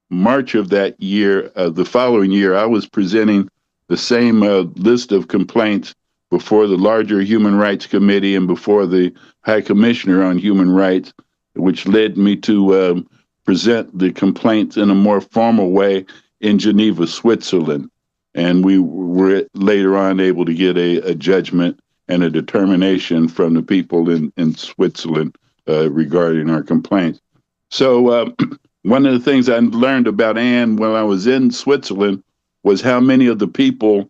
March of that year, the following year, I was presenting the same list of complaints before the larger Human Rights Committee and before the High Commissioner on Human Rights, which led me to present the complaints in a more formal way in Geneva, Switzerland. And we were later on able to get a judgment and a determination from the people in Switzerland regarding our complaints. So one of the things I learned about Anne when I was in Switzerland was how many of the people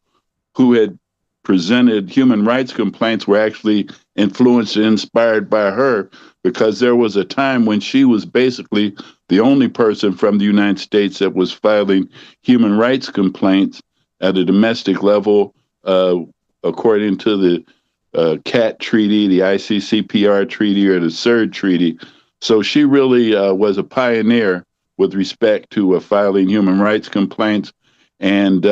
who had presented human rights complaints were actually influenced and inspired by her, because there was a time when she was basically the only person from the United States that was filing human rights complaints at a domestic level, according to the CAT treaty, the ICCPR treaty, or the CERD treaty. So she really was a pioneer with respect to filing human rights complaints. And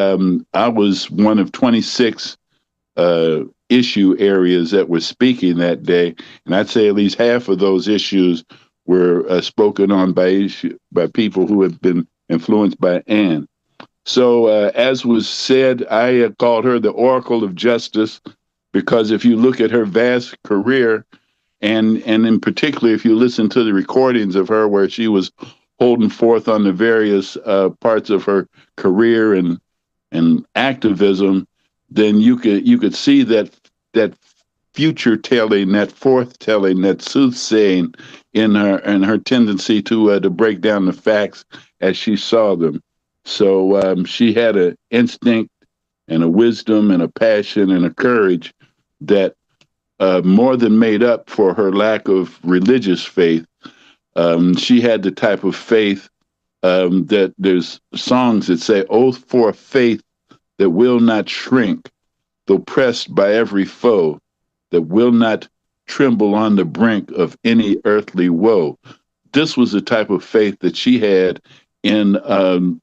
I was one of 26 issue areas that were speaking that day. And I'd say at least half of those issues were spoken on by people who had been influenced by Anne. So as was said, I called her the Oracle of Justice, because if you look at her vast career, and in particular, if you listen to the recordings of her where she was holding forth on the various parts of her career and activism, then you could see that future telling, that forth telling, that soothsaying in her tendency to break down the facts as she saw them. So she had an instinct and a wisdom and a passion and a courage that more than made up for her lack of religious faith. She had the type of faith that there's songs that say, "Oh, for a faith that will not shrink, though pressed by every foe, that will not tremble on the brink of any earthly woe." This was the type of faith that she had in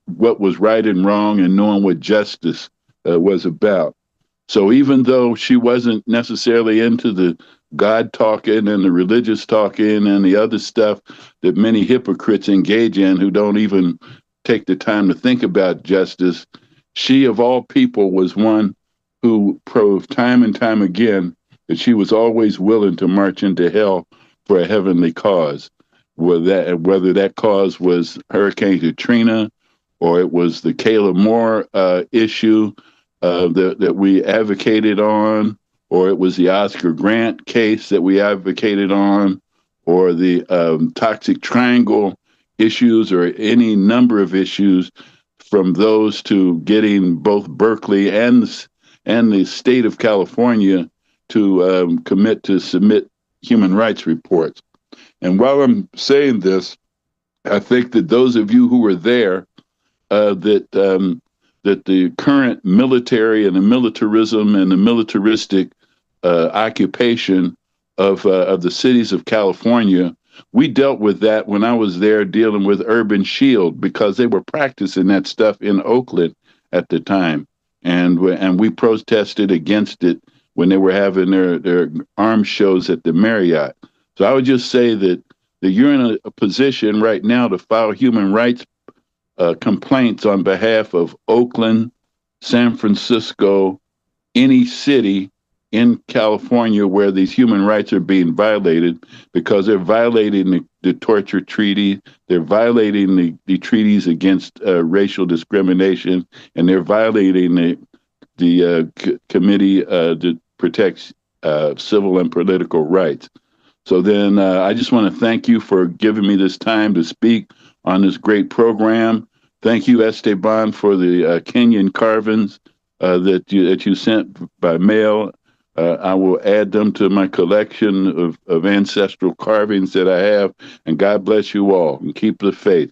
what was right and wrong and knowing what justice was about. So even though she wasn't necessarily into the God talking and the religious talking and the other stuff that many hypocrites engage in who don't even take the time to think about justice, she of all people was one who proved time and time again that she was always willing to march into hell for a heavenly cause. Whether that cause was Hurricane Katrina, or it was the Kayla Moore issue that we advocated on, or it was the Oscar Grant case that we advocated on, or the toxic triangle issues, or any number of issues, from those to getting both Berkeley and the state of California to commit to submit human rights reports. And while I'm saying this, I think that those of you who were there, that the current military and the militarism and the militaristic occupation of the cities of California, we dealt with that when I was there dealing with Urban Shield, because they were practicing that stuff in Oakland at the time. And we protested against it when they were having their arms shows at the Marriott. So I would just say that you're in a position right now to file human rights complaints on behalf of Oakland, San Francisco, any city in California where these human rights are being violated, because they're violating the torture treaty, they're violating the treaties against racial discrimination, and they're violating the committee that protects civil and political rights. So then I just want to thank you for giving me this time to speak on this great program. Thank you, Esteban, for the Kenyan carvings that you sent by mail. I will add them to my collection of ancestral carvings that I have. And God bless you all, and keep the faith.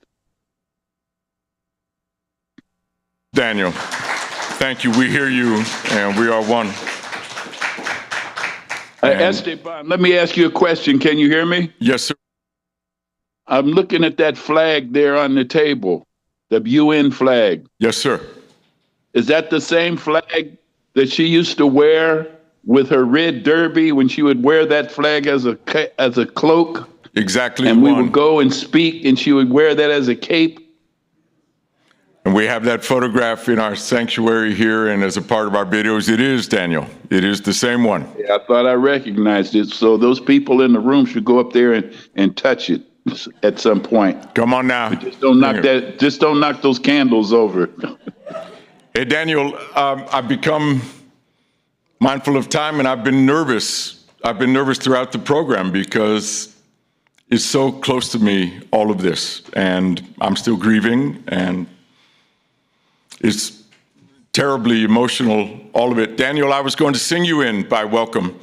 Daniel, thank you. We hear you, and we are one. Esteban, let me ask you a question. Can you hear me? Yes, sir. I'm looking at that flag there on the table, the UN flag. Yes, sir. Is that the same flag that she used to wear with her red derby, when she would wear that flag as a cloak? Exactly. And we would go and speak, and she would wear that as a cape? And we have that photograph in our sanctuary here, and as a part of our videos. It is, Daniel. It is the same one. Yeah, I thought I recognized it. So those people in the room should go up there and touch it at some point. Come on now. But just don't knock those candles over. Hey, Daniel, I've become mindful of time, and I've been nervous. I've been nervous throughout the program because it's so close to me, all of this, and I'm still grieving, and it's terribly emotional, all of it. Daniel, I was going to sing you in by welcome,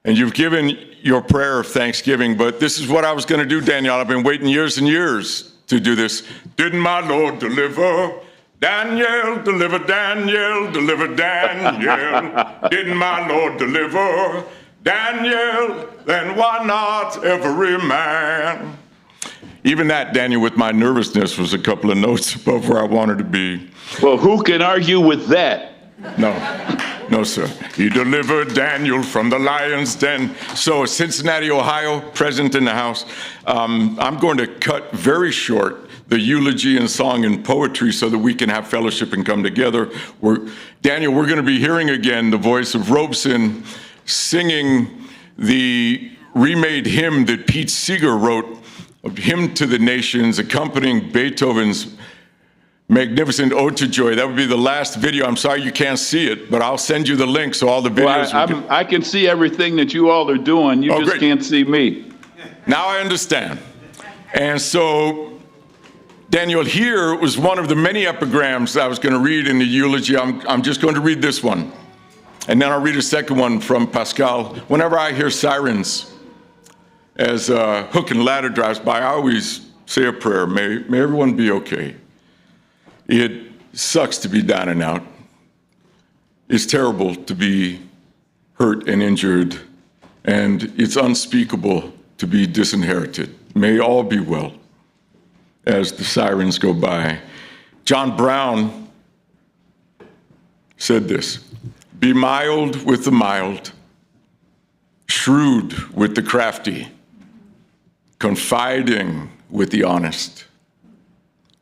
and you've given your prayer of thanksgiving, but this is what I was going to do, Daniel. I've been waiting years and years to do this. Didn't my Lord deliver? Daniel, deliver Daniel, deliver Daniel. Didn't my Lord deliver? Daniel, then why not every man? Even that, Daniel, with my nervousness, was a couple of notes above where I wanted to be. Well, who can argue with that? No, sir. He delivered Daniel from the lion's den. So, Cincinnati, Ohio, present in the house. I'm going to cut very short the eulogy and song and poetry so that we can have fellowship and come together. Daniel, we're going to be hearing again the voice of Robeson singing the remade hymn that Pete Seeger wrote, a hymn to the nations, accompanying Beethoven's magnificent Ode to Joy. That would be the last video. I'm sorry you can't see it, but I'll send you the link so all the videos. Well, I can see everything that you all are doing. You just can't see me. Now I understand. And so, Daniel, here was one of the many epigrams I was going to read in the eulogy. I'm just going to read this one. And then I'll read a second one from Pascal. Whenever I hear sirens, as Hook and Ladder drives by, I always say a prayer. May everyone be okay. It sucks to be down and out. It's terrible to be hurt and injured, and it's unspeakable to be disinherited. May all be well as the sirens go by. John Brown said this: be mild with the mild, shrewd with the crafty, confiding with the honest,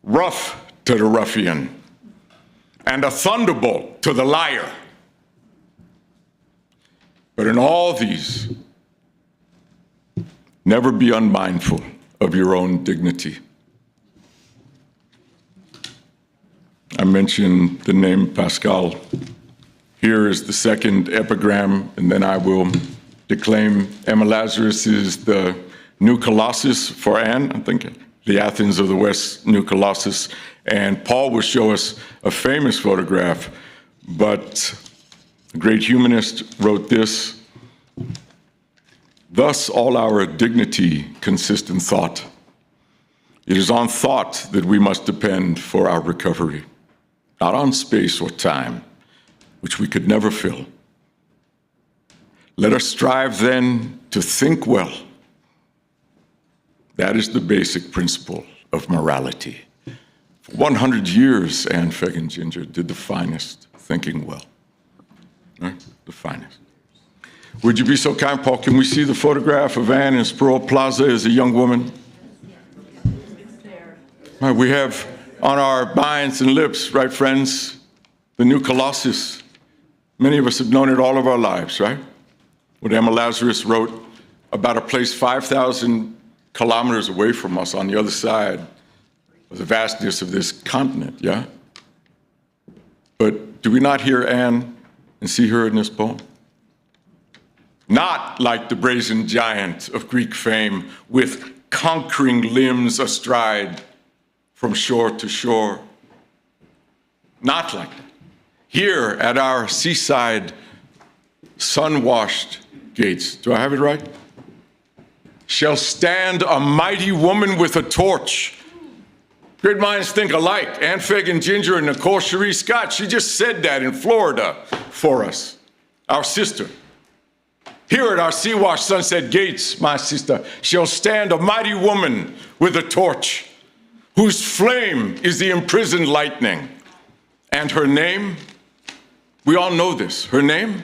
rough to the ruffian, and a thunderbolt to the liar. But in all these, never be unmindful of your own dignity. I mentioned the name Pascal. Here is the second epigram, and then I will declaim Emma Lazarus is the new Colossus for Anne, I'm thinking. The Athens of the West, new Colossus. And Paul will show us a famous photograph, but a great humanist wrote this: thus all our dignity consists in thought. It is on thought that we must depend for our recovery, not on space or time, which we could never fill. Let us strive then to think well. That is the basic principle of morality. For 100 years, Anne Fagan Ginger did the finest thinking well. Right? The finest. Would you be so kind, Paul? Can we see the photograph of Anne in Sproul Plaza as a young woman? Right, we have on our minds and lips, right, friends, the new Colossus. Many of us have known it all of our lives, right? What Emma Lazarus wrote about a place 5,000 kilometers away from us on the other side of the vastness of this continent, yeah? But do we not hear Anne and see her in this poem? Not like the brazen giant of Greek fame, with conquering limbs astride from shore to shore. Not like that. Here at our seaside, sun-washed gates, do I have it right? Shall stand a mighty woman with a torch. Great minds think alike. Anne Fagan Ginger and Nicole Cherie Scott, she just said that in Florida for us, our sister. Here at our sea-washed sunset gates, my sister, shall stand a mighty woman with a torch, whose flame is the imprisoned lightning. And her name, we all know this, her name?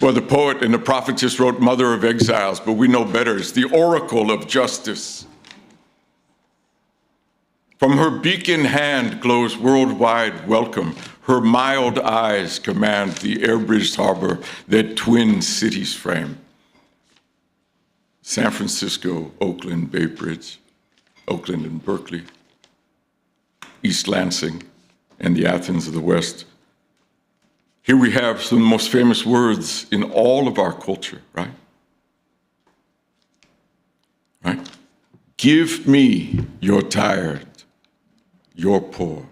Well, the poet and the prophetess wrote Mother of Exiles, but we know better. It's the oracle of justice. From her beacon hand glows worldwide welcome. Her mild eyes command the air-bridged harbor that twin cities frame. San Francisco, Oakland, Bay Bridge, Oakland and Berkeley, East Lansing, and the Athens of the West. Here we have some of the most famous words in all of our culture, right? Right? Give me your tired, your poor,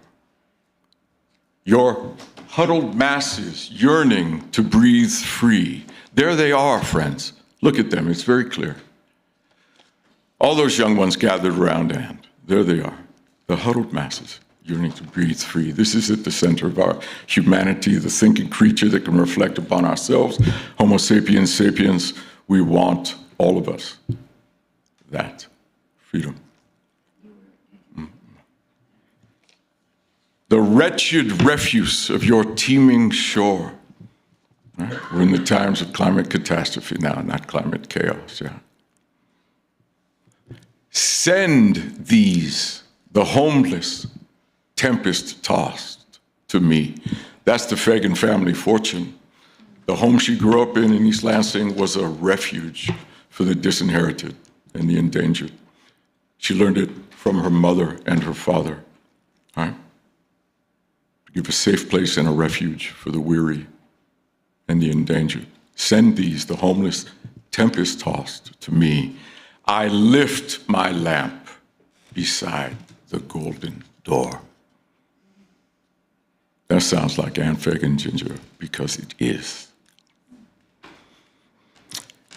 Your huddled masses yearning to breathe free. There they are, friends. Look at them, it's very clear. All those young ones gathered around Anne. There they are, the huddled masses yearning to breathe free. This is at the center of our humanity, the thinking creature that can reflect upon ourselves. Homo sapiens sapiens, we want, all of us, that freedom. The wretched refuse of your teeming shore. Right? We're in the times of climate catastrophe now, not climate chaos, yeah. Send these, the homeless, tempest-tossed, to me. That's the Fagan family fortune. The home she grew up in East Lansing was a refuge for the disinherited and the endangered. She learned it from her mother and her father, right? To give a safe place and a refuge for the weary and the endangered. Send these, the homeless, tempest-tossed, to me. I lift my lamp beside the golden door. That sounds like Anne Fagan Ginger, because it is.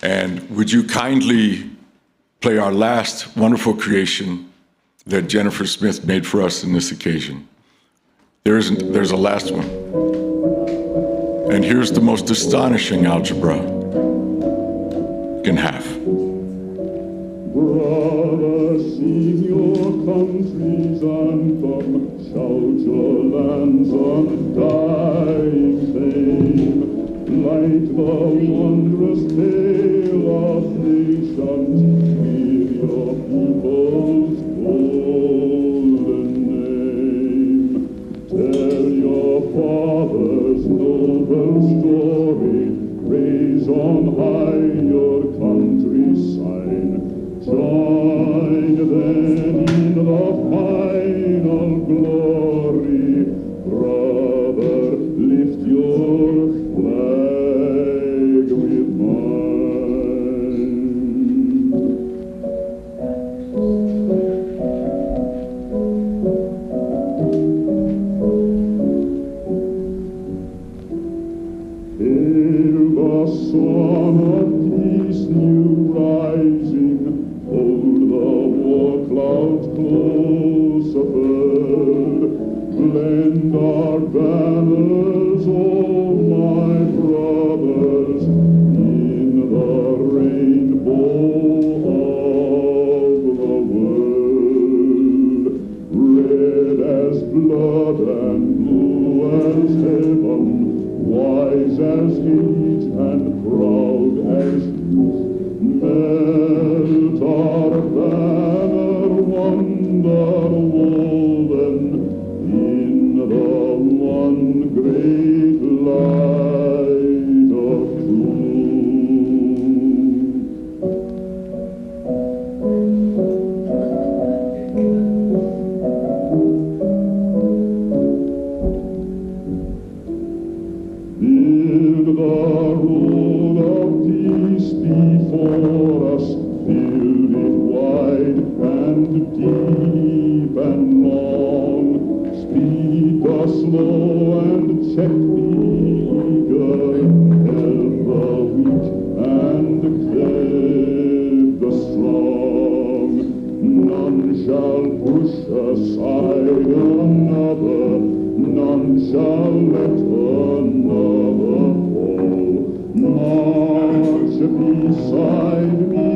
And would you kindly play our last wonderful creation that Jennifer Smith made for us in this occasion? There's a last one. And here's the most astonishing algebra you can have. Brother, sing your country's anthem, shout your land's undying fame, light the wondrous tale of nations, with your people's golden name. Tell your father's noble story, raise on high your country's sign. Join then in the final glory, brother, lift your flag with mine. Hail the sun of peace new rising, hold the war clouds close ahead, blend our banners, oh my brothers, in the rainbow of the world. Red as blood and blue as heaven, wise as heat and proud as youth, melt our banner wonder woven in the one great light of build the road of peace before us, build it wide and deep and long. Speed the slow and check the eager, help the weak and keep the strong. None shall push aside another, none shall let another fall. March beside me,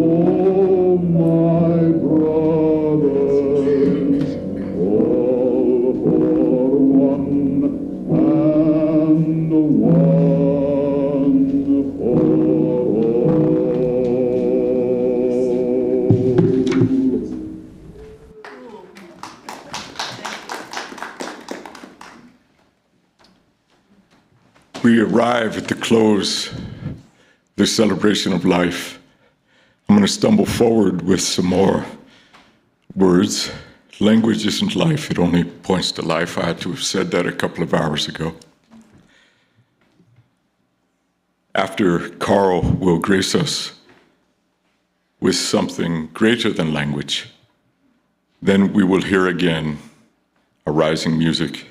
oh my brothers, all for one and one for all. We arrive at the close of this celebration of life. I'm going to stumble forward with some more words. Language isn't life, it only points to life. I had to have said that a couple of hours ago. After Carl will grace us with something greater than language, then we will hear again a rising music.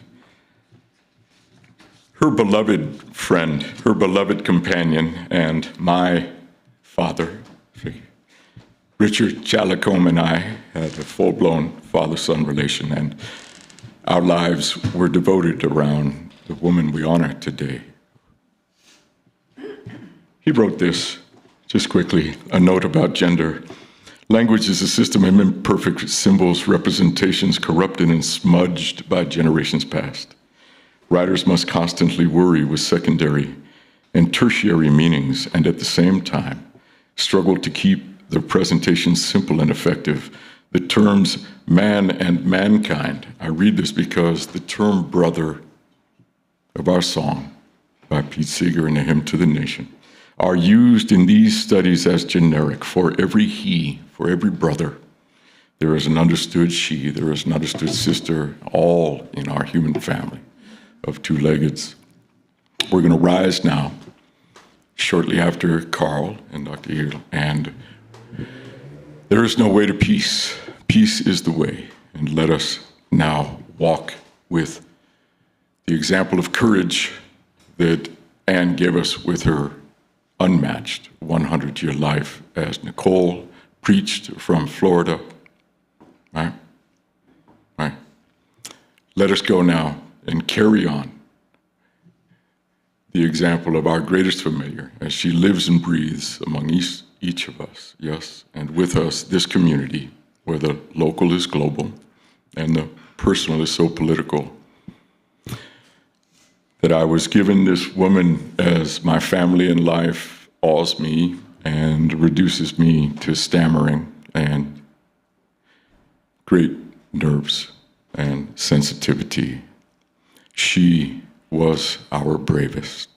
her beloved friend, her beloved companion, and my father, Richard Chalacombe, and I had a full-blown father-son relation, and our lives were devoted around the woman we honor today. He wrote this, just quickly, a note about gender. Language is a system of imperfect symbols, representations corrupted and smudged by generations past. Writers must constantly worry with secondary and tertiary meanings, and at the same time, struggle to keep their presentation simple and effective. The terms man and mankind, I read this because the term brother of our song by Pete Seeger in A Hymn to the Nation are used in these studies as generic for every he, for every brother. There is an understood she, there is an understood sister, all in our human family of two-leggeds. We're going to rise now, shortly after Carl and Dr. Hill, and there is no way to peace. Peace is the way, and let us now walk with the example of courage that Anne gave us with her unmatched 100-year life as Nicole preached from Florida. Right? Right? Let us go now and carry on the example of our greatest familiar as she lives and breathes among each of us, yes, and with us, this community, where the local is global and the personal is so political, that I was given this woman as my family in life awes me and reduces me to stammering and great nerves and sensitivity. She was our bravest.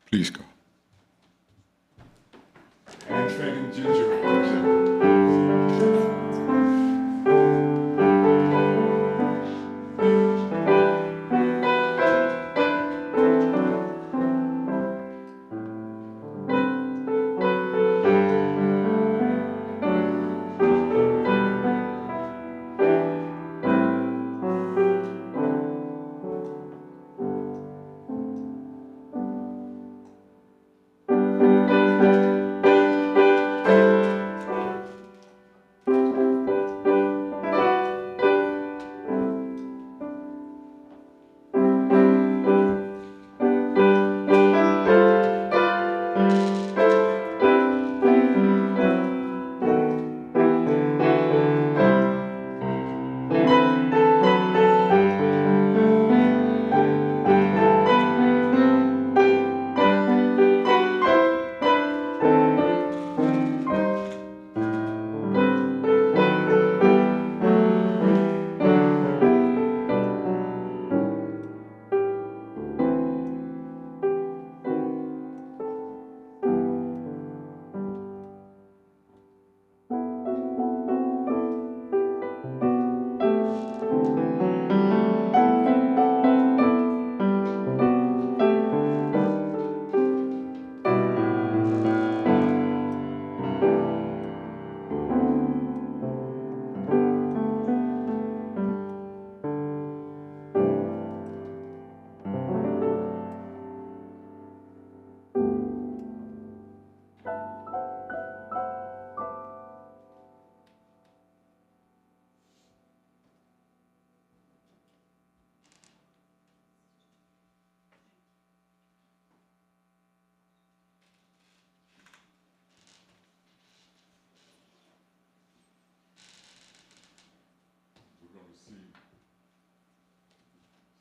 Please go. And Fagan Ginger.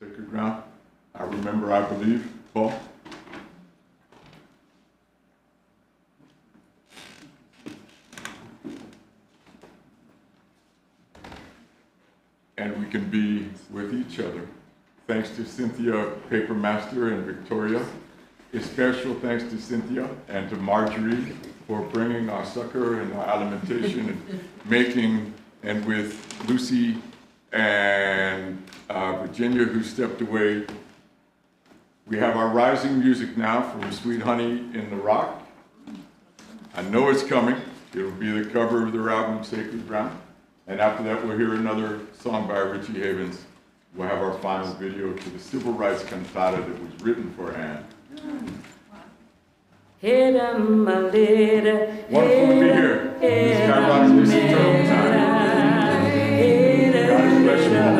Sacred ground. I remember, I believe, Paul. And we can be with each other. Thanks to Cynthia Papermaster and Victoria. A special thanks to Cynthia and to Marjorie for bringing our succor and our alimentation and making, and with Lucy and Virginia, who stepped away. We have our rising music now from Sweet Honey in the Rock. I know it's coming. It'll be the cover of their album, Sacred Ground. And after that, we'll hear another song by Richie Havens. We'll have our final video to the civil rights cantata that was written for Anne. Wonderful to be here. Skywalker, this is turtle time. God bless you all.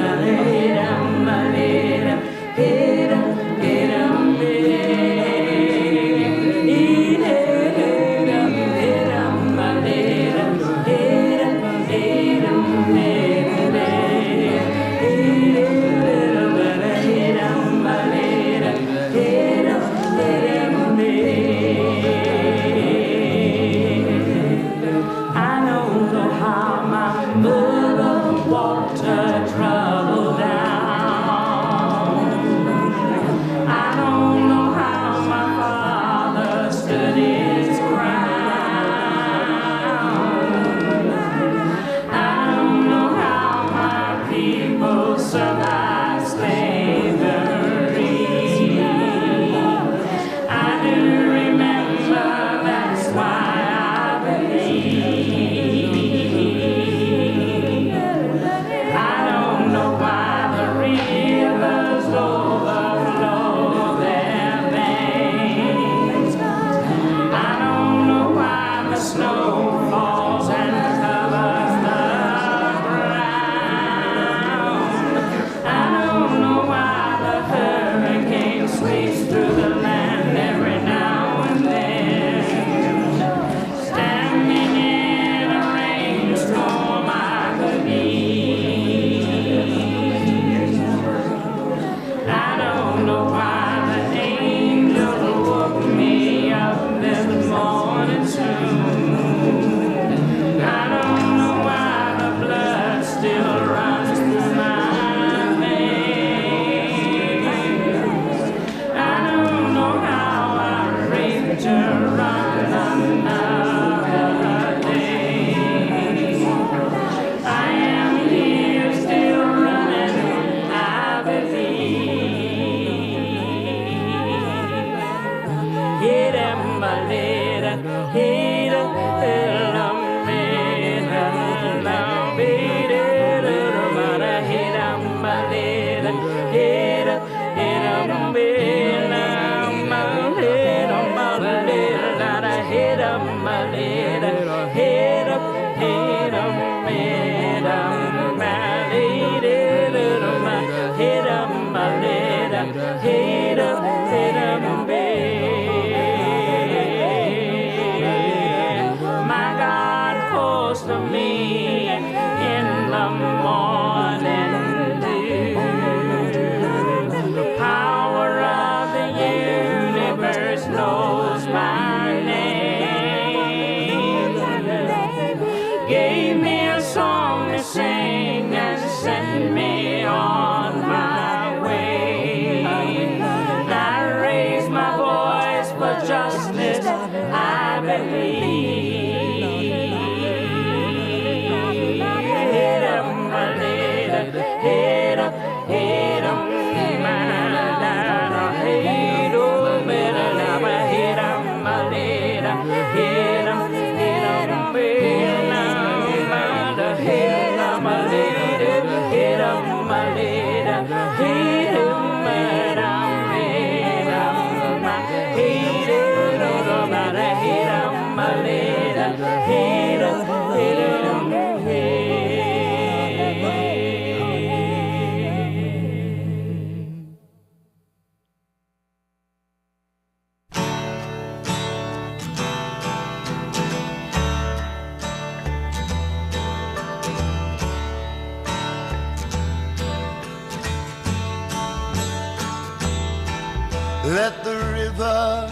Let the river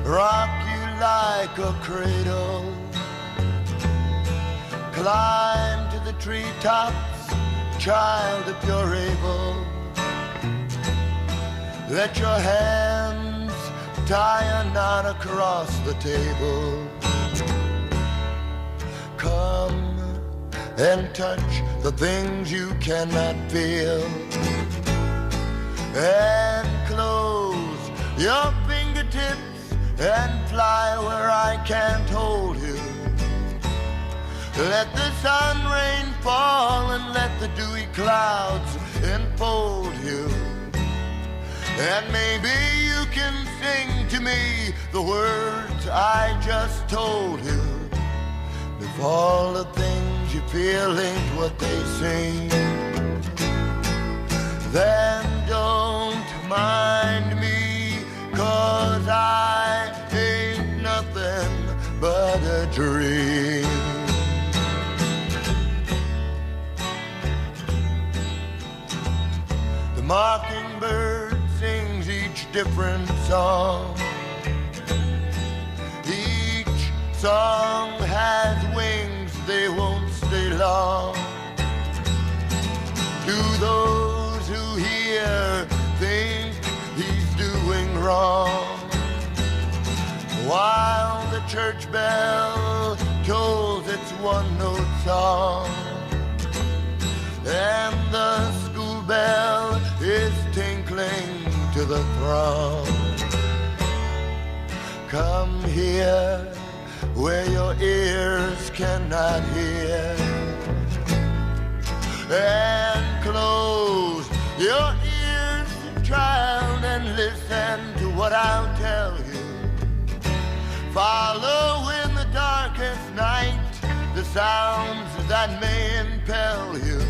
rock you like a cradle. Climb to the treetops, child, if you're able. Let your hands tie a knot across the table. Come and touch the things you cannot feel. And close your fingertips and fly where I can't hold you. Let the sun rain fall and let the dewy clouds enfold you. And maybe you can sing to me the words I just told you. If all the things you feel ain't what they seem, then don't mind me, 'cause I ain't nothing but a dream. The mockingbird sings each different song. Each song has wings, they won't stay long. To those who hear, think he's doing wrong, while the church bell tolls its one-note song, and the school bell is tinkling to the throng. Come here where your ears cannot hear, and close your ears, child, and listen to what I'll tell you. Follow in the darkest night the sounds that may impel you,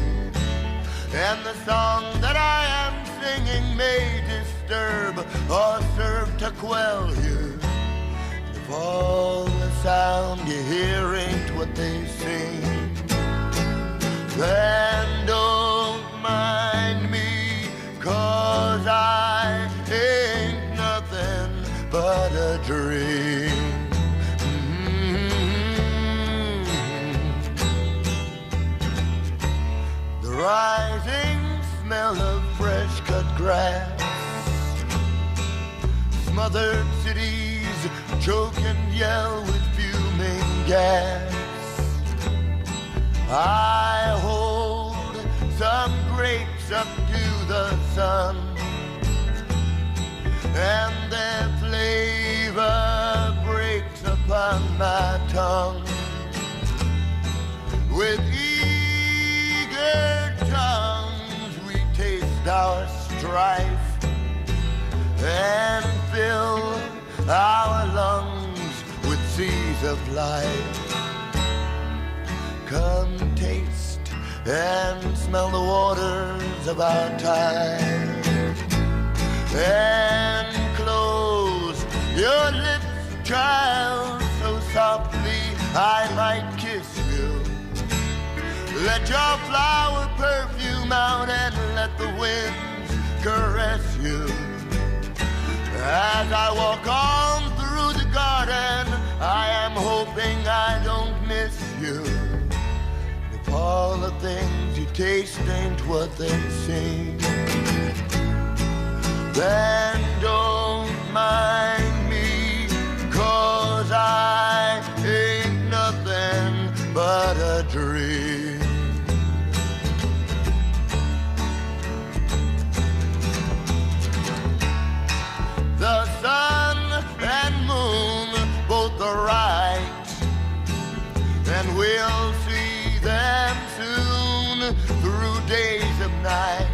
and the song that I am singing may disturb or serve to quell you. If all the sound you hear ain't what they sing, then don't mind me, 'cause I ain't nothing but a dream. The rising smell of fresh cut grass, smothered cities choke and yell with fuming gas. I hold some grapes up to the sun, and their flavor breaks upon my tongue. With eager tongues we taste our strife, and fill our lungs with seas of life. Come taste and smell the waters of our time, and close your lips, child, so softly I might kiss you. Let your flower perfume out and let the winds caress you. As I walk on through the garden, I am hoping I don't miss you. If all the things you taste ain't what they seem, then don't mind me, 'cause I ain't nothing but a dream. The sun and moon both are right, and we'll see them soon through days of night.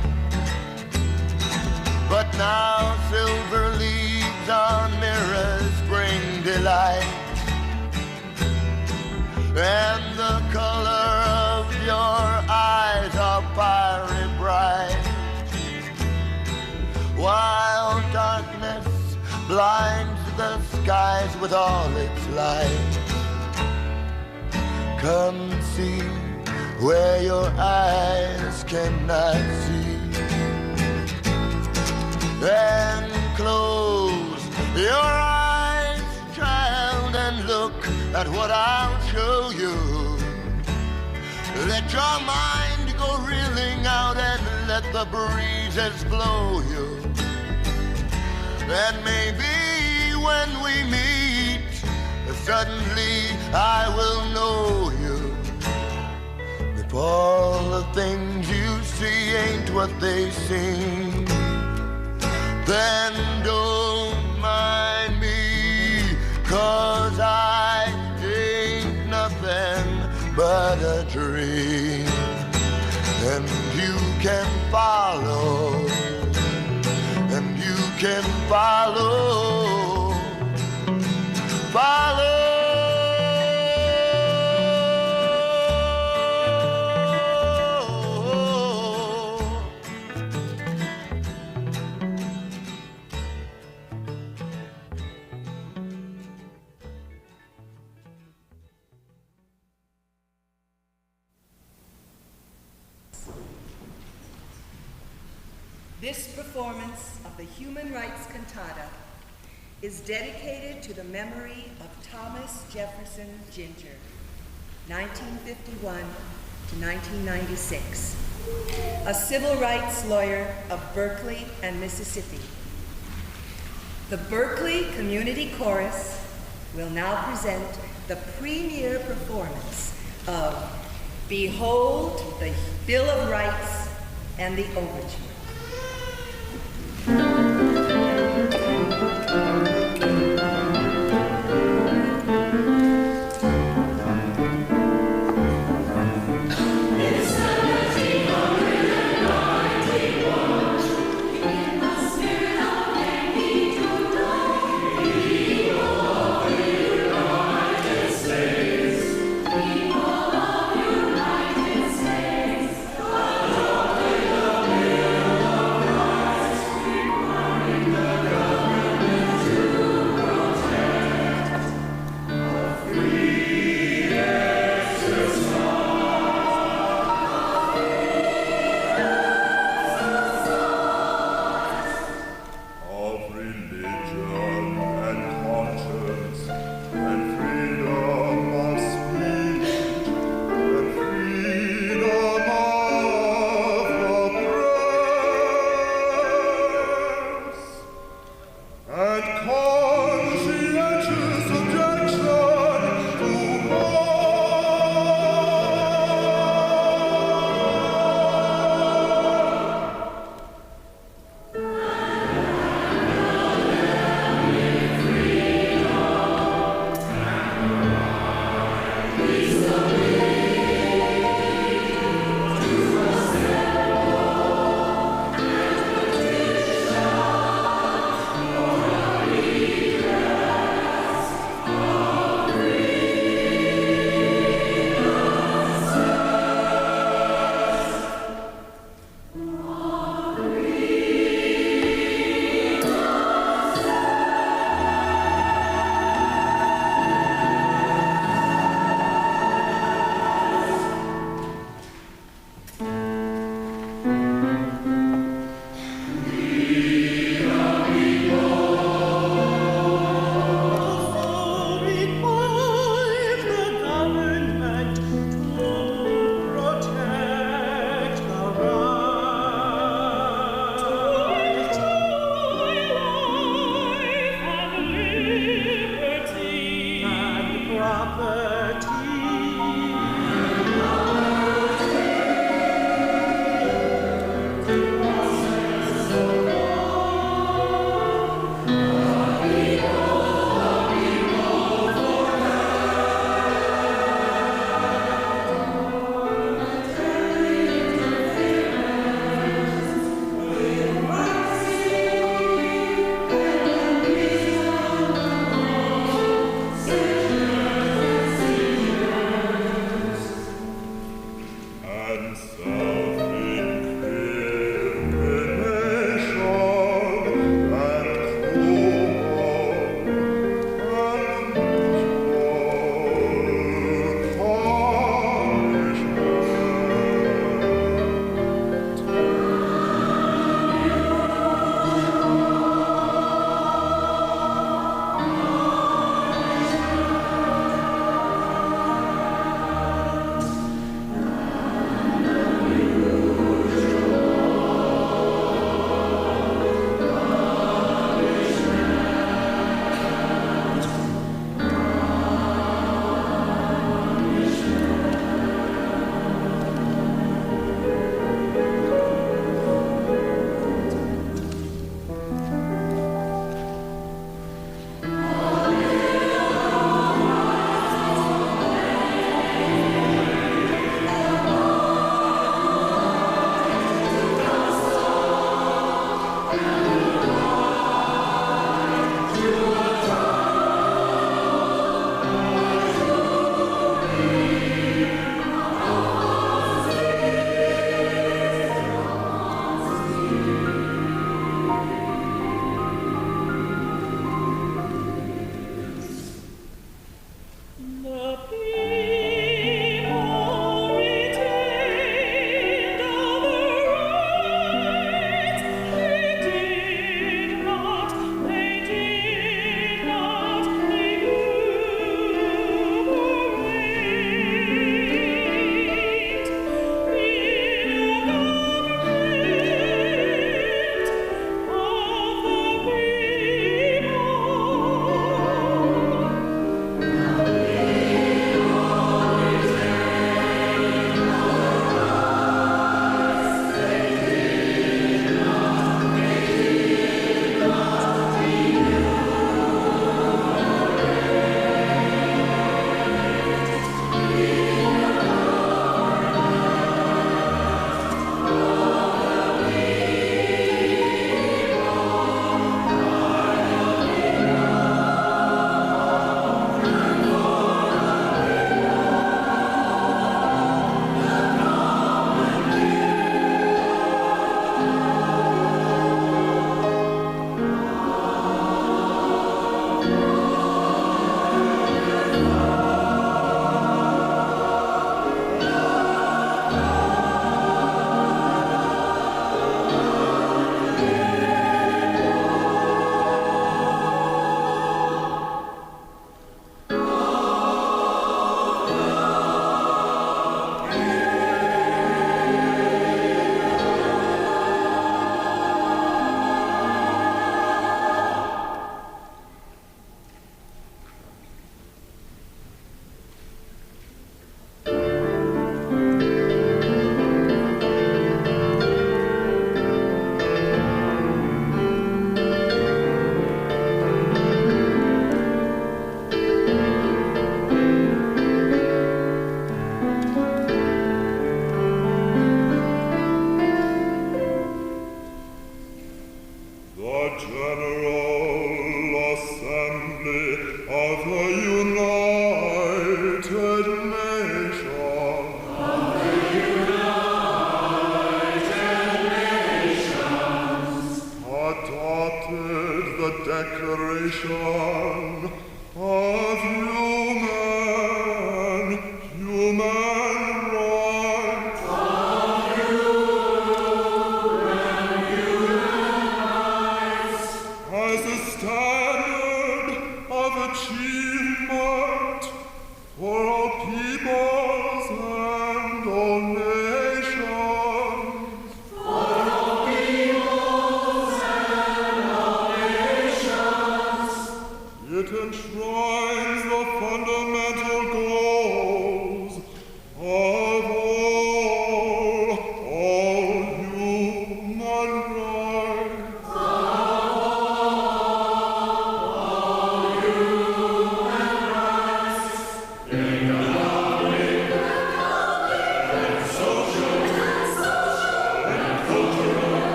But now silver leaves on mirrors bring delight, and the color of your eyes are fiery bright, while darkness blinds the skies with all its light. Come see where your eyes cannot see, and close your eyes, child, and look at what I'll show you. Let your mind go reeling out and let the breezes blow you. And maybe when we meet, suddenly I will know you. If all the things you see ain't what they seem, then don't mind me, 'cause I ain't nothing but a dream. And you can follow can follow, follow. This performance of the Human Rights Cantata is dedicated to the memory of Thomas Jefferson Ginger, 1951 to 1996, a civil rights lawyer of Berkeley and Mississippi. The Berkeley Community Chorus will now present the premiere performance of Behold the Bill of Rights and the Overture. Amen.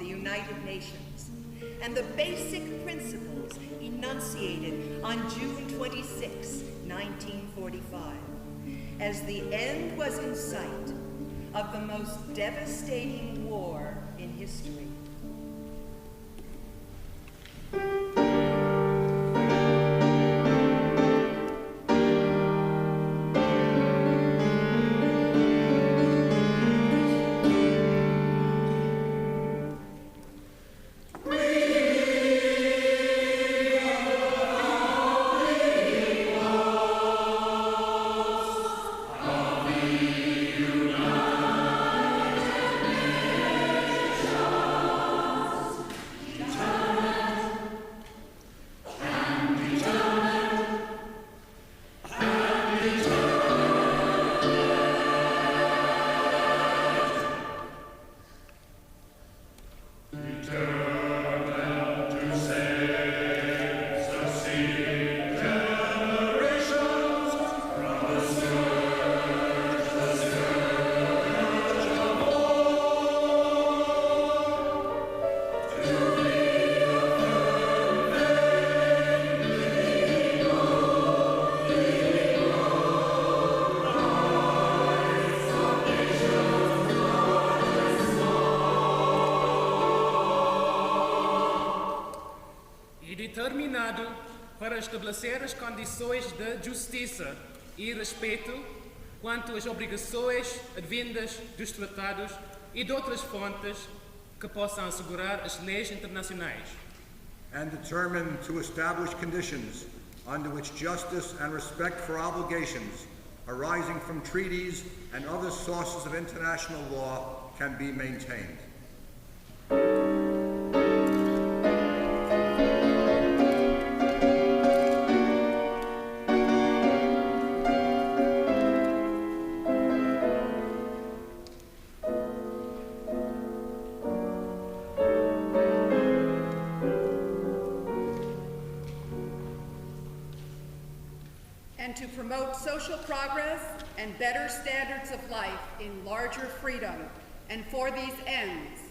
United Nations and the basic principles enunciated on June 26, 1945, as the end was in sight of the most devastating war in history. Determinado para estabelecer as condições de justiça e respeito quanto às obrigações advindas dos tratados e de outras fontes que possam assegurar as leis internacionais. And determined to establish conditions under which justice and respect for obligations arising from treaties and other sources of international law can be maintained. And to promote social progress and better standards of life in larger freedom, and for these ends,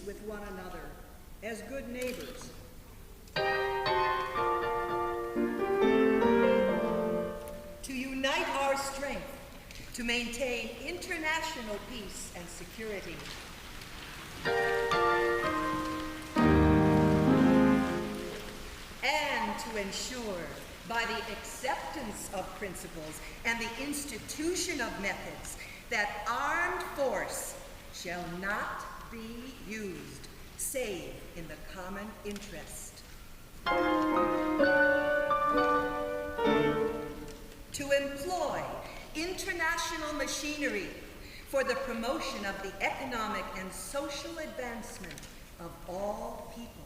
with one another as good neighbors. To unite our strength to maintain international peace and security. And to ensure, by the acceptance of principles and the institution of methods, that armed force shall not be used save in the common interest. To employ international machinery for the promotion of the economic and social advancement of all people.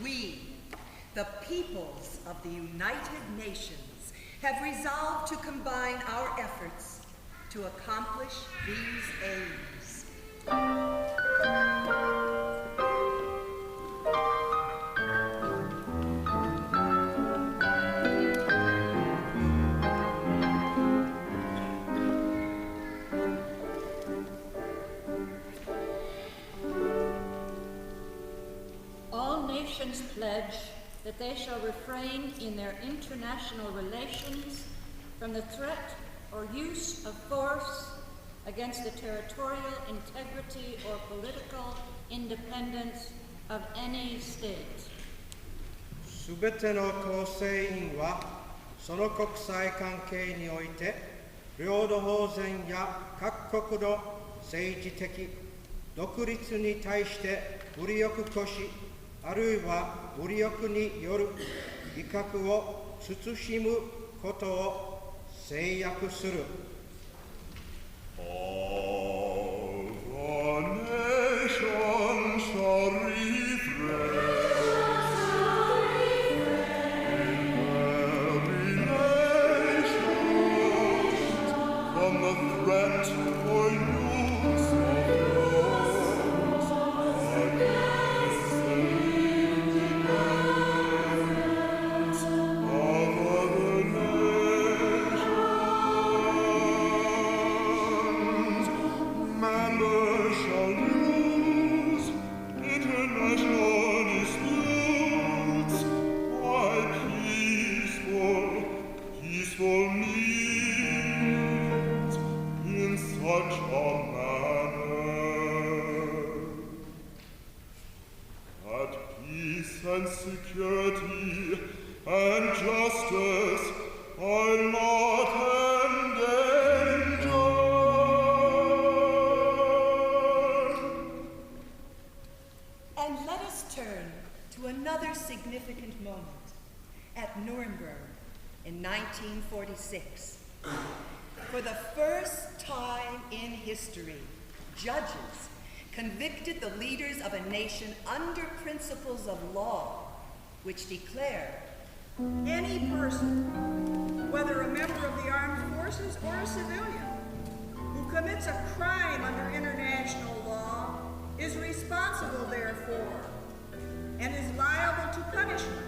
We, the peoples of the United Nations, have resolved to combine our efforts to accomplish these aims. All nations pledge that they shall refrain in their international relations from the threat or use of force against the territorial integrity or political independence of any state. すべての構成員はその国際関係において領土保全や各国の政治的独立に対して武力行使あるいは武力による威嚇を慎むことを制約する。All the nations shall refrain. From the threat or use of force against the leading hands of other nations, members shall use international disputes by peaceful means in such a manner that peace and security and justice are not endangered. And let us turn to another significant moment at Nuremberg in 1946. For the first time in history, judges convicted the leaders of a nation under principles of law, which declare any person, whether a member of the armed forces or a civilian, who commits a crime under international law is responsible therefore and is liable to punishment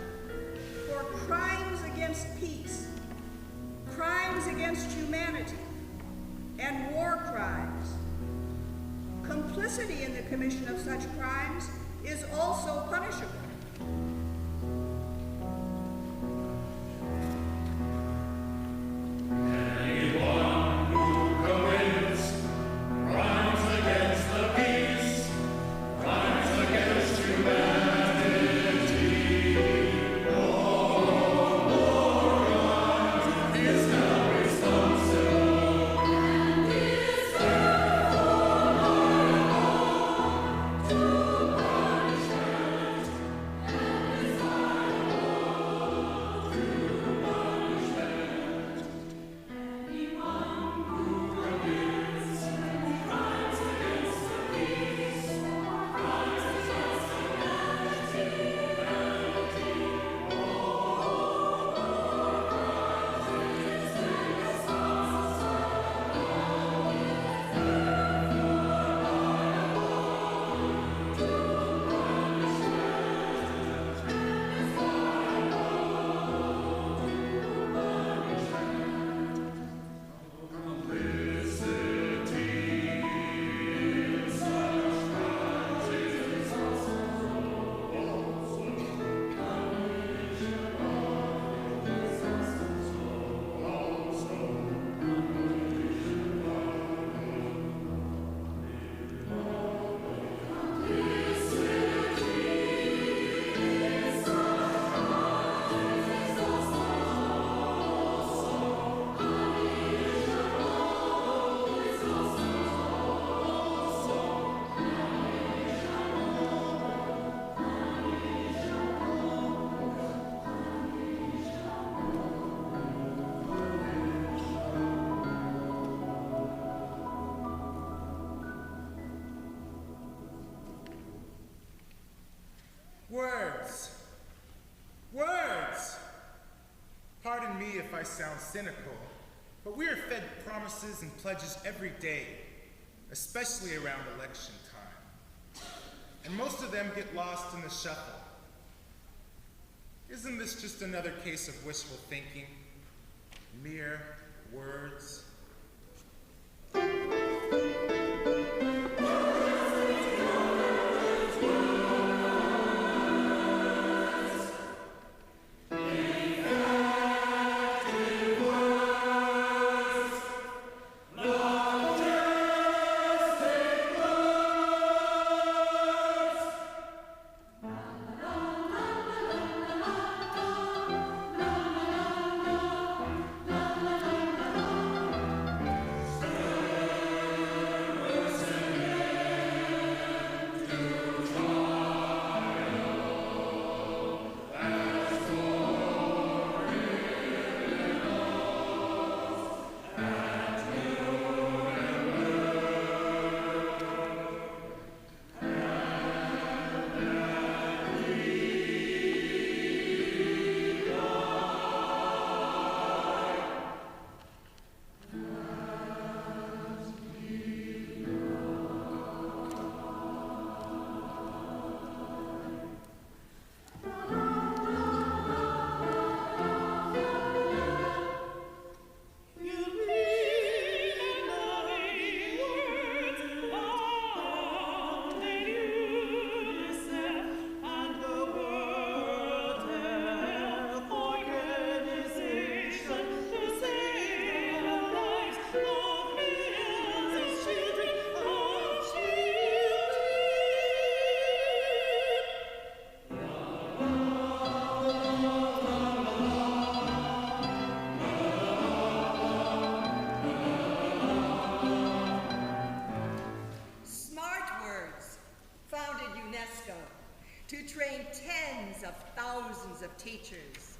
for crimes against peace, crimes against humanity, and war crimes. Complicity in the commission of such crimes is also punishable. Anyone who commits crimes against the peace, crimes against humanity, or war crimes is held responsible and is therefore liable to punishment and is liable to punishment. Anyone who commits crimes against the peace, crimes against humanity, or war crimes is responsible and is therefore liable to punishment and is Words. Words! Pardon me if I sound cynical, but we are fed promises and pledges every day, especially around election time. And most of them get lost in the shuffle. Isn't this just another case of wishful thinking? Mere words? founded UNESCO to train tens of thousands of teachers.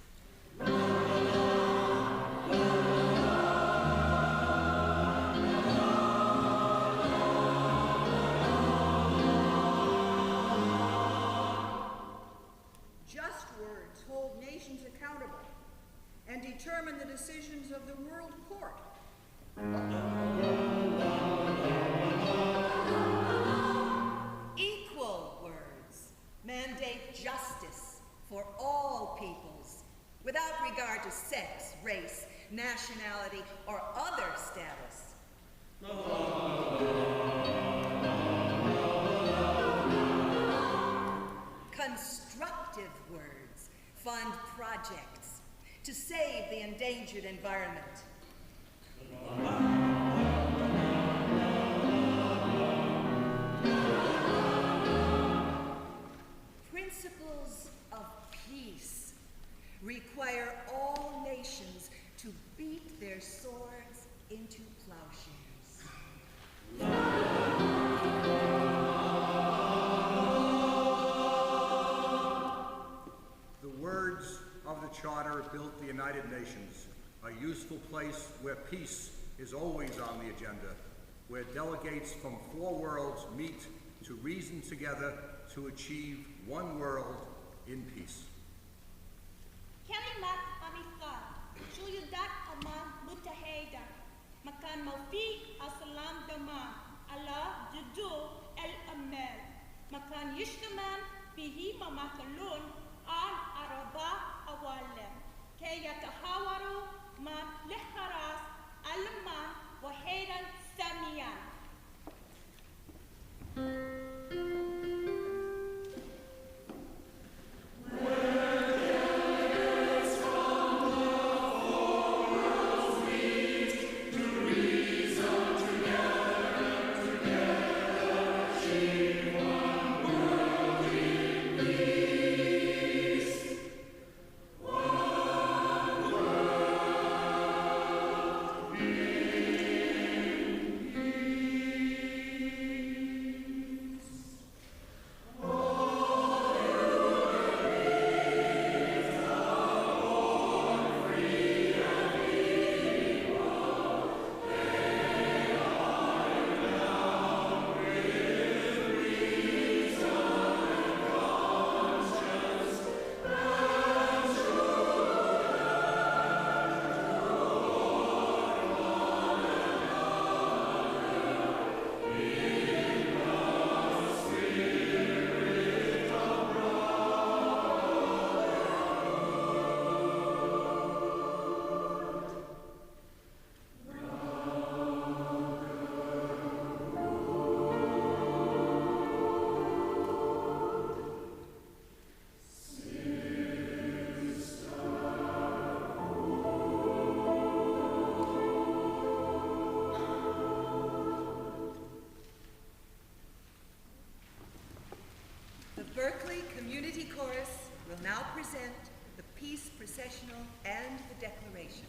Just words hold nations accountable and determine the decisions of the World Court. Equal words mandate justice for all peoples, without regard to sex, race, nationality, or other status. Constructive words fund projects to save the endangered environment. Principles of peace require all nations to beat their swords into plowshares. The words of the Charter built the United Nations, a useful place where peace is always on the agenda, where delegates from 4 worlds meet to reason together to achieve one world in peace. Kalimat Amithad, Shuyudat Aman Mutaheda, Makan Maufi Asalam Dama, Allah Judu El Amel, Makan Yishtaman Bihi Mamakalun, Al Araba Awalem, Kaya Tahawaru, Man Leharas, Alaman, Wahedan Samiyan. The Berkeley Community Chorus will now present the Peace Processional and the Declaration.